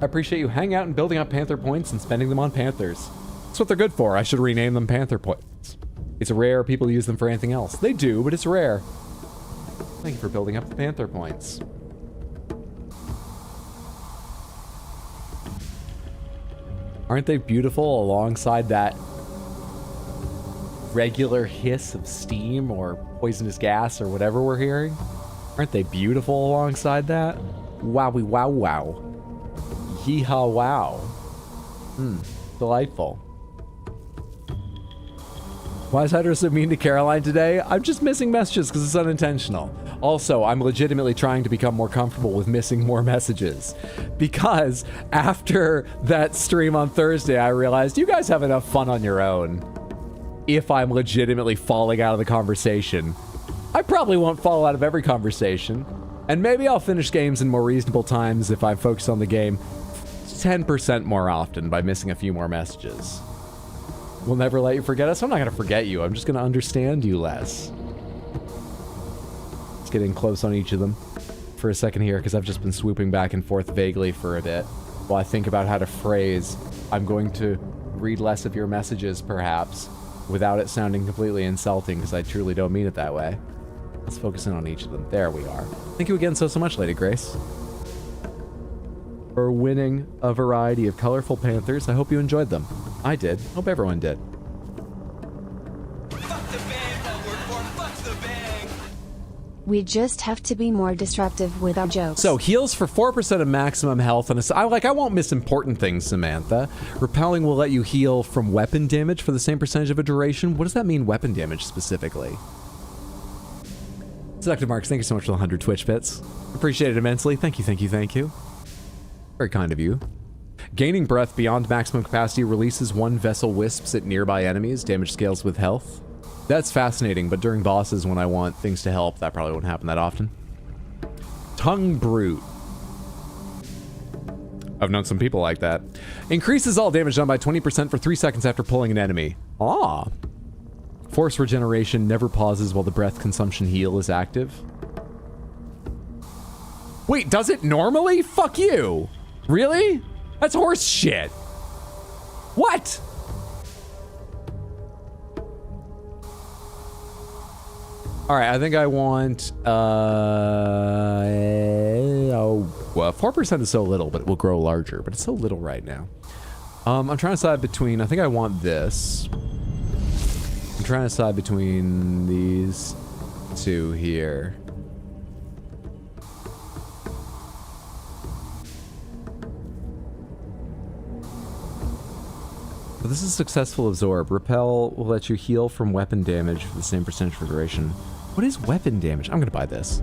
I appreciate you hanging out and building up Panther points and spending them on Panthers. That's what they're good for. I should rename them Panther points. It's rare people use them for anything else. They do, but it's rare. Thank you for building up the Panther points. Aren't they beautiful alongside that regular hiss of steam or poisonous gas or whatever we're hearing? Aren't they beautiful alongside that? Wowie wow wow. Yeehaw wow. Delightful. Why is Hydra so mean to Caroline today? I'm just missing messages because it's unintentional. Also, I'm legitimately trying to become more comfortable with missing more messages. Because after that stream on Thursday, I realized you guys have enough fun on your own. If I'm legitimately falling out of the conversation, I probably won't fall out of every conversation. And maybe I'll finish games in more reasonable times if I focus on the game 10% more often by missing a few more messages. We'll never let you forget us. I'm not going to forget you. I'm just going to understand you less. Let's get in close on each of them for a second here because I've just been swooping back and forth vaguely for a bit while I think about how to phrase, I'm going to read less of your messages, perhaps, without it sounding completely insulting because I truly don't mean it that way. Let's focus in on each of them. There we are. Thank you again so much, Lady Grace, for winning a variety of colorful Panthers. I hope you enjoyed them. I did. Hope everyone did. We just have to be more disruptive with our jokes. So, heals for 4% of maximum health, and I won't miss important things, Samantha. Repelling will let you heal from weapon damage for the same percentage of a duration. What does that mean, weapon damage, specifically? Seductive Marks, thank you so much for the 100 Twitch bits. Appreciate it immensely. Thank you, thank you, thank you. Very kind of you. Gaining breath beyond maximum capacity releases one vessel wisps at nearby enemies. Damage scales with health. That's fascinating, but during bosses when I want things to help, that probably won't happen that often. Tongue Brute. I've known some people like that. Increases all damage done by 20% for 3 seconds after pulling an enemy. Ah. Force regeneration never pauses while the breath consumption heal is active. Wait, does it normally? Fuck you. Really? That's horse shit. What? All right, I think I want, 4% is so little, but it will grow larger, but it's so little right now. I'm trying to decide between, I think I want this. I'm trying to decide between these two here. But this is successful absorb. Repel will let you heal from weapon damage for the same percentage for duration. What is weapon damage? I'm gonna buy this.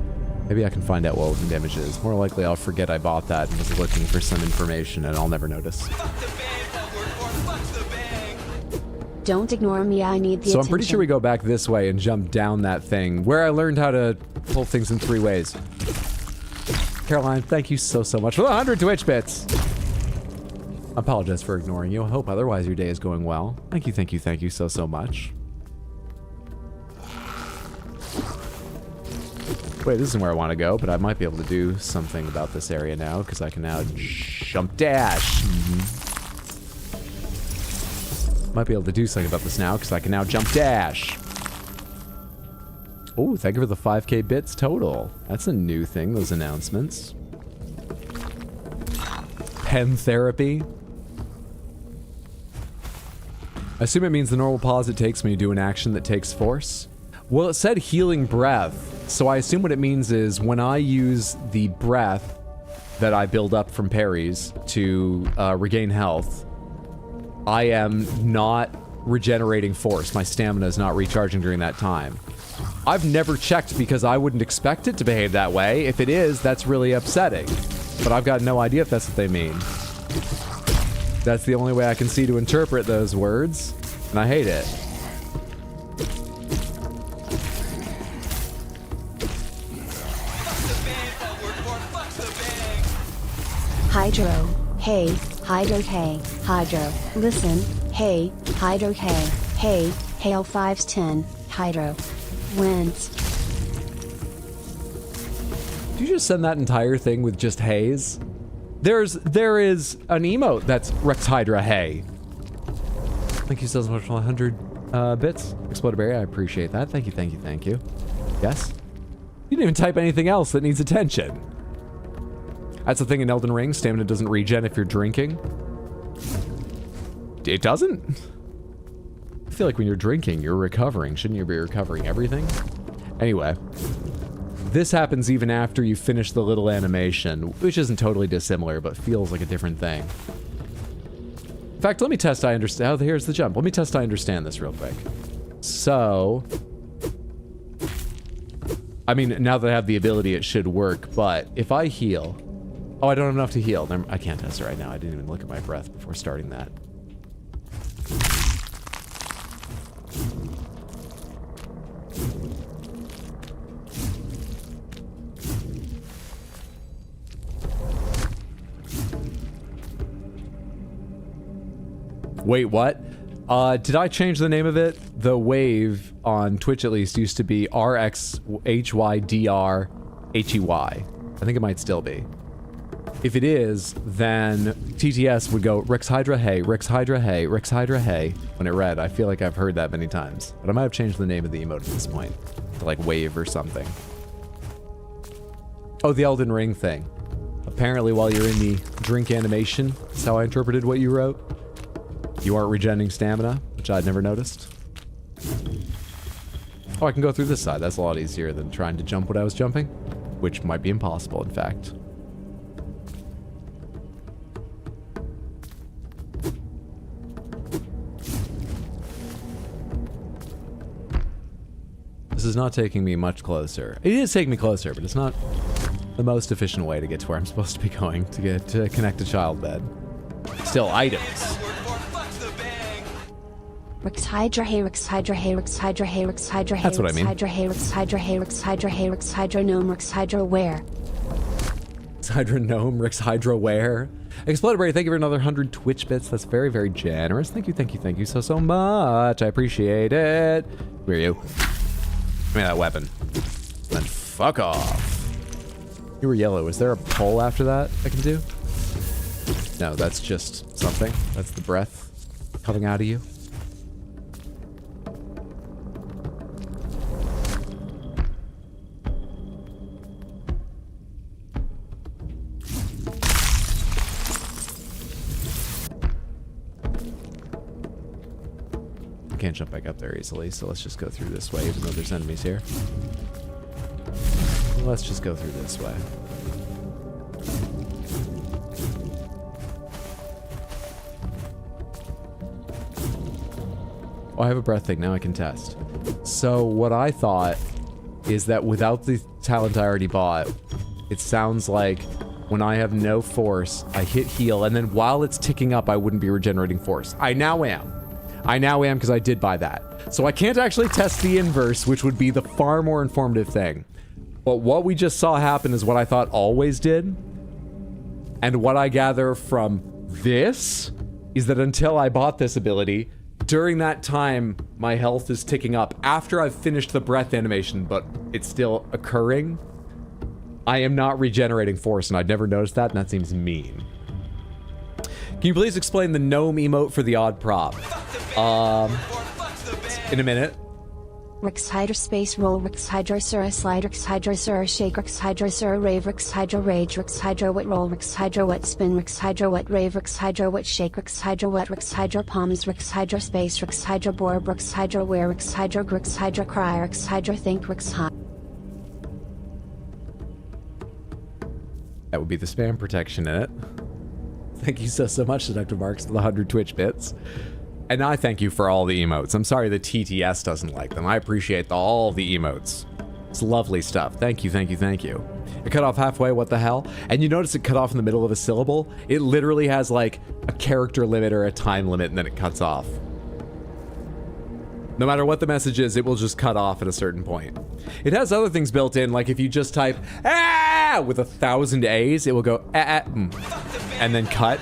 Maybe I can find out what weapon damage is. More likely I'll forget I bought that and was looking for some information and I'll never notice. Don't ignore me, I need the So attention. I'm pretty sure we go back this way and jump down that thing where I learned how to pull things in 3 ways. Caroline, thank you so much for the 100 Twitch bits. I apologize for ignoring you. I hope otherwise your day is going well. Thank you so much. Wait, this isn't where I want to go, but I might be able to do something about this area now, because I can now jump dash. Might be able to do something about this now, because I can now jump dash. Oh, thank you for the 5k bits total. That's a new thing, those announcements. Pen therapy. I assume it means the normal pause it takes when you do an action that takes force. Well, it said healing breath, so I assume what it means is when I use the breath that I build up from parries to regain health, I am not regenerating force. My stamina is not recharging during that time. I've never checked because I wouldn't expect it to behave that way. If it is, that's really upsetting. But I've got no idea if that's what they mean. That's the only way I can see to interpret those words, and I hate it. Hydro, hey, Hydro, hey, Hydro, listen, hey, Hydro, hey, hail 510, Hydro, wins. Did you just send that entire thing with just haze? There is an emote that's Rex Hydra Hay. Thank you so much for 100 bits. Exploded Berry, I appreciate that. Thank you. Yes? You didn't even type anything else that needs attention. That's the thing in Elden Ring, stamina doesn't regen if you're drinking. It doesn't? I feel like when you're drinking, you're recovering. Shouldn't you be recovering everything? Anyway. This happens even after you finish the little animation, which isn't totally dissimilar, but feels like a different thing. In fact, let me test I understand. Oh, here's the jump. Let me test I understand this real quick. So, I mean, now that I have the ability, it should work, but if I heal... Oh, I don't have enough to heal. I can't test it right now. I didn't even look at my breath before starting that. Wait, what? Did I change the name of it? The wave on Twitch at least used to be RXHYDRHEY. I think it might still be. If it is, then TTS would go Rex Hydra Hay, Rex Hydra Hay, Rex Hydra Hay when it read. I feel like I've heard that many times. But I might have changed the name of the emote at this point. To like wave or something. Oh, the Elden Ring thing. Apparently while you're in the drink animation, that's how I interpreted what you wrote. You aren't regenerating stamina, which I'd never noticed. Oh, I can go through this side. That's a lot easier than trying to jump what I was jumping. Which might be impossible, in fact. This is not taking me much closer. It is taking me closer, but it's not the most efficient way to get to where I'm supposed to be going to get to connect to child bed. Still, items. Rex Hydra, hey, Rex Hydra, hey, Rex Hydra, hey, Rex Hydra, hey, That's what I mean. Hydra, hey, Rex Hydra, hey, Rex Hydra, hey, Rex Hydra, gnome, Rex Hydra, where? Hydra Gnome, Rix Hydra Ware. Exploderberry, thank you for another 100 Twitch bits. That's very, very generous. Thank you so much. I appreciate it. Where are you? Give me that weapon. Then fuck off. You were yellow. Is there a pull after that I can do? No, that's just something. That's the breath coming out of you. Can't jump back up there easily, so let's just go through this way, even though there's enemies here. Let's just go through this way. Oh, I have a breath thing, now I can test. So what I thought is that without the talent I already bought, it sounds like when I have no force, I hit heal, and then while it's ticking up, I wouldn't be regenerating force. I now am because I did buy that. So I can't actually test the inverse, which would be the far more informative thing. But what we just saw happen is what I thought always did. And what I gather from this is that until I bought this ability, during that time, my health is ticking up. After I've finished the breath animation, but it's still occurring, I am not regenerating force, and I'd never noticed that, and that seems mean. Can you please explain the gnome emote for the odd prop? In a minute. Rix Hydra Space Roll Rix Hydra Sura Slide Rix Hydra Sura Shake Rix Hydra Sura Rave Rix Hydra Rage Rix Hydra Wet Roll Rix Hydra Wet Spin Rix Hydra Wet Rave Rix Hydra Wet Shake Rix Hydra Wet Rix Hydra Palms Rix Hydra Space Rix Hydra Borb Rix Hydra Wear Rix Hydra Grix Hydra Cry Rix Hydra Think Rix Hydra. That would be the spam protection in it. Thank you so much, Seductive Marks, for the 100 Twitch bits. And I thank you for all the emotes. I'm sorry the TTS doesn't like them. I appreciate all the emotes. It's lovely stuff. Thank you. It cut off halfway, what the hell? And you notice it cut off in the middle of a syllable? It literally has like a character limit or a time limit, and then it cuts off. No matter what the message is, it will just cut off at a certain point. It has other things built in, like if you just type "ah" with 1,000 A's, it will go and then cut.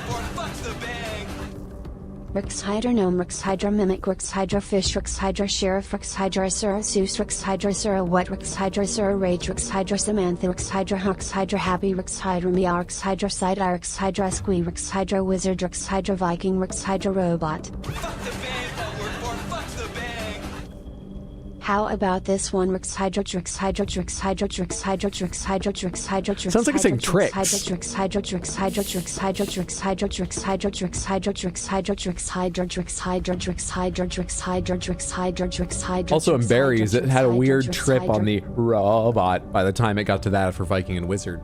Rix Hydra Gnome Rix Hydra Mimic Rix Hydra Fish Rix Hydra Sheriff Rix Hydra Sura Zeus Rix Hydra Sura What Rix Hydra Sura Rage Rix Hydra Samantha Rix Hydra Hux Hydra Happy Rix Hydra Meow Rix Hydra Side Eye Rix Hydra Squee Rix Hydra Wizard Rix Hydra Viking Rix Hydra Robot. How about this one? Rix Hydra Rix Hydra Rix Hydra Rix Hydra Rix Hydra Rix Hydra Rix sounds like it's saying tricks. Rix Hydra Rix Hydra Rix Hydra Rix Hydra Rix Hydra Rix Hydra Rix Hydra Rix Hydra Rix Hydra Rix Hydra Rix Hydra Rix Hydra Rix Hydra. Also in Berries, it had a weird trip on the robot by the time it got to that for Viking and Wizard.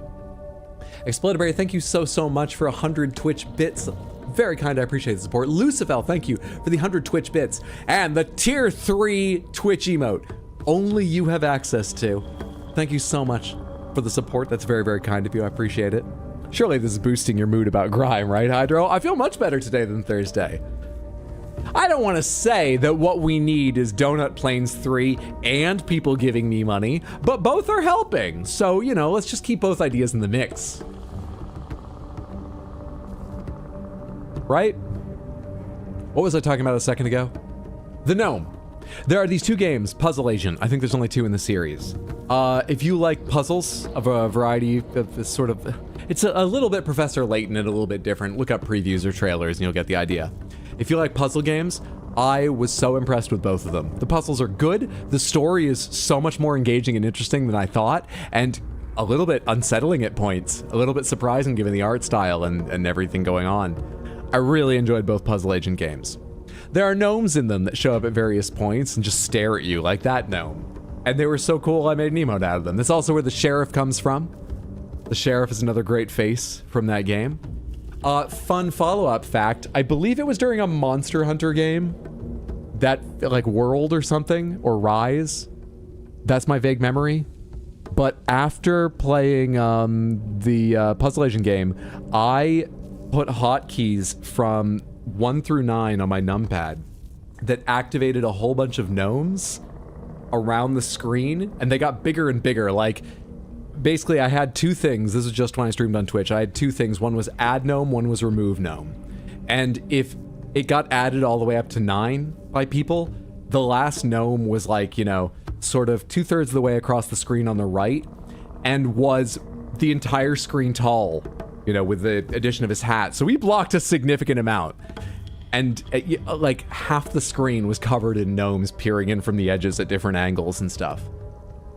Exploderberry, thank you so much for 100 Twitch bits. Very kind, I appreciate the support. Lucifel, thank you for the 100 Twitch bits. And the tier 3 Twitch emote. Only you have access to. Thank you so much for the support. That's very, very kind of you. I appreciate it. Surely this is boosting your mood about Grime, right, Hydro? I feel much better today than Thursday. I don't want to say that what we need is Donut Plains 3 and people giving me money, but both are helping. So, you know, let's just keep both ideas in the mix. Right? What was I talking about a second ago? The Gnome. There are these two games, Puzzle Agent. I think there's only 2 in the series. If you like puzzles of a variety of this sort of... It's a little bit Professor Layton and a little bit different. Look up previews or trailers and you'll get the idea. If you like puzzle games, I was so impressed with both of them. The puzzles are good. The story is so much more engaging and interesting than I thought. And a little bit unsettling at points. A little bit surprising given the art style and everything going on. I really enjoyed both Puzzle Agent games. There are gnomes in them that show up at various points and just stare at you like that gnome. And they were so cool I made an emote out of them. That's also where the sheriff comes from. The sheriff is another great face from that game. Fun follow-up fact, I believe it was during a Monster Hunter game, that like World or something, or Rise. That's my vague memory. But after playing the Puzzle Agent game, I put hotkeys from 1 through 9 on my numpad that activated a whole bunch of gnomes around the screen, and they got bigger and bigger. Like, basically I had two things. This was just when I streamed on Twitch. I had two things. One was add gnome, one was remove gnome. And if it got added all the way up to 9 by people, the last gnome was like, you know, sort of 2/3 of the way across the screen on the right and was the entire screen tall, you know, with the addition of his hat. So he blocked a significant amount. And like half the screen was covered in gnomes peering in from the edges at different angles and stuff.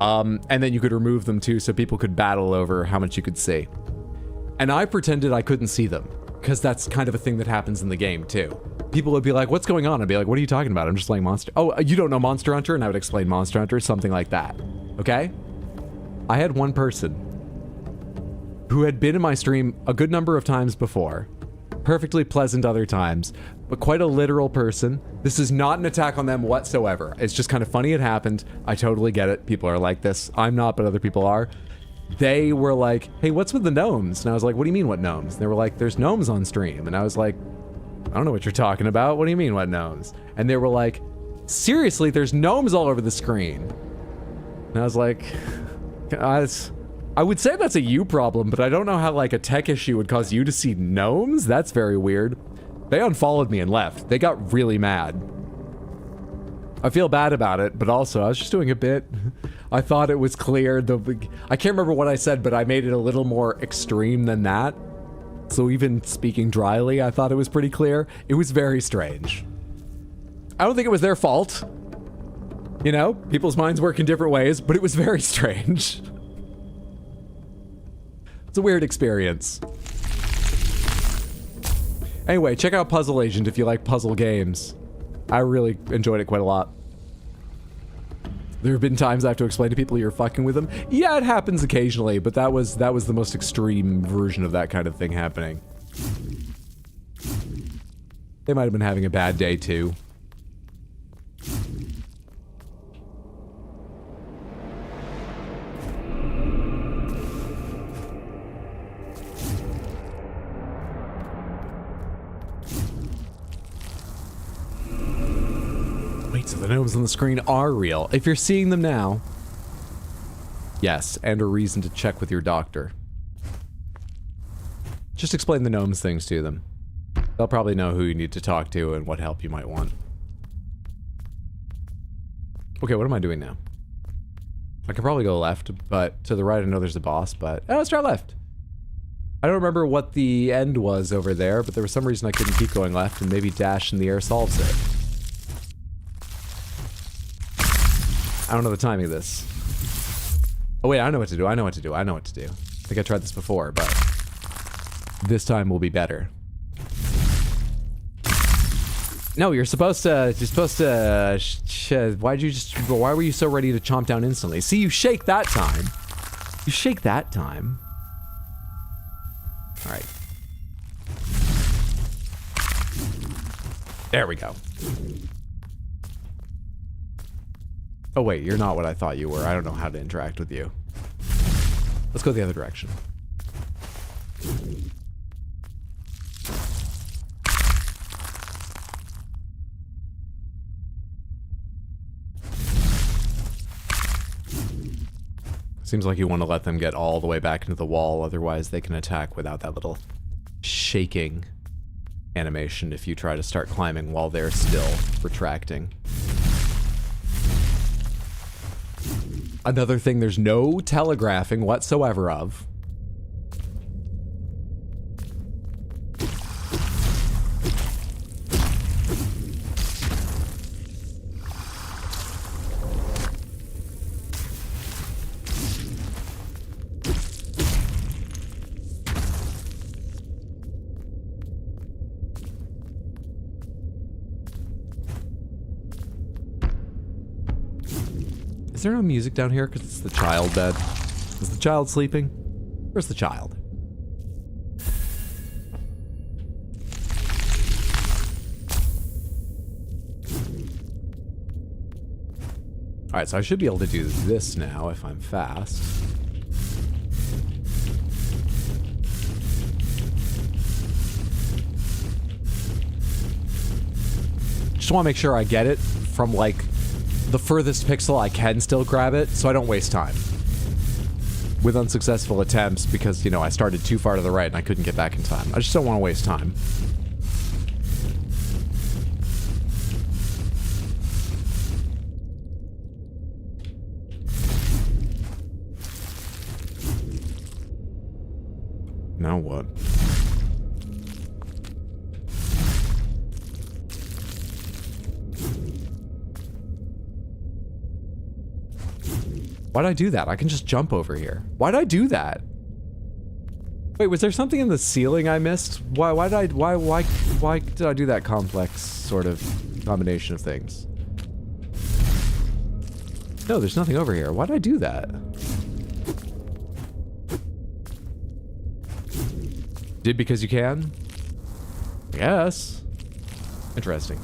And then you could remove them too, so people could battle over how much you could see. And I pretended I couldn't see them, because that's kind of a thing that happens in the game too. People would be like, what's going on? I'd be like, what are you talking about? I'm just playing Monster. Oh, you don't know Monster Hunter? And I would explain Monster Hunter, something like that. Okay? I had one person who had been in my stream a good number of times before, perfectly pleasant other times, but quite a literal person. This is not an attack on them whatsoever. It's just kind of funny it happened. I totally get it. People are like this. I'm not, but other people are. They were like, hey, what's with the gnomes? And I was like, what do you mean, what gnomes? And they were like, there's gnomes on stream. And I was like, I don't know what you're talking about. What do you mean, what gnomes? And they were like, seriously, there's gnomes all over the screen. And I was like, I would say that's a you problem, but I don't know how like a tech issue would cause you to see gnomes. That's very weird. They unfollowed me and left. They got really mad. I feel bad about it, but also I was just doing a bit. I thought it was clear. I can't remember what I said, but I made it a little more extreme than that. So even speaking dryly, I thought it was pretty clear. It was very strange. I don't think it was their fault. You know, people's minds work in different ways, but it was very strange. It's a weird experience. Anyway, check out Puzzle Agent if you like puzzle games. I really enjoyed it quite a lot. There have been times I have to explain to people you're fucking with them. Yeah, it happens occasionally, but that was the most extreme version of that kind of thing happening. They might have been having a bad day too. So the gnomes on the screen are real. If you're seeing them now, yes, and a reason to check with your doctor. Just explain the gnomes things to them. They'll probably know who you need to talk to and what help you might want. Okay, what am I doing now? I could probably go left, but to the right I know there's a boss, but... Oh, let's try left. I don't remember what the end was over there, but there was some reason I couldn't keep going left, and maybe dash in the air solves it. I don't know the timing of this. Oh wait, I know what to do, I know what to do, I know what to do. I think I tried this before, but this time will be better. No, why were you so ready to chomp down instantly? See, you shake that time. You shake that time. All right. There we go. Oh wait, you're not what I thought you were. I don't know how to interact with you. Let's go the other direction. Seems like you want to let them get all the way back into the wall, otherwise they can attack without that little shaking animation if you try to start climbing while they're still retracting. Another thing there's no telegraphing whatsoever of. Is there no music down here? Because it's the child bed. Is the child sleeping? Where's the child? Alright, so I should be able to do this now if I'm fast. Just want to make sure I get it from, like, the furthest pixel I can still grab it, so I don't waste time. with unsuccessful attempts because, you know, I started too far to the right and I couldn't get back in time. I just don't want to waste time. Now what? Why'd I do that? I can just jump over here. Why'd I do that? Wait, was there something in the ceiling I missed? Why did I do that complex sort of combination of things? No, there's nothing over here. Why'd I do that? Did because you can? Yes. Interesting.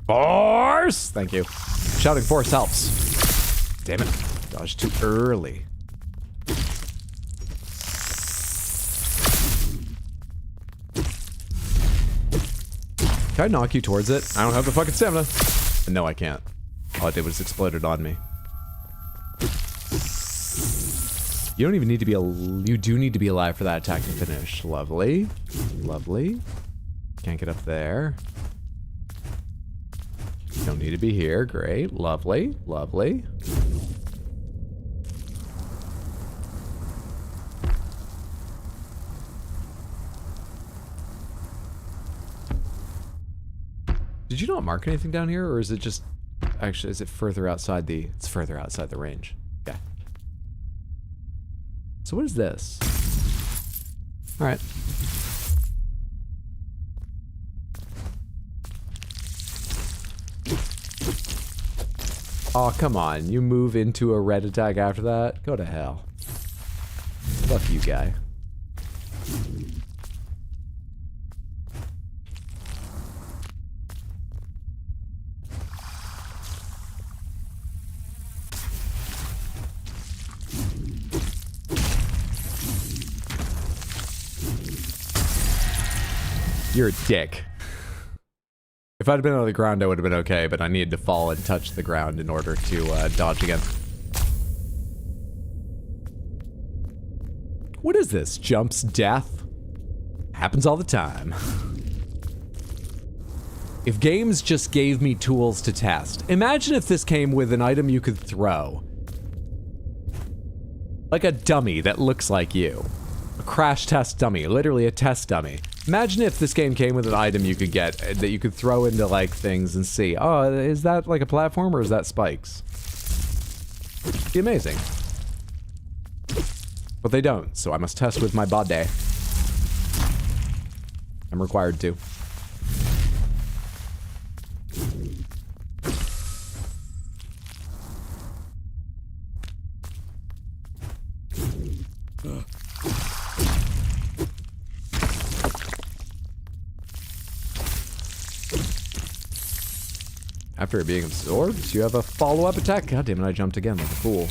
Force! Thank you. Shouting force helps. Damn it. Dodged too early. Can I knock you towards it? I don't have the fucking stamina. No, I can't. All I did was exploded on me. You don't even need to be you do need to be alive for that attack to finish. Lovely. Lovely. Can't get up there. Don't need to be here. Great. Lovely. Lovely. Did you not mark anything down here, or is it just... Actually, is it further outside the... It's further outside the range. Okay. So what is this? Alright. Oh, come on. You move into a red attack after that? Go to hell. Fuck you, guy. You're a dick. If I'd been on the ground, I would have been okay, but I needed to fall and touch the ground in order to dodge again. What is this? Jumps death? Happens all the time. If games just gave me tools to test. Imagine if this came with an item you could throw. Like a dummy that looks like you. A crash test dummy, literally a test dummy. Imagine if this game came with an item you could get that you could throw into like things and see, oh, is that like a platform or is that spikes? It'd be amazing. But they don't, so I must test with my body. I'm required to. After being absorbed, you have a follow-up attack. God damn it, I jumped again like a fool.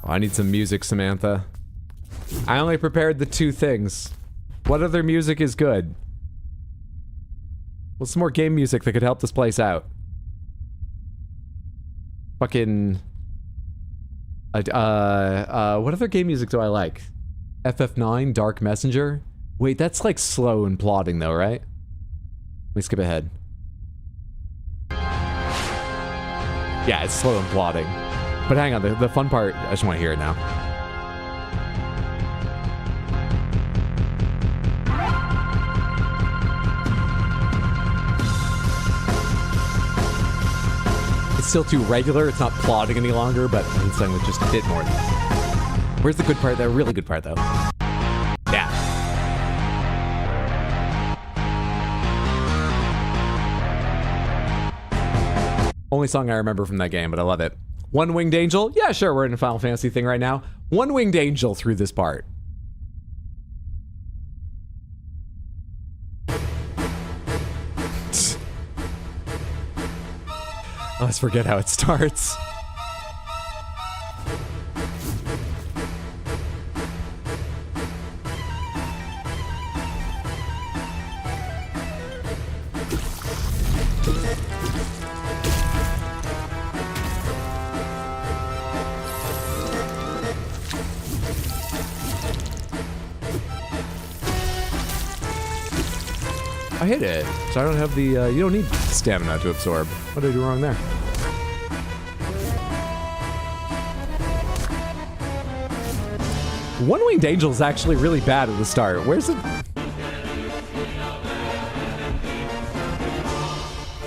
Oh, I need some music, Samantha. I only prepared the 2 things. What other music is good? What's some more game music that could help this place out? Fucking... what other game music do I like? FF9, Dark Messenger? Wait, that's like slow and plodding though, right? Let me skip ahead. Yeah, it's slow and plodding. But hang on, the fun part, I just want to hear it now. It's still too regular, it's not plodding any longer, but I need something with just a bit more. Where's the good part, the really good part though? Yeah. Only song I remember from that game, but I love it. One Winged Angel? Yeah, sure, we're in a Final Fantasy thing right now. One Winged Angel through this part. Let's forget how it starts. I hit it, so I don't have the, you don't need stamina to absorb. What did I do wrong there? One-Winged Angel is actually really bad at the start. Where's it?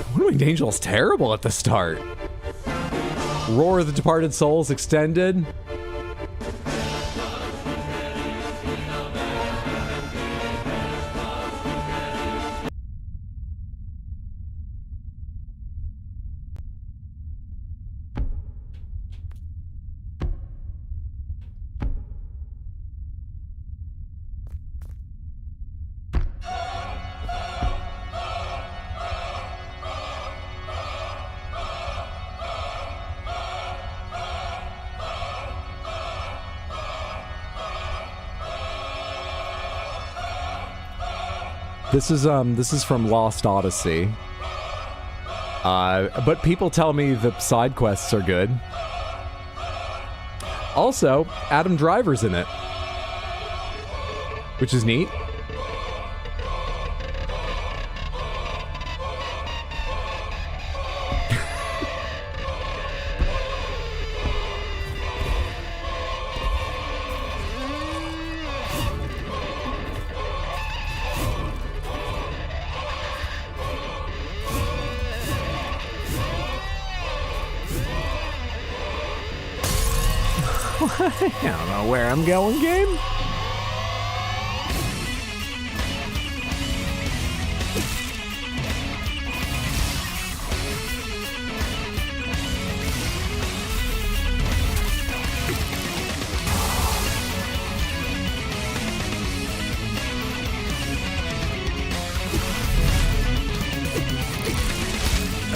One-Winged Angel's terrible at the start. Roar of the Departed Souls extended. This is from Lost Odyssey. But people tell me the side quests are good. Also, Adam Driver's in it, which is neat. I don't know where I'm going, game.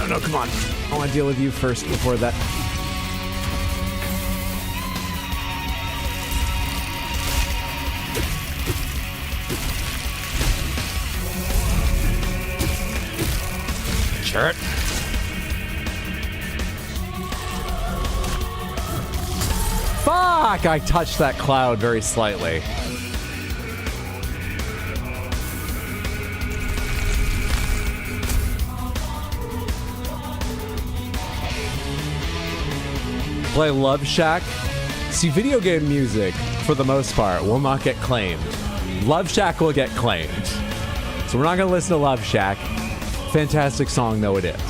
No, come on. I want to deal with you first before that. Sure. Fuck! I touched that cloud very slightly. Play Love Shack. See, video game music, for the most part, will not get claimed. Love Shack will get claimed. So we're not going to listen to Love Shack. Fantastic song, though it is.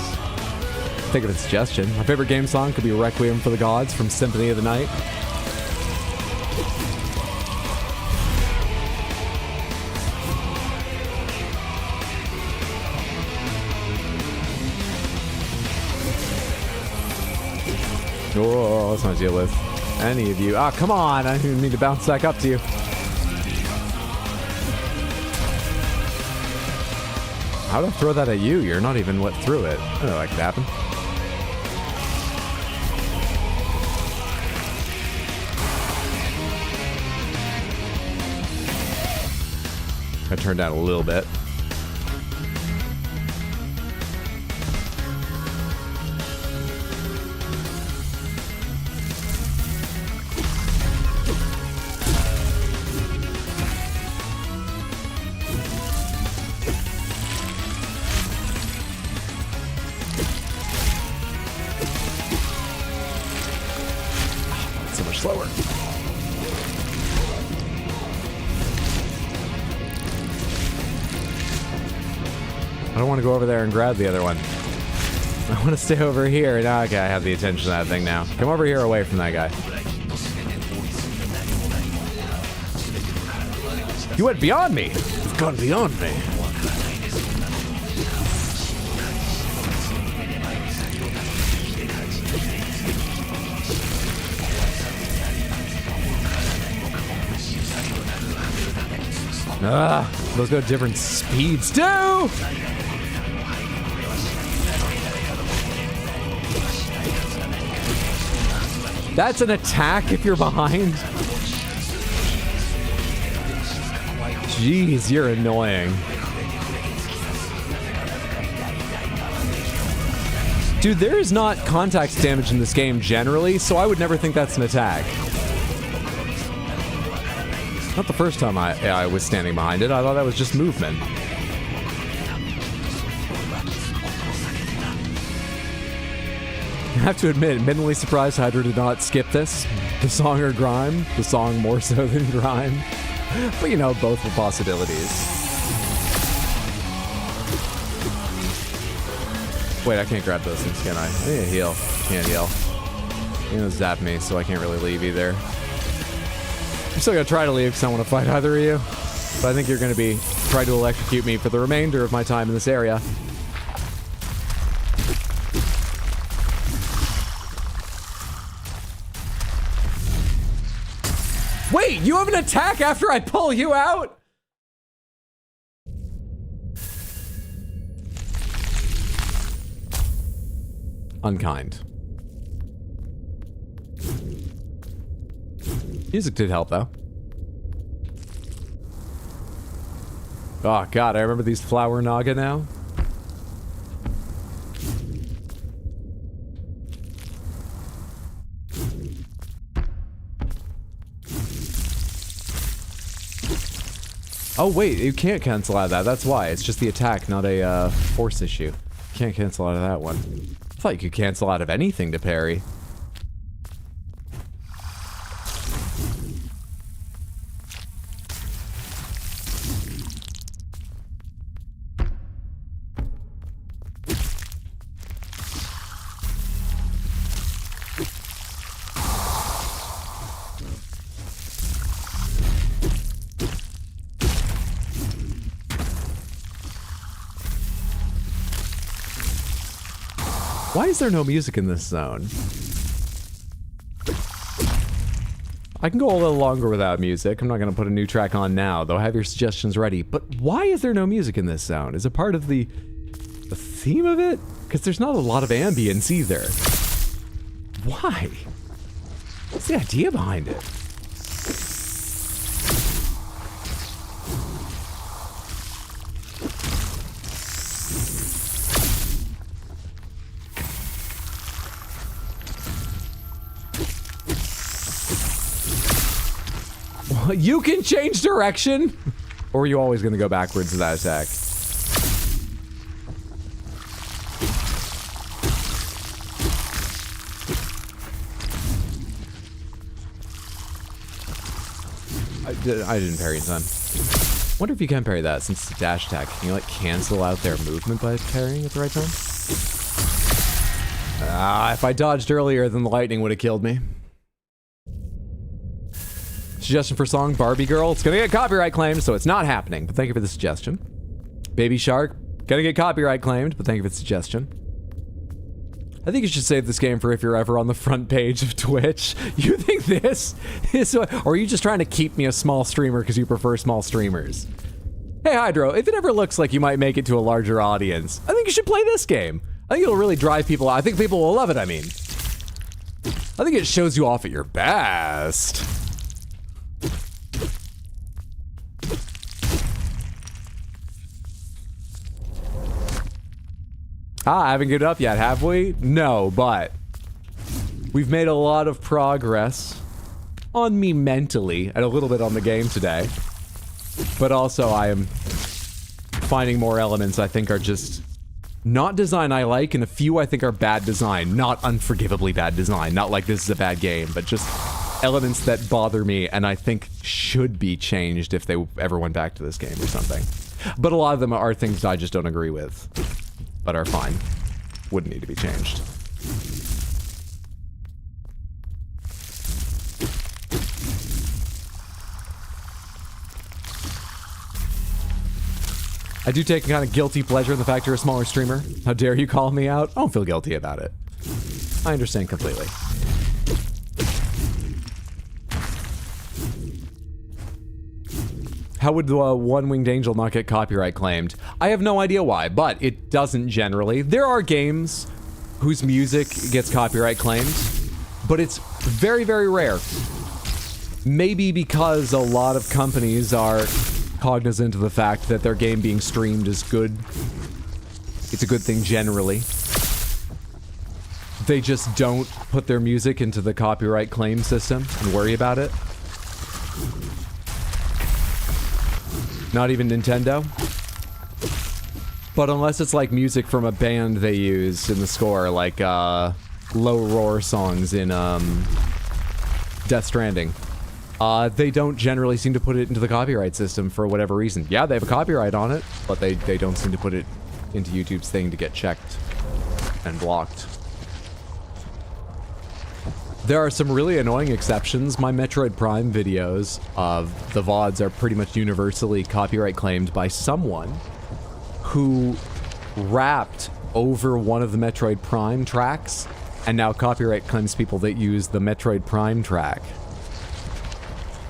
Think of a suggestion. My favorite game song could be Requiem for the Gods from Symphony of the Night. Oh, let's not deal with any of you. Ah, come on! I didn't mean to bounce back up to you. How did I throw that at you? You're not even what threw it. I don't know that could happen. I turned down a little bit. Slower. I don't want to go over there and grab the other one. I want to stay over here. Now, okay, I have the attention of that thing now. Come over here away from that guy. You went beyond me. You've gone beyond me. Those go different speeds too! That's an attack if you're behind? Jeez, you're annoying. Dude, there is not contact damage in this game generally, so I would never think that's an attack. Not the first time I was standing behind it. I thought that was just movement. I have to admit, admittedly surprised Hydra did not skip this. The song or Grime. The song more so than Grime. But you know, both were possibilities. Wait, I can't grab those things, can I? I need to heal. Can't heal. You're gonna zap me, so I can't really leave either. I'm still gonna try to leave because I want to fight either of you. But I think you're gonna be trying to electrocute me for the remainder of my time in this area. Wait, you have an attack after I pull you out? Unkind. Music did help, though. Oh, God, I remember these flower naga now. Oh, wait, you can't cancel out of that. That's why. It's just the attack, not a force issue. Can't cancel out of that one. I thought you could cancel out of anything to parry. Why is there no music in this zone? I can go a little longer without music. I'm not going to put a new track on now, though. Have your suggestions ready. But why is there no music in this zone? Is it part of the theme of it? Because there's not a lot of ambience either. Why? What's the idea behind it? You can change direction? Or are you always going to go backwards to that attack? I didn't parry in time. Wonder if you can parry that since it's a dash attack. Can you like cancel out their movement by parrying at the right time? If I dodged earlier, then the lightning would have killed me. Suggestion for song, Barbie Girl. It's gonna get copyright claimed, so it's not happening, but thank you for the suggestion. Baby Shark, gonna get copyright claimed, but thank you for the suggestion. I think you should save this game for if you're ever on the front page of Twitch. You think this is, or are you just trying to keep me a small streamer because you prefer small streamers? Hey Hydro, if it ever looks like you might make it to a larger audience, I think you should play this game. I think it'll really drive people out. I think people will love it, I mean. I think it shows you off at your best. I haven't given up yet, have we? No, but we've made a lot of progress on me mentally and a little bit on the game today. But also I am finding more elements I think are just not design I like, and a few I think are bad design. Not unforgivably bad design. Not like this is a bad game, but just elements that bother me and I think should be changed if they ever went back to this game or something. But a lot of them are things I just don't agree with. But are fine. Wouldn't need to be changed. I do take a kind of guilty pleasure in the fact you're a smaller streamer. How dare you call me out? I don't feel guilty about it. I understand completely. How would the One-Winged Angel not get copyright claimed? I have no idea why, but it doesn't generally. There are games whose music gets copyright claimed, but it's Very, very rare. Maybe because a lot of companies are cognizant of the fact that their game being streamed is good. It's a good thing generally. They just don't put their music into the copyright claim system and worry about it. Not even Nintendo. But unless it's like music from a band they used in the score, like low roar songs in Death Stranding, they don't generally seem to put it into the copyright system for whatever reason. Yeah, they have a copyright on it, but they don't seem to put it into YouTube's thing to get checked and blocked. There are some really annoying exceptions. My Metroid Prime videos of the VODs are pretty much universally copyright claimed by someone who rapped over one of the Metroid Prime tracks and now copyright claims people that use the Metroid Prime track.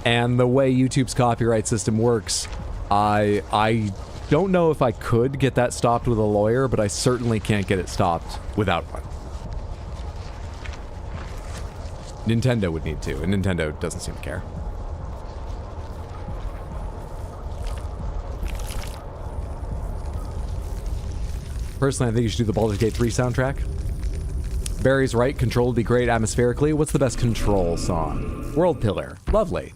And the way YouTube's copyright system works, I don't know if I could get that stopped with a lawyer, but I certainly can't get it stopped without one. Nintendo would need to, and Nintendo doesn't seem to care. Personally, I think you should do the Baldur's Gate 3 soundtrack. Barry's right, Control would be great atmospherically. What's the best Control song? World Pillar. Lovely.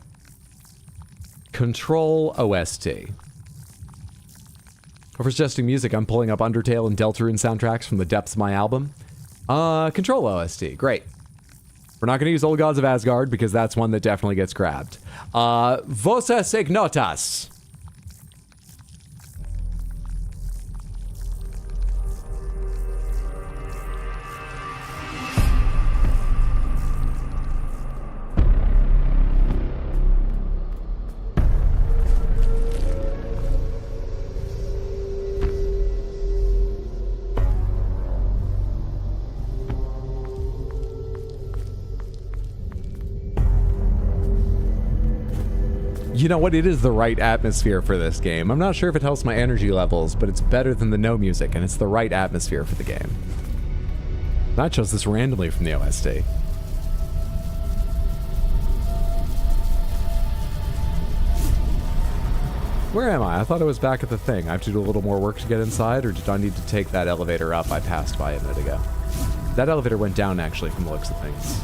Control OST. For suggesting music, I'm pulling up Undertale and Deltarune soundtracks from the depths of my album. Control OST. Great. We're not going to use Old Gods of Asgard because that's one that definitely gets grabbed. Voces Ignotas. You know what? It is the right atmosphere for this game. I'm not sure if it helps my energy levels, but it's better than the no music, and it's the right atmosphere for the game. I chose this randomly from the OST. Where am I? I thought I was back at the thing. I have to do a little more work to get inside, or did I need to take that elevator up I passed by a minute ago? That elevator went down, actually, from the looks of things.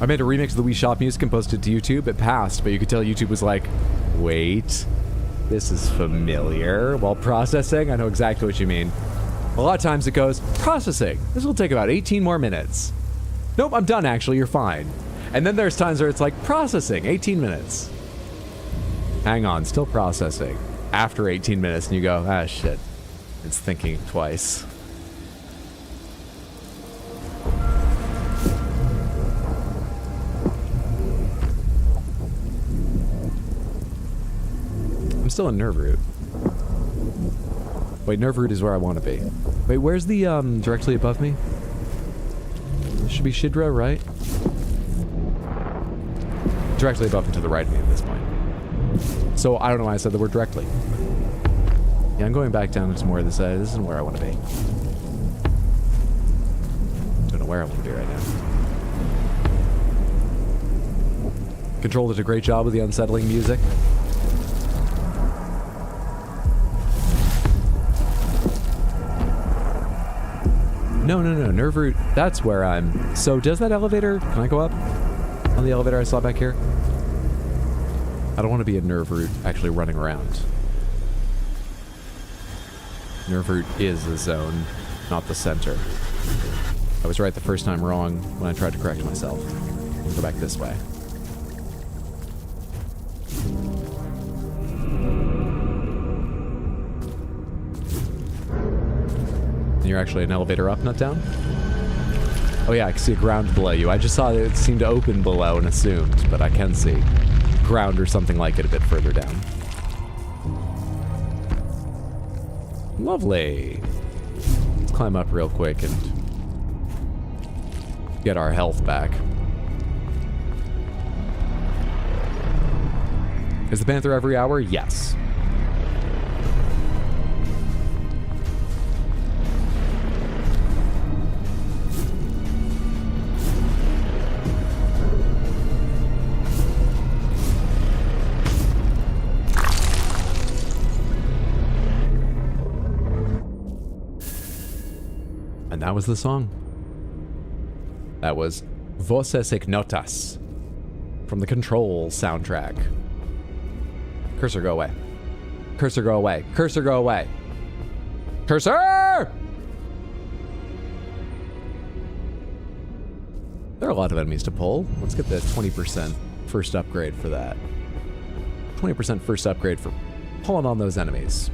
I made a remix of the Wii Shop music and posted it to YouTube. It passed, but you could tell YouTube was like, wait, this is familiar. While processing, I know exactly what you mean. A lot of times it goes, processing. This will take about 18 more minutes. Nope, I'm done actually, you're fine. And then there's times where it's like, processing, 18 minutes. Hang on, still processing. After 18 minutes, and you go, ah, shit. It's thinking twice. I'm still in Nerve Root. Wait, Nerve Root is where I want to be. Wait, where's the, directly above me? This should be Shidra, right? Directly above and to the right of me at this point. So, I don't know why I said the word directly. Yeah, I'm going back down to more of this side. This isn't where I want to be. Don't know where I want to be right now. Control did a great job with the unsettling music. No, Nerve Root, that's where I'm... So, does that elevator... Can I go up on the elevator I saw back here? I don't want to be a Nerve Root actually running around. Nerve Root is the zone, not the center. I was right the first time, wrong when I tried to correct myself. We'll go back this way. You're actually an elevator up, not down? Oh yeah, I can see a ground below you. I just saw that it seemed to open below and assumed, but I can see ground or something like it a bit further down. Lovely. Let's climb up real quick and get our health back. Is the Panther every hour? Yes. And that was the song. That was Voces Ignotas from the Control soundtrack. Cursor, go away. Cursor, go away. Cursor, go away. Cursor! There are a lot of enemies to pull. Let's get the 20% first upgrade for that. 20% first upgrade for pulling on those enemies.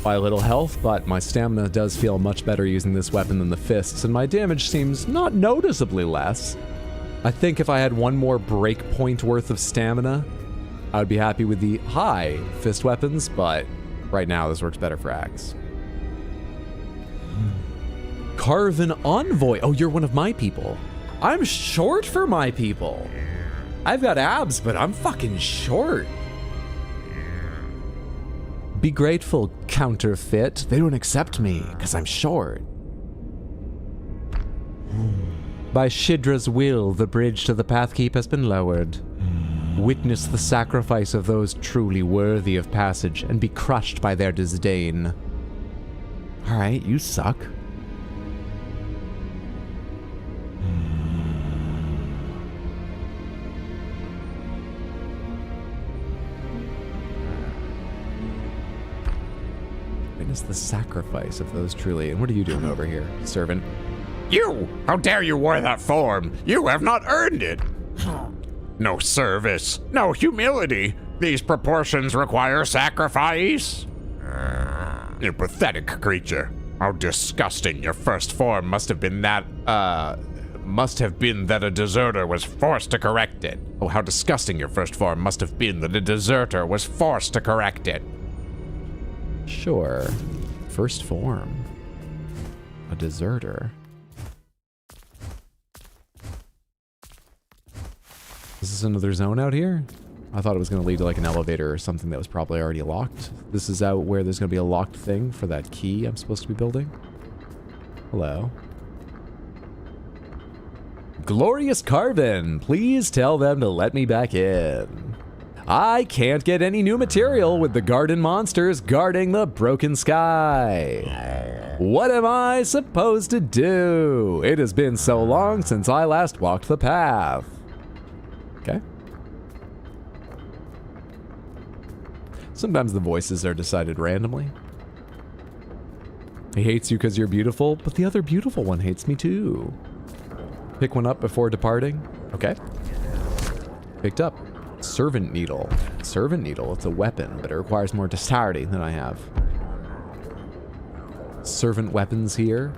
By a little health, but my stamina does feel much better using this weapon than the fists, and my damage seems not noticeably less. I think if I had one more break point worth of stamina, I would be happy with the high fist weapons, but right now this works better for axe. Carven Envoy. Oh, you're one of my people. I'm short for my people. I've got abs, but I'm fucking short. Be grateful, counterfeit. They don't accept me because I'm short. By Shidra's will, the bridge to the Pathkeep has been lowered. Witness the sacrifice of those truly worthy of passage and be crushed by their disdain. Alright, you suck. Witness the sacrifice of those truly... And what are you doing over here, servant? You! How dare you wear that form? You have not earned it! No service, no humility. These proportions require sacrifice. You pathetic creature. How disgusting your first form must have been that, a deserter was forced to correct it. Oh, how disgusting your first form must have been that a deserter was forced to correct it. Sure. First form. A deserter. Is this another zone out here? I thought it was going to lead to like an elevator or something that was probably already locked. This is out where there's going to be a locked thing for that key I'm supposed to be building. Hello. Glorious Carven, please tell them to let me back in. I can't get any new material with the garden monsters guarding the broken sky. What am I supposed to do? It has been so long since I last walked the path. Okay. Sometimes the voices are decided randomly. He hates you because you're beautiful, but the other beautiful one hates me too. Pick one up before departing. Okay. Picked up. Servant Needle. Servant Needle, it's a weapon, but it requires more dexterity than I have. Servant weapons here.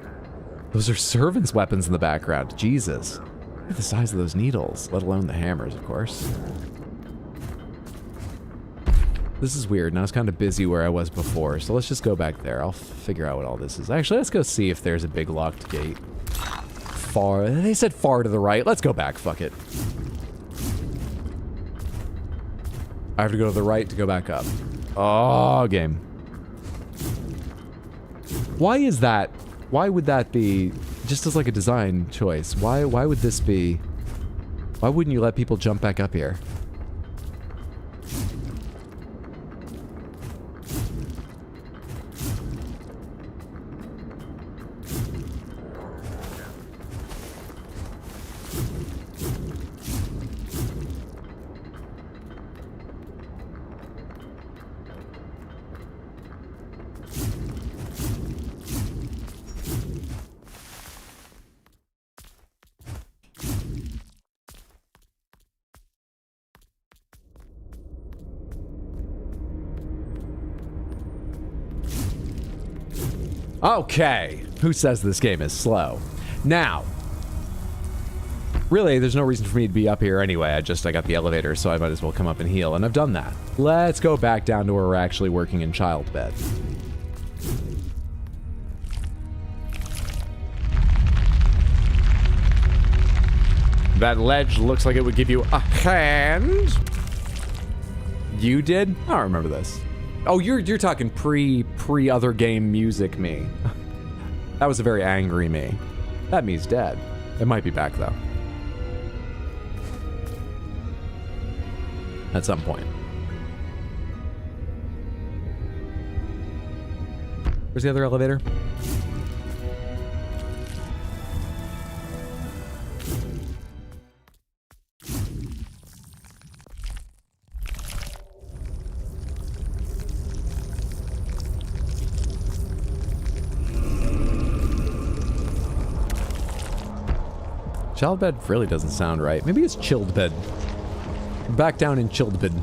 Those are servants' weapons in the background. Jesus. Look at the size of those needles, let alone the hammers, of course. This is weird, and I was kind of busy where I was before, so let's just go back there. I'll figure out what all this is. Actually, let's go see if there's a big locked gate. Far, they said far to the right. Let's go back, fuck it. I have to go to the right to go back up. Oh, game. Why is that? Why would that be, just as like a design choice, why would this be, why wouldn't you let people jump back up here? Okay, who says this game is slow? Now, really, there's no reason for me to be up here anyway. I got the elevator, so I might as well come up and heal, and I've done that. Let's go back down to where we're actually working in childbed. That ledge looks like it would give you a hand. You did? I don't remember this. Oh, you're talking pre other game music me. That was a very angry me. That me's dead. It might be back though. At some point. Where's the other elevator? Child bed really doesn't sound right. Maybe it's chilled bed. Back down in chilled bed.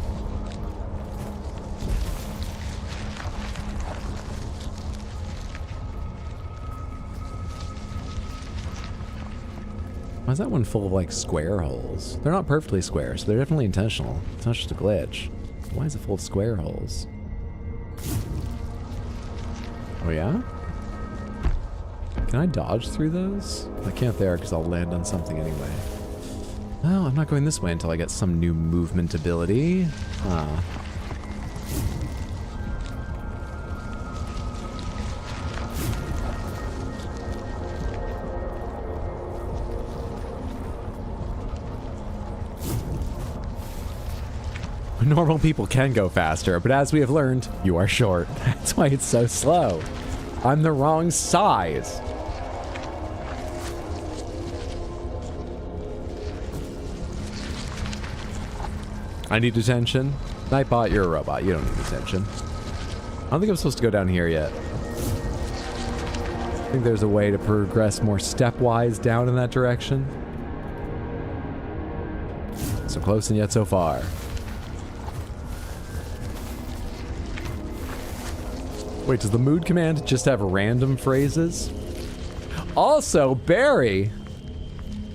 Why is that one full of like square holes? They're not perfectly square, so they're definitely intentional. It's not just a glitch. Why is it full of square holes? Oh yeah? Can I dodge through those? I can't there because I'll land on something anyway. Well, I'm not going this way until I get some new movement ability. Huh. Normal people can go faster, but as we have learned, you are short. That's why it's so slow. I'm the wrong size. I need attention. Nightbot, you're a robot. You don't need attention. I don't think I'm supposed to go down here yet. I think there's a way to progress more stepwise down in that direction. So close and yet so far. Wait, does the mood command just have random phrases? Also, Barry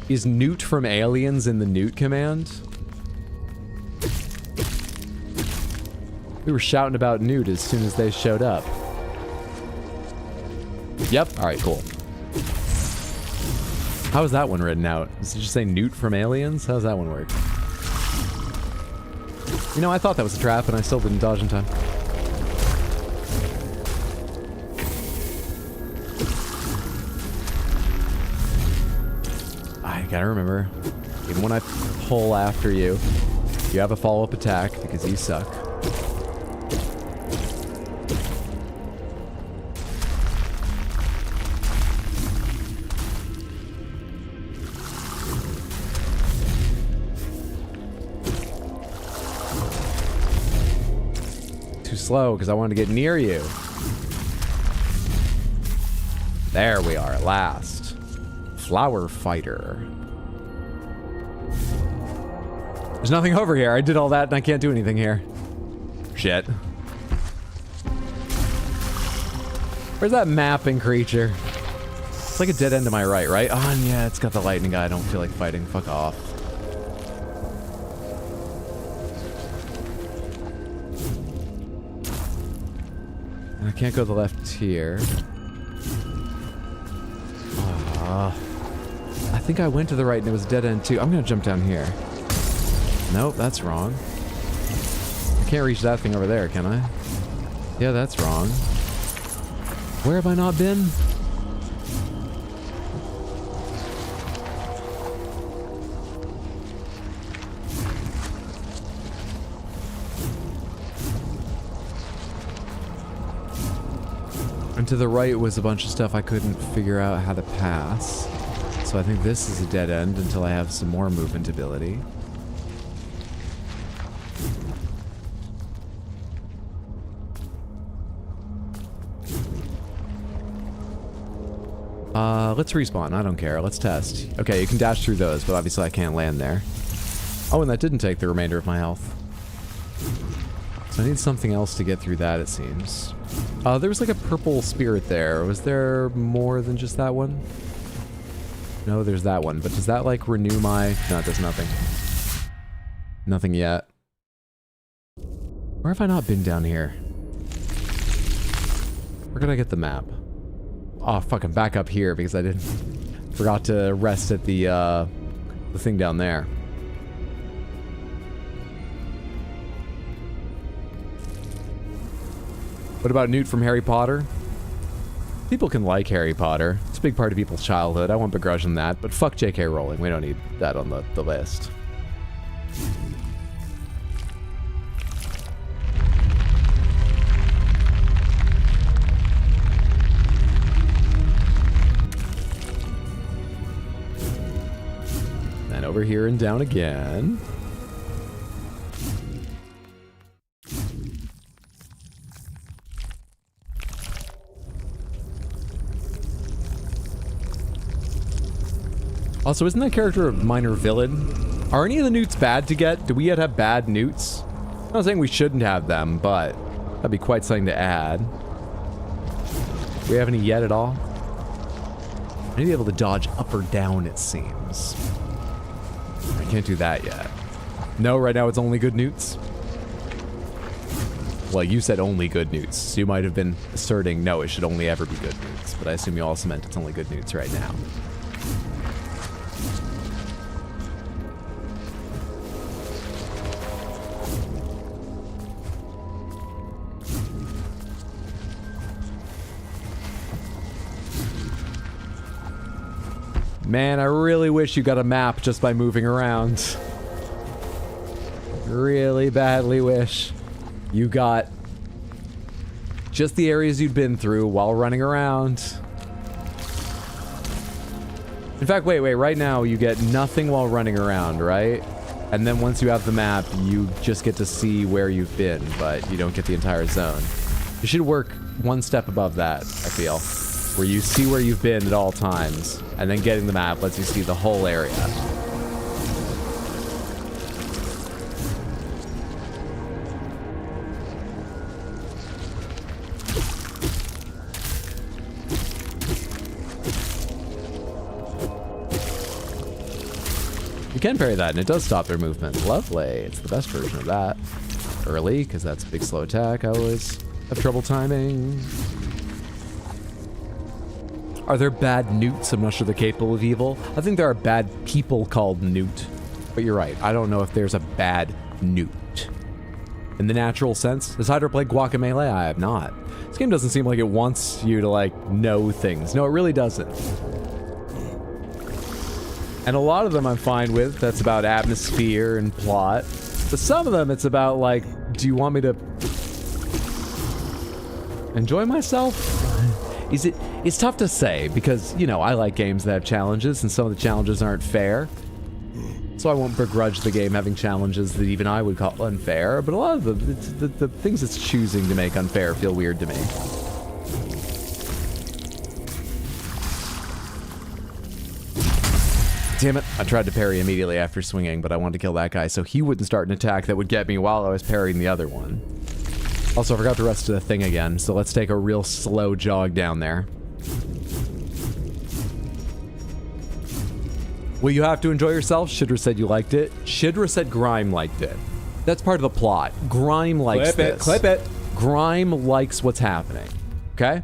is Newt from Aliens in the Newt command. We were shouting about Newt as soon as they showed up. Yep. All right, cool. How is that one written out? Does it just say Newt from Aliens? How does that one work? You know, I thought that was a trap, and I still didn't dodge in time. I gotta remember, even when I pull after you, you have a follow-up attack because you suck. Slow because I wanted to get near you. There we are at last. Flower fighter. There's nothing over here. I did all that and I can't do anything here. Shit. Where's that mapping creature? It's like a dead end to my right, right? Oh, and yeah, it's got the lightning guy. I don't feel like fighting. Fuck off. I can't go to the left here. I think I went to the right and it was dead end too. I'm gonna jump down here. Nope, that's wrong. I can't reach that thing over there, can I? Yeah, that's wrong. Where have I not been? And to the right was a bunch of stuff I couldn't figure out how to pass. So I think this is a dead end until I have some more movement ability. Let's respawn. I don't care. Let's test. Okay, you can dash through those, but obviously I can't land there. Oh, and that didn't take the remainder of my health. So I need something else to get through that, it seems. There was like a purple spirit there. Was there more than just that one? No, there's that one. But does that like renew my... No, it does nothing. Nothing yet. Where have I not been down here? Where could I get the map? Oh, fucking back up here because I didn't... Forgot to rest at the thing down there. What about Newt from Harry Potter? People can like Harry Potter. It's a big part of people's childhood. I won't begrudge them that, but fuck J.K. Rowling. We don't need that on the list. over here and down again. Also, isn't that character a minor villain? Are any of the newts bad to get? Do we yet have bad newts? I'm not saying we shouldn't have them, but that'd be quite something to add. Do we have any yet at all? I need to be able to dodge up or down, it seems. I can't do that yet. No, right now it's only good newts. Well, you said only good newts, so you might have been asserting, no, it should only ever be good newts, but I assume you also meant it's only good newts right now. Man, I really wish you got a map just by moving around. Really badly wish you got just the areas you'd been through while running around. In fact, wait, right now you get nothing while running around, right? And then once you have the map, you just get to see where you've been, but you don't get the entire zone. You should work one step above that, I feel. Where you see where you've been at all times, and then getting the map lets you see the whole area. You can parry that, and it does stop their movement. Lovely. It's the best version of that. Early, because that's a big slow attack. I always have trouble timing. Are there bad newts? I'm not sure they're capable of evil. I think there are bad people called newt. But you're right. I don't know if there's a bad newt. In the natural sense. Has Hydra played Guacamelee? I have not. This game doesn't seem like it wants you to, like, know things. No, it really doesn't. And a lot of them I'm fine with. That's about atmosphere and plot. But some of them it's about, like, do you want me to enjoy myself? It's tough to say because, you know, I like games that have challenges and some of the challenges aren't fair. So I won't begrudge the game having challenges that even I would call unfair, but a lot of the things it's choosing to make unfair feel weird to me. Damn it, I tried to parry immediately after swinging, but I wanted to kill that guy so he wouldn't start an attack that would get me while I was parrying the other one. Also, I forgot the rest of the thing again, so let's take a real slow jog down there. Will you have to enjoy yourself? Shidra said you liked it. Shidra said Grime liked it. That's part of the plot. Grime likes this. Clip it. Grime likes what's happening. Okay?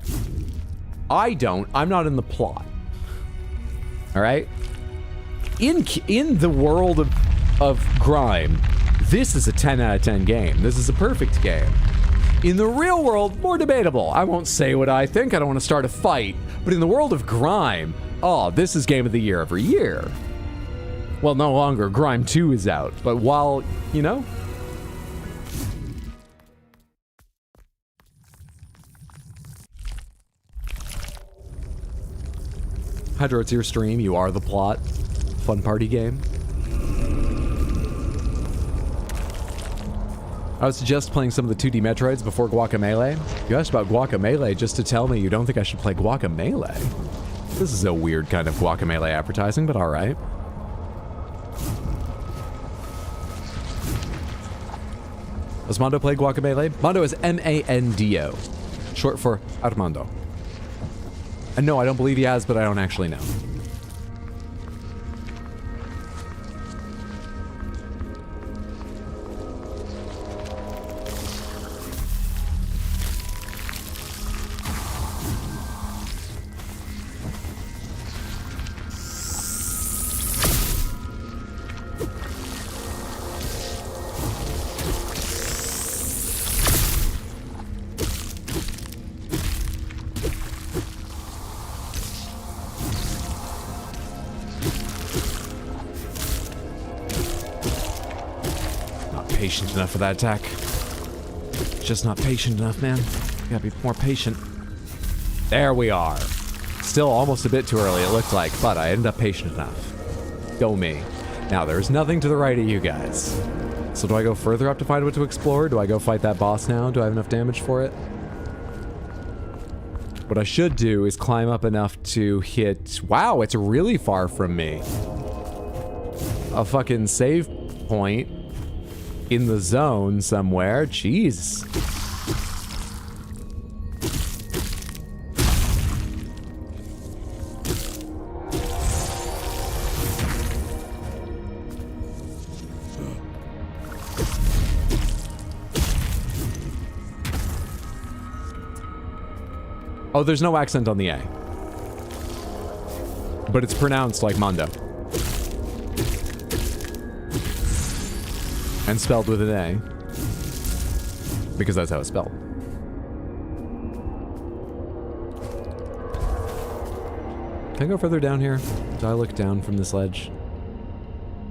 I don't. I'm not in the plot. All right? In the world of Grime, this is a 10 out of 10 game. This is a perfect game. In the real world, more debatable. I won't say what I think. I don't want to start a fight. But in the world of Grime, oh, this is Game of the Year every year. Well, no longer. Grime 2 is out. But while, you know... Hydro, it's your stream. You are the plot. Fun party game. I would suggest playing some of the 2D Metroids before Guacamelee. You asked about Guacamelee just to tell me you don't think I should play Guacamelee. This is a weird kind of Guacamelee advertising, but alright. Does Mondo play Guacamelee? Mondo is M-A-N-D-O, short for Armando. And no, I don't believe he has, but I don't actually know. Patient enough for that attack. Just not patient enough, man. You gotta be more patient. There we are. Still almost a bit too early, it looked like, but I ended up patient enough. Go me. Now, there's nothing to the right of you guys. So do I go further up to find what to explore? Do I go fight that boss now? Do I have enough damage for it? What I should do is climb up enough to hit... Wow, it's really far from me. A fucking save point in the zone somewhere. Jeez. Oh, there's no accent on the A. But it's pronounced like Mondo. And spelled with an A. Because that's how it's spelled. Can I go further down here? Do I look down from this ledge?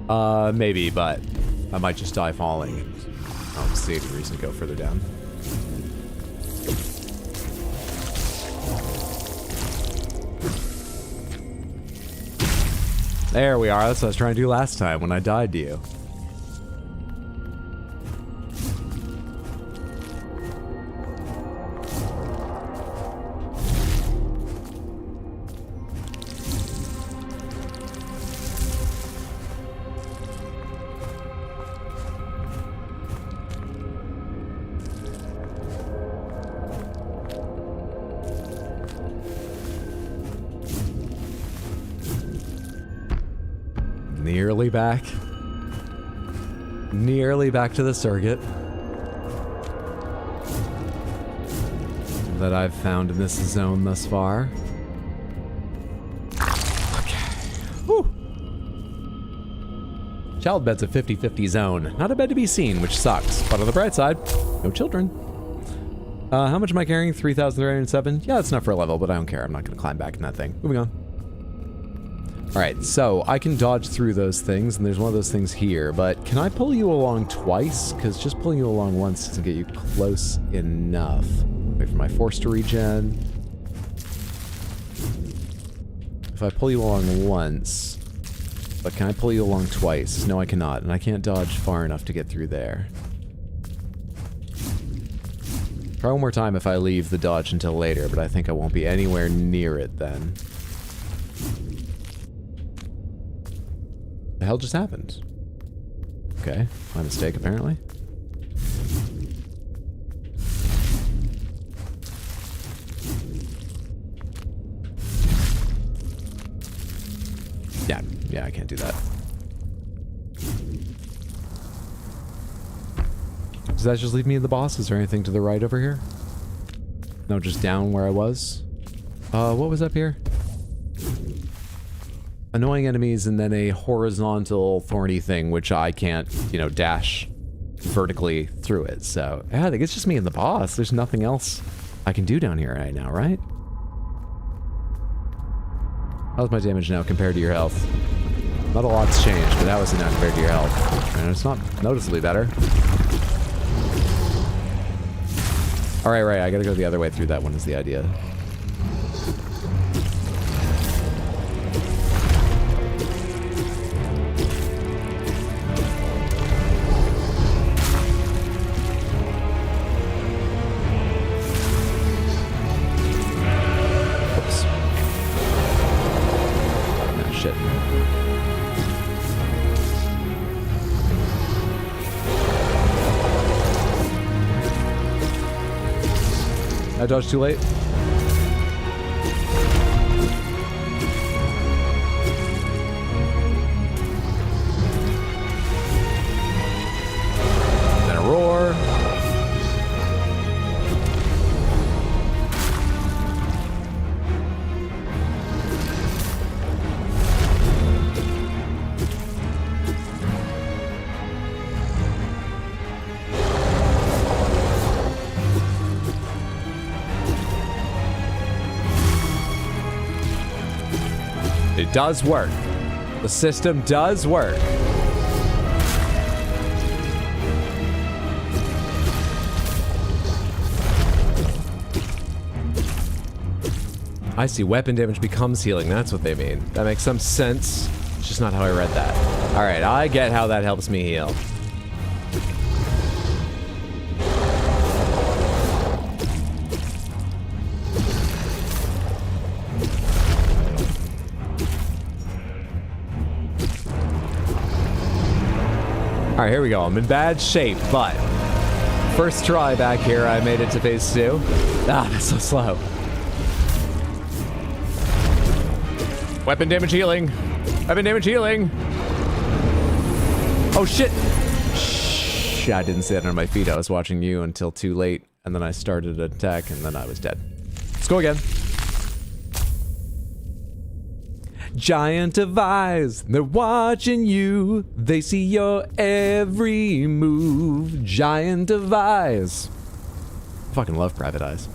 Maybe, but I might just die falling. I don't see any reason to go further down. There we are. That's what I was trying to do last time when I died to you. Nearly back. Nearly back to the circuit that I've found in this zone thus far. Okay. Whew. Child bed's a 50-50 zone. Not a bed to be seen, which sucks. But on the bright side, no children. How much am I carrying? 3,307? Yeah, that's enough for a level, but I don't care. I'm not going to climb back in that thing. Moving on. Alright, so I can dodge through those things, and there's one of those things here, but can I pull you along twice? Because just pulling you along once doesn't get you close enough. Wait for my force to regen. If I pull you along once, but can I pull you along twice? No, I cannot, and I can't dodge far enough to get through there. Try one more time if I leave the dodge until later, but I think I won't be anywhere near it then. The hell just happened? Okay, my mistake apparently. Yeah, I can't do that. Does that just leave me in the boss? Is there anything to the right over here? No, just down where I was. What was up here? Annoying enemies and then a horizontal thorny thing, which I can't, you know, dash vertically through it. So, yeah, I think it's just me and the boss. There's nothing else I can do down here right now, right? How's my damage now compared to your health? Not a lot's changed, but that was now compared to your health. And it's not noticeably better. Alright, right, I gotta go the other way through that one is the idea. I dodged too late. Then a roar. It does work. The system does work. I see. Weapon damage becomes healing. That's what they mean. That makes some sense. It's just not how I read that. Alright, I get how that helps me heal. Alright, here we go. I'm in bad shape, but first try back here, I made it to phase 2. Ah, that's so slow. Weapon damage healing. Weapon damage healing. Oh, shit. Shh, I didn't see that on my feet. I was watching you until too late, and then I started an attack, and then I was dead. Let's go again. Giant of eyes, they're watching you. They see your every move. Giant of eyes. Fucking love private eyes.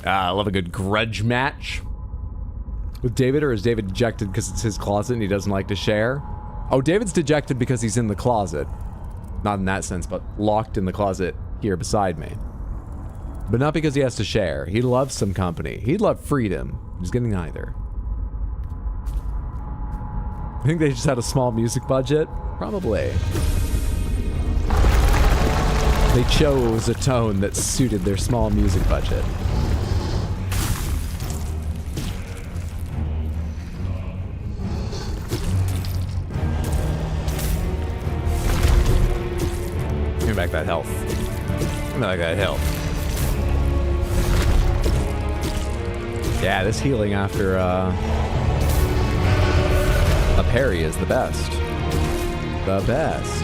I love a good grudge match. With David, or is David dejected because it's his closet and he doesn't like to share? Oh, David's dejected because he's in the closet. Not in that sense, but locked in the closet here beside me. But not because he has to share. He loves some company. He'd love freedom. He's getting neither. I think they just had a small music budget. Probably. They chose a tone that suited their small music budget. Give me back that health. Give me back that health. Yeah, this healing after a parry is the best. The best.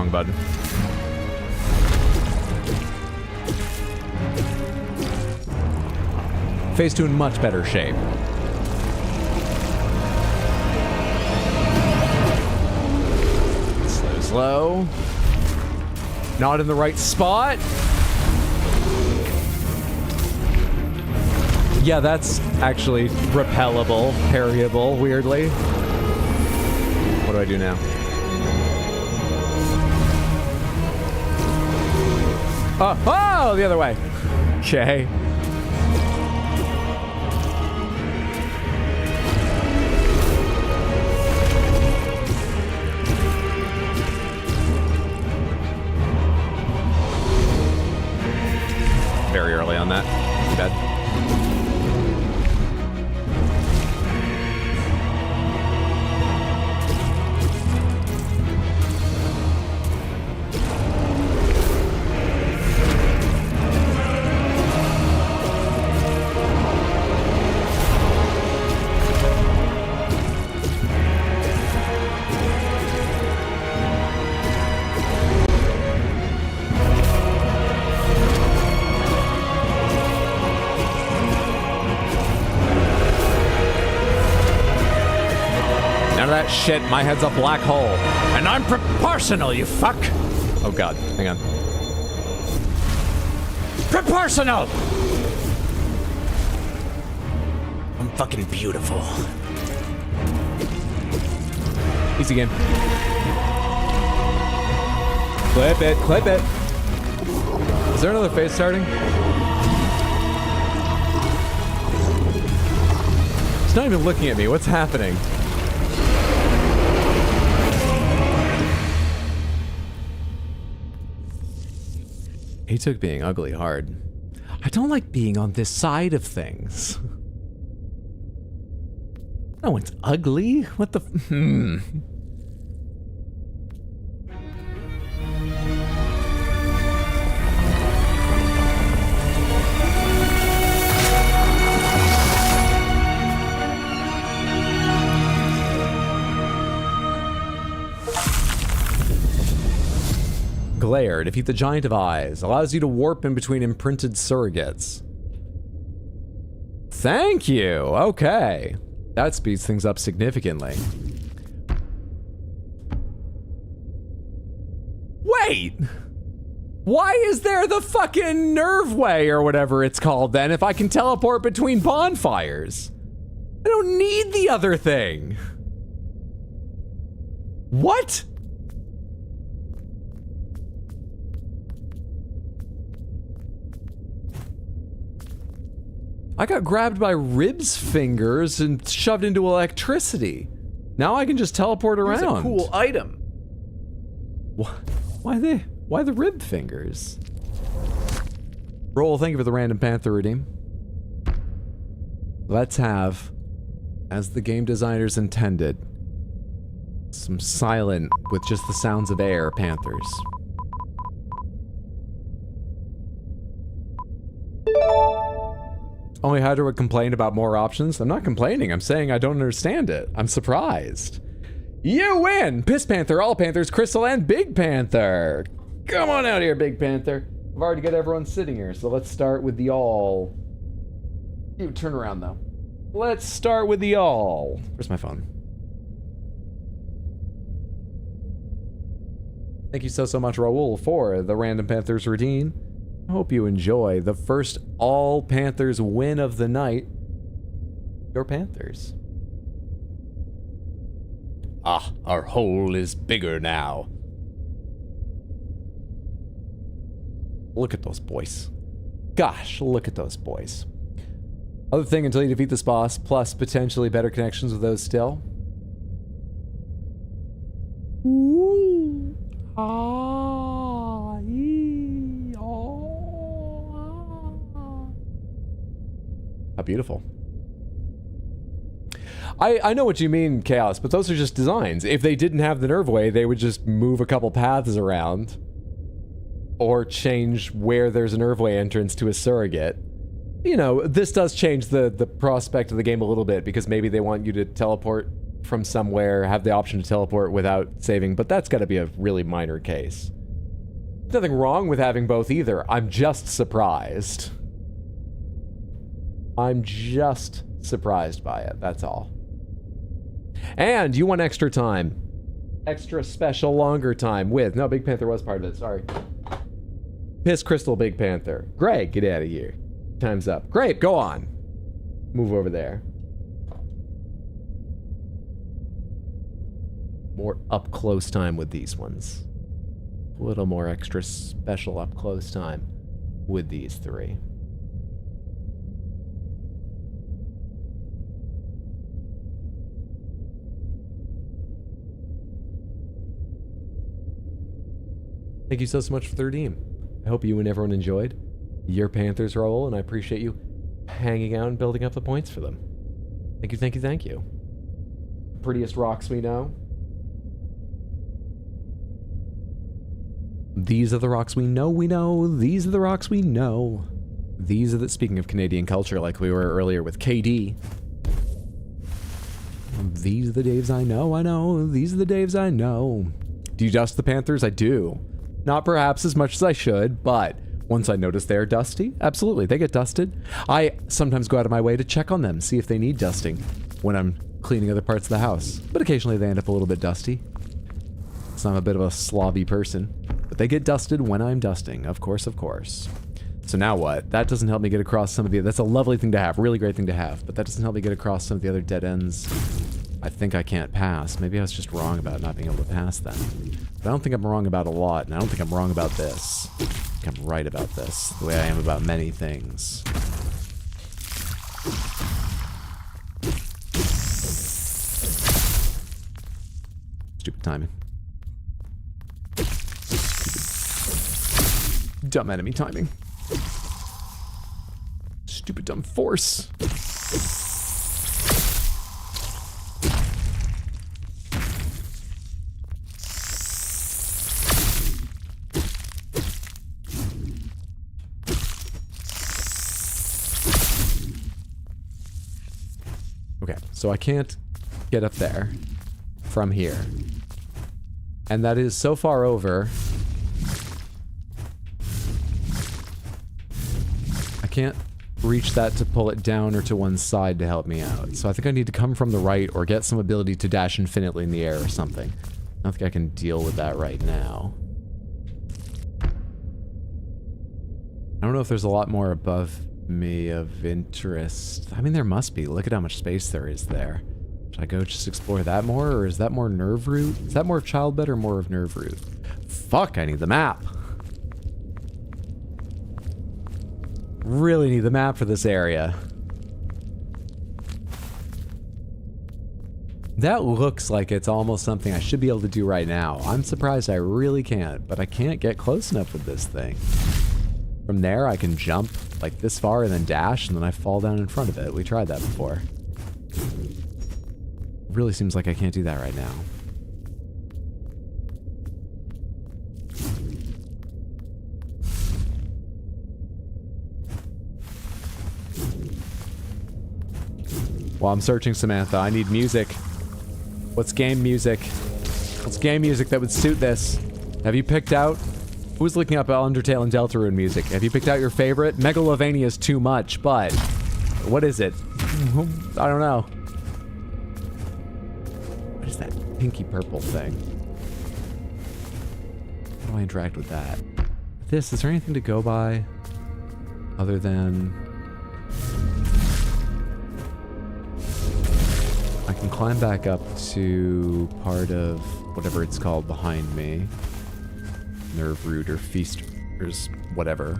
Button. Phase 2 in much better shape. Slow, slow. Not in the right spot. Yeah, that's actually repellable, parryable, weirdly. What do I do now? Oh, the other way. Okay. Very early on that. Too bad. That shit, my head's a black hole. And I'm proportional, you fuck! Oh god, hang on. Proportional! I'm fucking beautiful. Easy game. Clip it, clip it. Is there another phase starting? It's not even looking at me, what's happening? He took being ugly hard. I don't like being on this side of things. No one's ugly. What the Glare. Defeat the Giant of Eyes. Allows you to warp in between imprinted surrogates. Thank you. Okay. That speeds things up significantly. Wait! Why is there the fucking nerve way or whatever it's called then if I can teleport between bonfires? I don't need the other thing. What? I got grabbed by Rib's fingers and shoved into electricity. Now I can just teleport around. Here's a cool item. Why the rib fingers? Roll, thank you for the random Panther redeem. Let's have, as the game designers intended, some silent, with just the sounds of air, Panthers. Only Hydra would complain about more options. I'm not complaining, I'm saying I don't understand it. I'm surprised. You win! Piss Panther, All Panthers, Crystal, and Big Panther! Come on out here, Big Panther. I've already got everyone sitting here, so let's start with the All. You turn around, though. Let's start with the All. Where's my phone? Thank you so much, Raul, for the Random Panthers routine. I hope you enjoy the first All Panthers win of the night. Your Panthers. Ah, our hole is bigger now. Look at those boys. Gosh, look at those boys. Other thing until you defeat this boss, plus potentially better connections with those still. Ooh. Ah. Ee. Oh. Ah. How beautiful. I know what you mean, Chaos, but those are just designs. If they didn't have the nerve way, they would just move a couple paths around. Or change where there's a nerve way entrance to a surrogate. You know, this does change the prospect of the game a little bit, because maybe they want you to teleport from somewhere, have the option to teleport without saving, but that's gotta be a really minor case. Nothing wrong with having both either. I'm just surprised. I'm just surprised by it, that's all. And you want extra time. Extra special longer time with... No, Big Panther was part of it, sorry. Piss Crystal, Big Panther. Greg, get out of here. Time's up. Great, go on. Move over there. More up-close time with these ones. A little more extra special up-close time with these three. Thank you so much for the redeem. I hope you and everyone enjoyed your Panthers roll, and I appreciate you hanging out and building up the points for them. Thank you, thank you, thank you. Prettiest rocks we know. These are the rocks we know, These are the rocks we know. These are the, speaking of Canadian culture, like we were earlier with KD. These are the Daves I know. These are the Daves I know. Do you dust the Panthers? I do. Not perhaps as much as I should, but once I notice they're dusty, absolutely, they get dusted. I sometimes go out of my way to check on them, see if they need dusting when I'm cleaning other parts of the house. But occasionally they end up a little bit dusty. So I'm a bit of a slobby person. But they get dusted when I'm dusting, of course, of course. So now what? That doesn't help me get across some of the... That's a lovely thing to have, really great thing to have, but that doesn't help me get across some of the other dead ends I think I can't pass. Maybe I was just wrong about not being able to pass them. But I don't think I'm wrong about a lot, and I don't think I'm wrong about this. I think I'm right about this, the way I am about many things. Stupid timing. Stupid dumb enemy timing. Stupid dumb force. Okay, so I can't get up there from here. And that is so far over. I can't reach that to pull it down or to one side to help me out. So I think I need to come from the right or get some ability to dash infinitely in the air or something. I don't think I can deal with that right now. I don't know if there's a lot more above me of interest. I mean, there must be. Look at how much space there is there. Should I go just explore that more, or is that more nerve root? Is that more of child bed or more of nerve root? Fuck, I need the map. Really need the map for this area. That looks like it's almost something I should be able to do right now. I'm surprised I really can't, but I can't get close enough with this thing. From there, I can jump like this far and then dash, and then I fall down in front of it. We tried that before. Really seems like I can't do that right now. While I'm searching, Samantha, I need music. What's game music? What's game music that would suit this? Have you picked out? Who's looking up Undertale and Deltarune music? Have you picked out your favorite? Megalovania is too much, but what is it? I don't know. What is that pinky purple thing? How do I interact with that? This, is there anything to go by other than I can climb back up to part of whatever it's called behind me. Nerve root or feasters, whatever.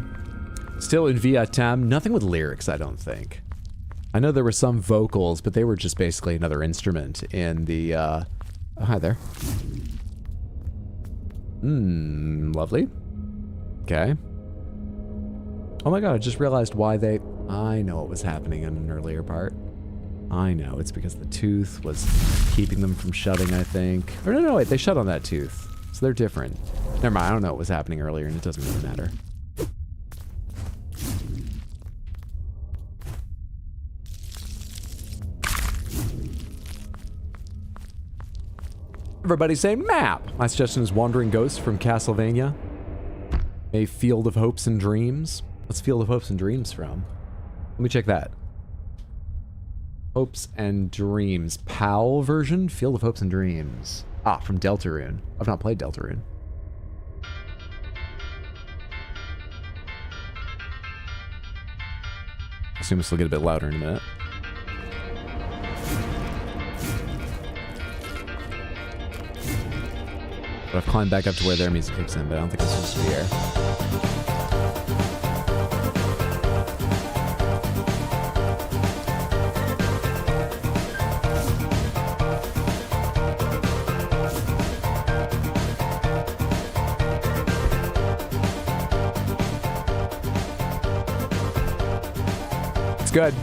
Still in Vietnam, nothing with lyrics, I don't think. I know there were some vocals, but they were just basically another instrument in the, oh, hi there. Lovely. Okay. Oh my god, I just realized why they... I know what was happening in an earlier part. I know, it's because the tooth was keeping them from shutting, I think. Or no, wait, they shut on that tooth. So they're different. Never mind, I don't know what was happening earlier, and it doesn't really matter. Everybody say map! My suggestion is Wandering Ghosts from Castlevania. A Field of Hopes and Dreams. What's Field of Hopes and Dreams from? Let me check that. Hopes and Dreams. PAL version? Field of Hopes and Dreams. Ah, from Deltarune. I've not played Deltarune. I assume this will get a bit louder in a minute. But I've climbed back up to where their music kicks in, but I don't think I'm supposed to be here. It's good.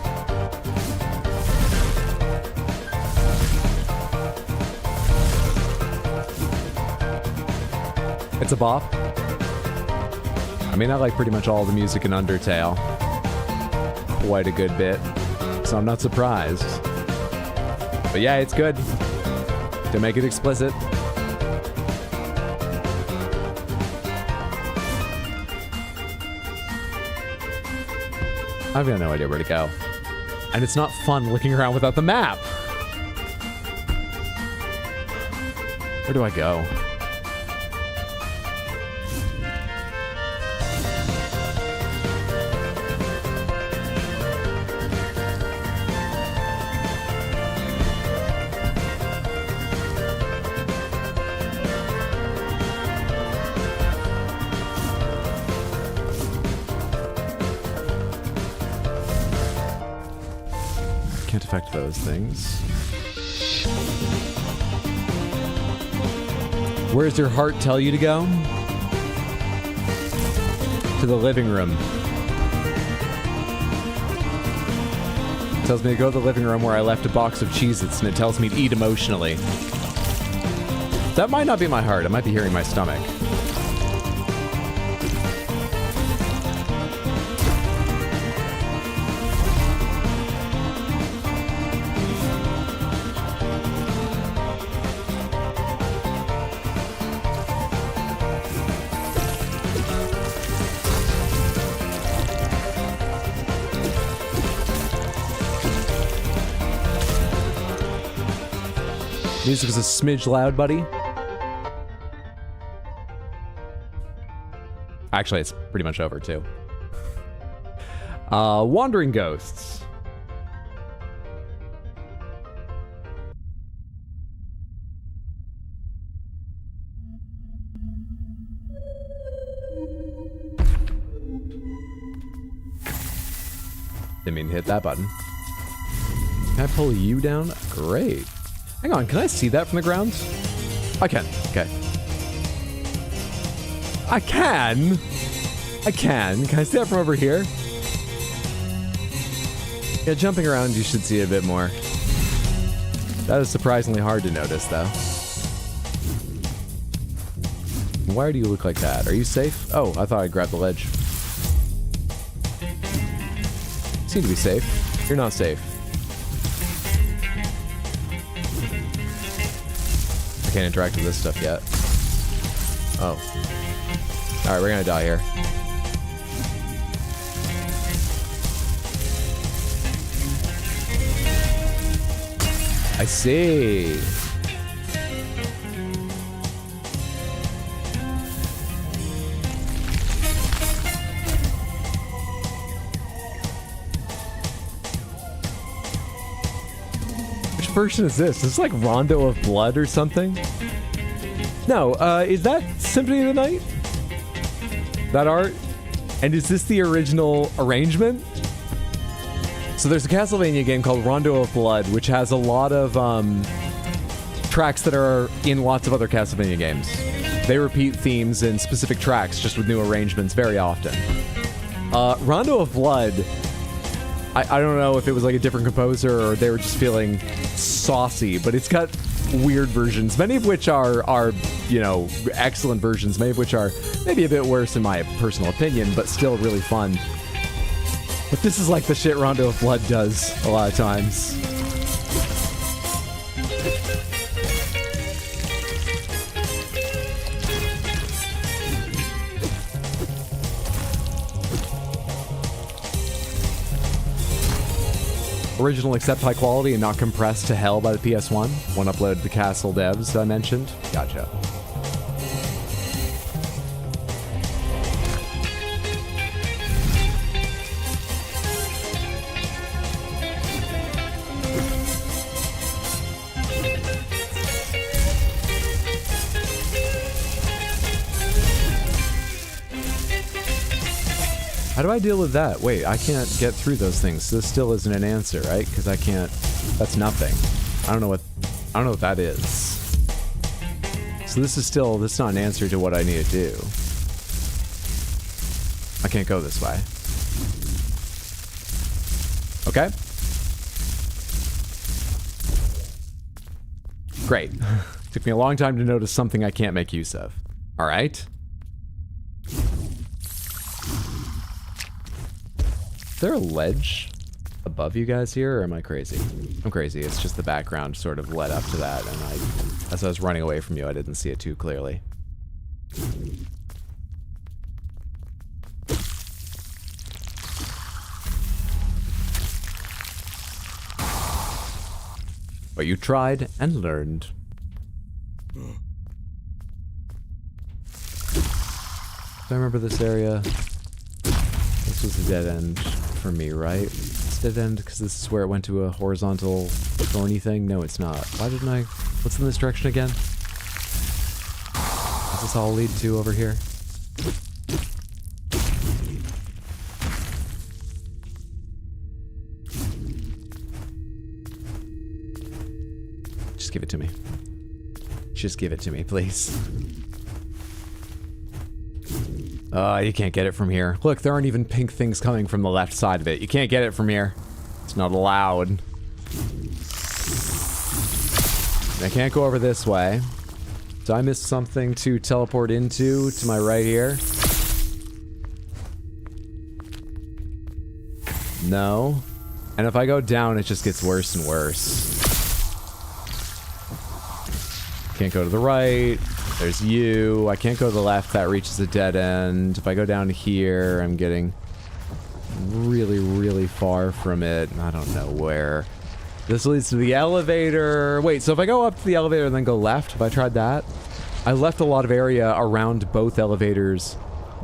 It's a bop. I mean, I like pretty much all the music in Undertale. Quite a good bit. So I'm not surprised. But yeah, it's good. To make it explicit. I've got no idea where to go. And it's not fun looking around without the map. Where do I go? Can't affect those things. Where does your heart tell you to go? To the living room. It tells me to go to the living room where I left a box of Cheez-Its, and it tells me to eat emotionally. That might not be my heart. I might be hearing my stomach. Music is a smidge loud, buddy. Actually, it's pretty much over, too. Wandering Ghosts. Didn't mean to hit that button. Can I pull you down? Great. Hang on, can I see that from the ground? I can. Okay. I can. Can I see that from over here? Yeah, jumping around, you should see a bit more. That is surprisingly hard to notice, though. Why do you look like that? Are you safe? Oh, I thought I grabbed the ledge. Seem to be safe. You're not safe. I can't interact with this stuff yet. Oh. Alright, we're gonna die here. I see. Which version is this? Is this like Rondo of Blood or something? No, is that Symphony of the Night? That art? And is this the original arrangement? So there's a Castlevania game called Rondo of Blood, which has a lot of tracks that are in lots of other Castlevania games. They repeat themes in specific tracks, just with new arrangements very often. Rondo of Blood, I don't know if it was like a different composer or they were just feeling saucy, but it's got weird versions, many of which are you know, excellent versions, many of which are maybe a bit worse in my personal opinion, but still really fun. But this is like the shit Rondo of Blood does a lot of times. Original except high quality and not compressed to hell by the PS1. One upload to the Castle devs I mentioned. Gotcha. How do I deal with that? Wait, I can't get through those things. This still isn't an answer, right? Because I can't. That's nothing. I don't know what that is. So this is not an answer to what I need to do. I can't go this way. Okay. Great. Took me a long time to notice something I can't make use of. All right. Is there a ledge above you guys here, or am I crazy? I'm crazy. It's just the background sort of led up to that, and as I was running away from you, I didn't see it too clearly. But you tried and learned. Do I remember this area? This was a dead end for me, right? It's a dead end because this is where it went to a horizontal thorny thing? No, it's not. Why didn't I... What's in this direction again? Does this all lead to over here? Just give it to me. Just give it to me, please. You can't get it from here. Look, there aren't even pink things coming from the left side of it. You can't get it from here. It's not allowed. I can't go over this way. Did I miss something to teleport into to my right here? No. And if I go down, it just gets worse and worse. Can't go to the right. There's you. I can't go to the left. That reaches a dead end. If I go down here, I'm getting really, really far from it. I don't know where. This leads to the elevator. Wait, so if I go up to the elevator and then go left, have I tried that? I left a lot of area around both elevators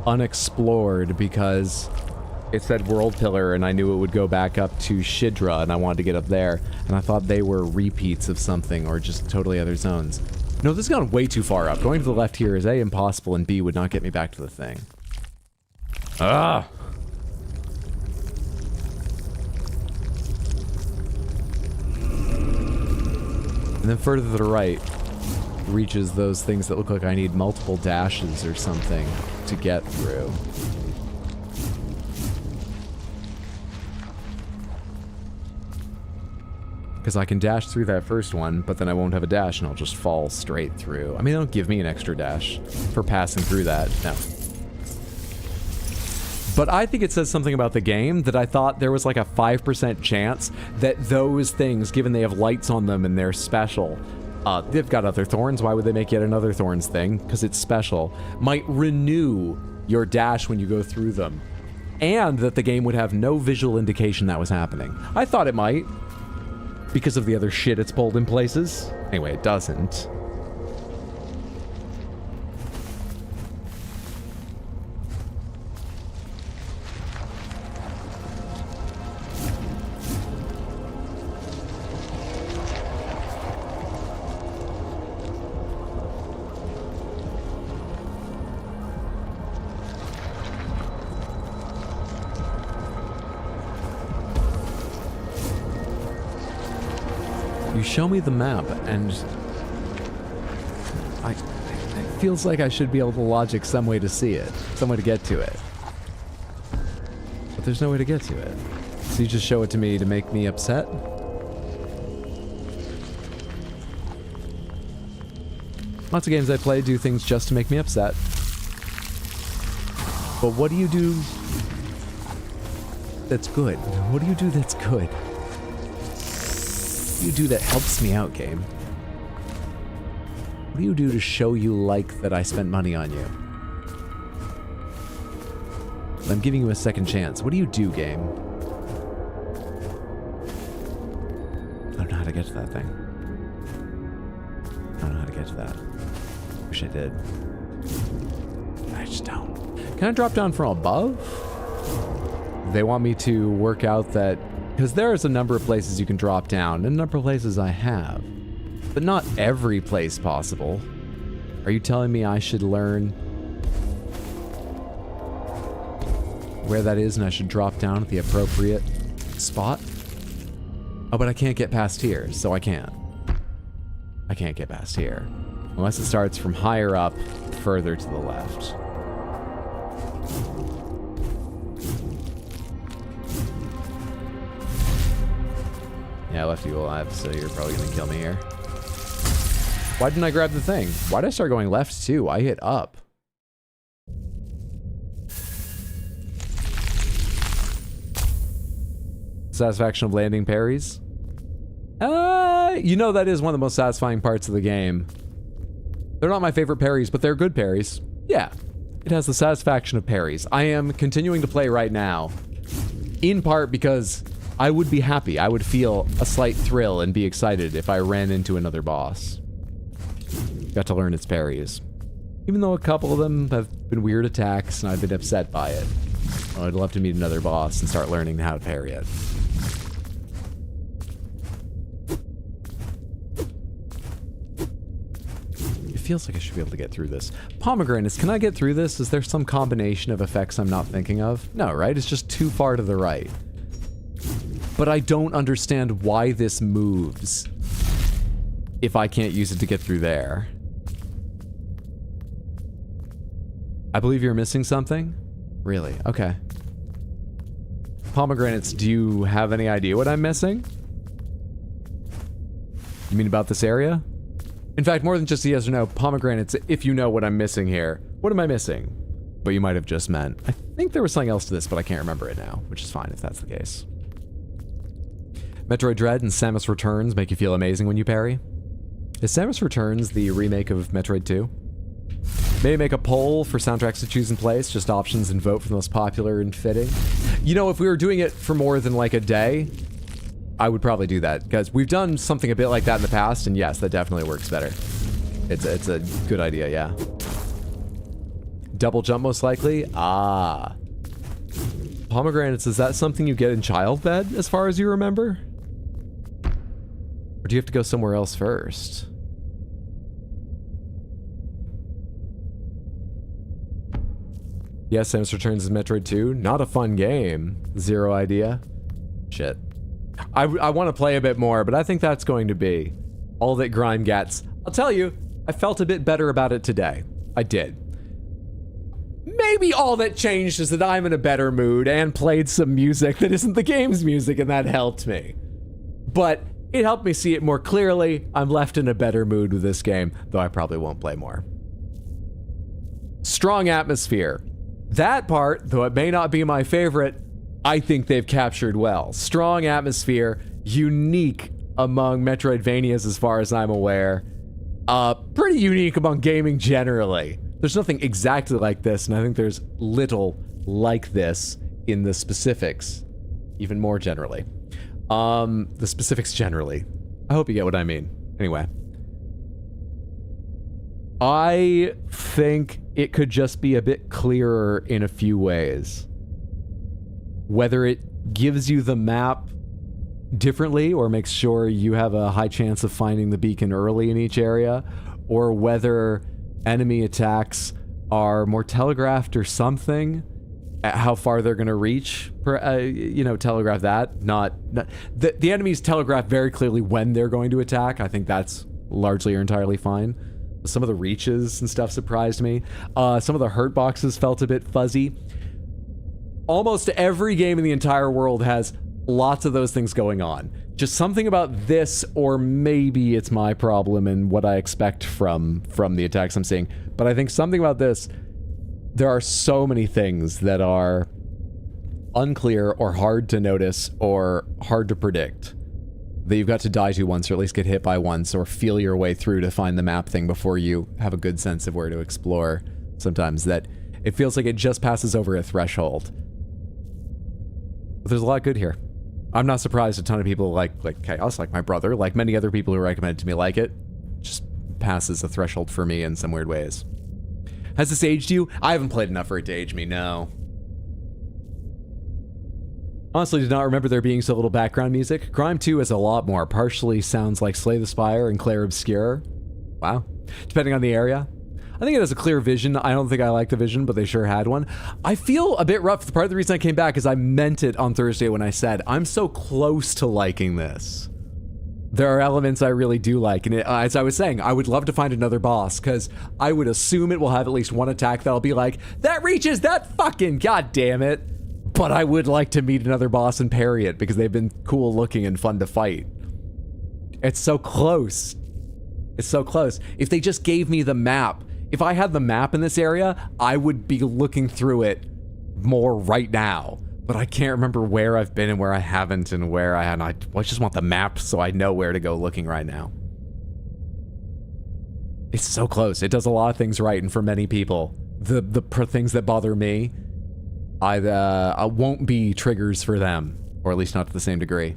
unexplored because it said World Pillar and I knew it would go back up to Shidra and I wanted to get up there. And I thought they were repeats of something or just totally other zones. No, this has gone way too far up. Going to the left here is A, impossible, and B, would not get me back to the thing. Ah! And then further to the right reaches those things that look like I need multiple dashes or something to get through. Because I can dash through that first one, but then I won't have a dash and I'll just fall straight through. I mean, they don't give me an extra dash for passing through that. No. But I think it says something about the game that I thought there was like a 5% chance that those things, given they have lights on them and they're special, they've got other thorns. Why would they make yet another thorns thing? Because it's special. Might renew your dash when you go through them. And that the game would have no visual indication that was happening. I thought it might. Because of the other shit it's pulled in places. Anyway, it doesn't. You show me the map, and it feels like I should be able to logic some way to see it, some way to get to it. But there's no way to get to it. So you just show it to me to make me upset? Lots of games I play do things just to make me upset. But what do you do that's good? What do you do that's good? What do you do that helps me out, game? What do you do to show you like that I spent money on you? I'm giving you a second chance. What do you do, game? I don't know how to get to that thing. I don't know how to get to that. Wish I did. I just don't. Can I drop down from above? They want me to work out that... Because there's a number of places you can drop down, and a number of places I have. But not every place possible. Are you telling me I should learn where that is and I should drop down at the appropriate spot? Oh, but I can't get past here, so I can't. I can't get past here. Unless it starts from higher up, further to the left. Yeah, I left you alive, so you're probably gonna kill me here. Why didn't I grab the thing? Why did I start going left too? I hit up. Satisfaction of landing parries? You know that is one of the most satisfying parts of the game. They're not my favorite parries, but they're good parries. Yeah, it has the satisfaction of parries. I am continuing to play right now, in part because I would be happy. I would feel a slight thrill and be excited if I ran into another boss. Got to learn its parries. Even though a couple of them have been weird attacks and I've been upset by it. I'd love to meet another boss and start learning how to parry it. It feels like I should be able to get through this. Pomegranates, can I get through this? Is there some combination of effects I'm not thinking of? No, right? It's just too far to the right. But I don't understand why this moves if I can't use it to get through there. I believe you're missing something? Really? Okay. Pomegranates, do you have any idea what I'm missing? You mean about this area? In fact, more than just a yes or no, pomegranates, if you know what I'm missing here. What am I missing? But you might have just meant. I think there was something else to this, but I can't remember it now, which is fine if that's the case. Metroid Dread and Samus Returns make you feel amazing when you parry. Is Samus Returns the remake of Metroid 2? Maybe make a poll for soundtracks to choose and place, just options, and vote for the most popular and fitting. You know, if we were doing it for more than like a day, I would probably do that, because we've done something a bit like that in the past, and yes, that definitely works better. It's a good idea, yeah. Double jump most likely? Ah. Pomegranates, is that something you get in child bed, as far as you remember? Or do you have to go somewhere else first? Yes, Samus Returns is Metroid 2. Not a fun game. Zero idea. Shit. I want to play a bit more, but I think that's going to be all that Grime gets. I'll tell you, I felt a bit better about it today. I did. Maybe all that changed is that I'm in a better mood and played some music that isn't the game's music, and that helped me. But it helped me see it more clearly. I'm left in a better mood with this game, though I probably won't play more. Strong atmosphere. That part, though it may not be my favorite, I think they've captured well. Strong atmosphere, unique among Metroidvanias as far as I'm aware. Pretty unique among gaming generally. There's nothing exactly like this, and I think there's little like this in the specifics, even more generally. The specifics generally. I hope you get what I mean. Anyway. I think it could just be a bit clearer in a few ways. Whether it gives you the map differently or makes sure you have a high chance of finding the beacon early in each area, or whether enemy attacks are more telegraphed or something, at how far they're going to reach, you know, telegraph that. The enemies telegraph very clearly when they're going to attack. I think that's largely or entirely fine. Some of the reaches and stuff surprised me. Some of the hurt boxes felt a bit fuzzy. Almost every game in the entire world has lots of those things going on. Just something about this, or maybe it's my problem and what I expect from the attacks I'm seeing, but I think something about this, there are so many things that are unclear or hard to notice or hard to predict that you've got to die to once, or at least get hit by once, or feel your way through to find the map thing before you have a good sense of where to explore. Sometimes that it feels like it just passes over a threshold. But there's a lot good here. I'm not surprised a ton of people like Chaos, like my brother, like many other people who recommended to me like it. Just passes a threshold for me in some weird ways. Has this aged you? I haven't played enough for it to age me, no. Honestly, did not remember there being so little background music. Grime 2 has a lot more. Partially sounds like Slay the Spire and Clair Obscure. Wow. Depending on the area. I think it has a clear vision. I don't think I like the vision, but they sure had one. I feel a bit rough. Part of the reason I came back is I meant it on Thursday when I said, I'm so close to liking this. There are elements I really do like, and as I was saying, I would love to find another boss, because I would assume it will have at least one attack that'll be like, that reaches that fucking goddamn it. But I would like to meet another boss and parry it, because they've been cool looking and fun to fight. It's so close. It's so close. If they just gave me the map, if I had the map in this area, I would be looking through it more right now. But I can't remember where I've been and where I haven't and where I haven't. I just want the map so I know where to go looking right now. It's so close. It does a lot of things right, and for many people, the things that bother me, I won't be triggers for them, or at least not to the same degree.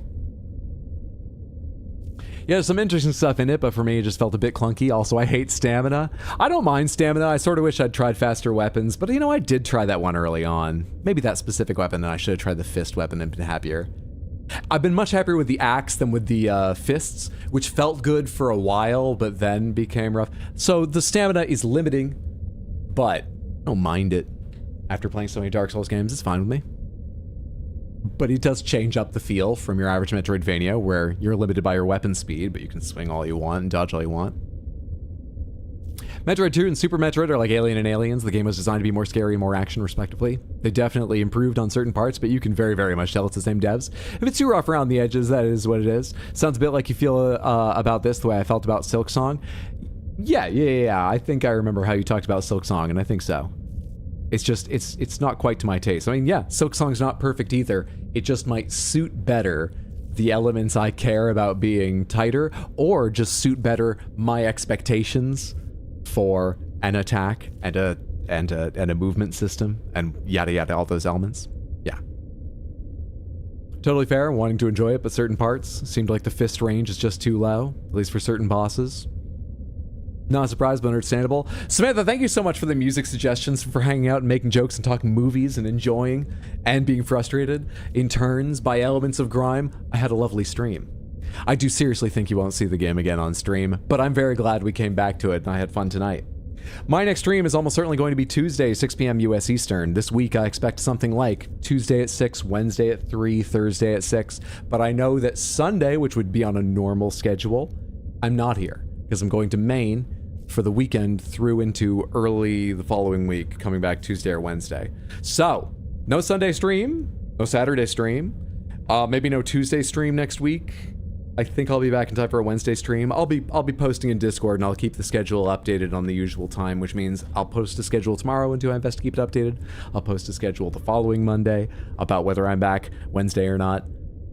Yeah, there's some interesting stuff in it, but for me, it just felt a bit clunky. Also, I hate stamina. I don't mind stamina. I sort of wish I'd tried faster weapons, but you know, I did try that one early on. Maybe that specific weapon, then I should have tried the fist weapon and been happier. I've been much happier with the axe than with the fists, which felt good for a while, but then became rough. So the stamina is limiting, but I don't mind it. After playing so many Dark Souls games, it's fine with me. But it does change up the feel from your average Metroidvania, where you're limited by your weapon speed, but you can swing all you want and dodge all you want. Metroid 2 and Super Metroid are like Alien and Aliens. The game was designed to be more scary and more action, respectively. They definitely improved on certain parts, but you can very, very much tell it's the same devs. If it's too rough around the edges, that is what it is. Sounds a bit like you feel about this the way I felt about Silksong. Yeah. I think I remember how you talked about Silksong, and I think so. It's just, it's not quite to my taste. I mean, yeah, Silksong's not perfect either. It just might suit better the elements I care about being tighter, or just suit better my expectations for an attack and a movement system and yada yada, all those elements. Yeah. Totally fair, wanting to enjoy it, but certain parts seemed like the fist range is just too low, at least for certain bosses. Not surprised, but understandable. Samantha, thank you so much for the music suggestions, for hanging out and making jokes and talking movies and enjoying and being frustrated in turns by elements of Grime. I had a lovely stream. I do seriously think you won't see the game again on stream, but I'm very glad we came back to it and I had fun tonight. My next stream is almost certainly going to be Tuesday, 6 p.m. US Eastern. This week I expect something like Tuesday at 6, Wednesday at 3, Thursday at 6, but I know that Sunday, which would be on a normal schedule, I'm not here because I'm going to Maine for the weekend through into early the following week, coming back Tuesday or Wednesday. So, no Sunday stream, no Saturday stream, maybe no Tuesday stream next week. I think I'll be back in time for a Wednesday stream. I'll be posting in Discord and I'll keep the schedule updated on the usual time, which means I'll post a schedule tomorrow and do my best to keep it updated. I'll post a schedule the following Monday about whether I'm back Wednesday or not,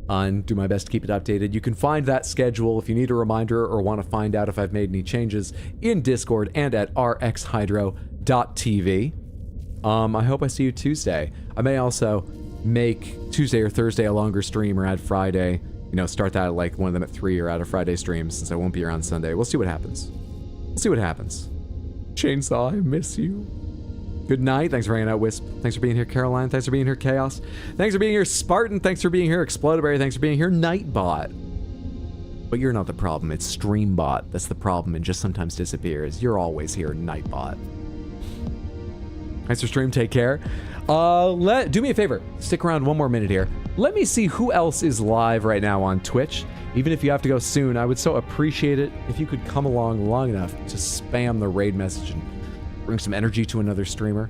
and do my best to keep it updated. You can find that schedule if you need a reminder or want to find out if I've made any changes in Discord and at rxhydro.tv. I hope I see you Tuesday. I may also make Tuesday or Thursday a longer stream or add Friday. You know, start that at like one of them at 3 or add a Friday stream since I won't be around Sunday. We'll see what happens. We'll see what happens. Chainsaw, I miss you. Good night. Thanks for hanging out, Wisp. Thanks for being here, Caroline. Thanks for being here, Chaos. Thanks for being here, Spartan. Thanks for being here, Explodaberry. Thanks for being here, Nightbot. But you're not the problem. It's Streambot that's the problem and just sometimes disappears. You're always here, Nightbot. Thanks for stream. Take care. Do me a favor. Stick around one more minute here. Let me see who else is live right now on Twitch. Even if you have to go soon, I would so appreciate it if you could come along long enough to spam the raid message and bring some energy to another streamer.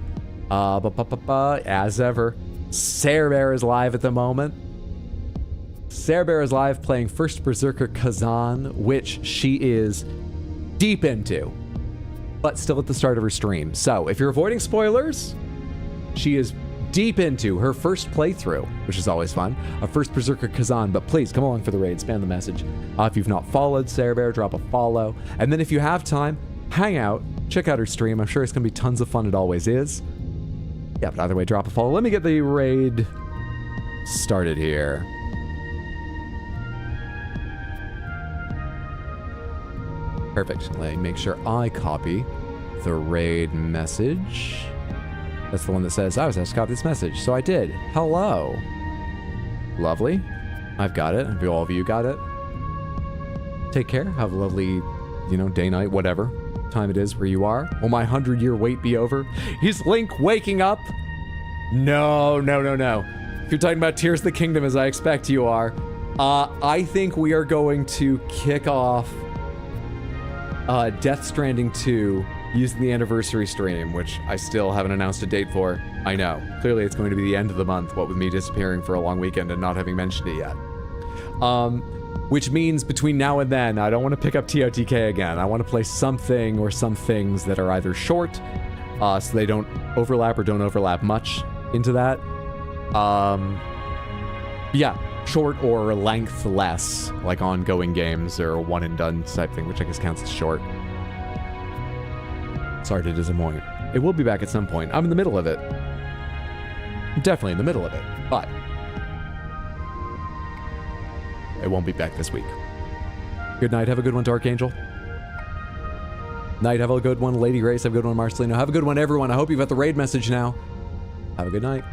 As ever, Cerebear is live at the moment. Cerebear is live playing First Berserker Kazan, which she is deep into, but still at the start of her stream. So if you're avoiding spoilers, she is deep into her first playthrough, which is always fun, of First Berserker Kazan, but please come along for the raid, spam the message. If you've not followed Cerebear, drop a follow. And then if you have time, hang out, check out her stream. I'm sure it's going to be tons of fun. It always is. Yeah, but either way, drop a follow. Let me get the raid started here. Perfect. Let me make sure I copy the raid message. That's the one that says, I was asked to copy this message. So I did. Hello. Lovely. I've got it. Have all of you got it? Take care. Have a lovely, day, night, whatever time it is where you are. Will my 100-year wait be over? Is Link waking up? No. If you're talking about Tears of the Kingdom, as I expect you are, I think we are going to kick off Death Stranding 2 using the anniversary stream, which I still haven't announced a date for. I know. Clearly it's going to be the end of the month, what with me disappearing for a long weekend and not having mentioned it yet. Which means between now and then, I don't want to pick up TOTK again. I want to play something or some things that are either short, so they don't overlap or don't overlap much into that. Yeah, short or length less, like ongoing games or one and done type thing, which I guess counts as short. Sorry to disappoint. It will be back at some point. I'm in the middle of it. I'm definitely in the middle of it, but it won't be back this week. Good night. Have a good one, Dark Angel. Night. Have a good one, Lady Grace. Have a good one, Marcelino. Have a good one, everyone. I hope you've got the raid message now. Have a good night.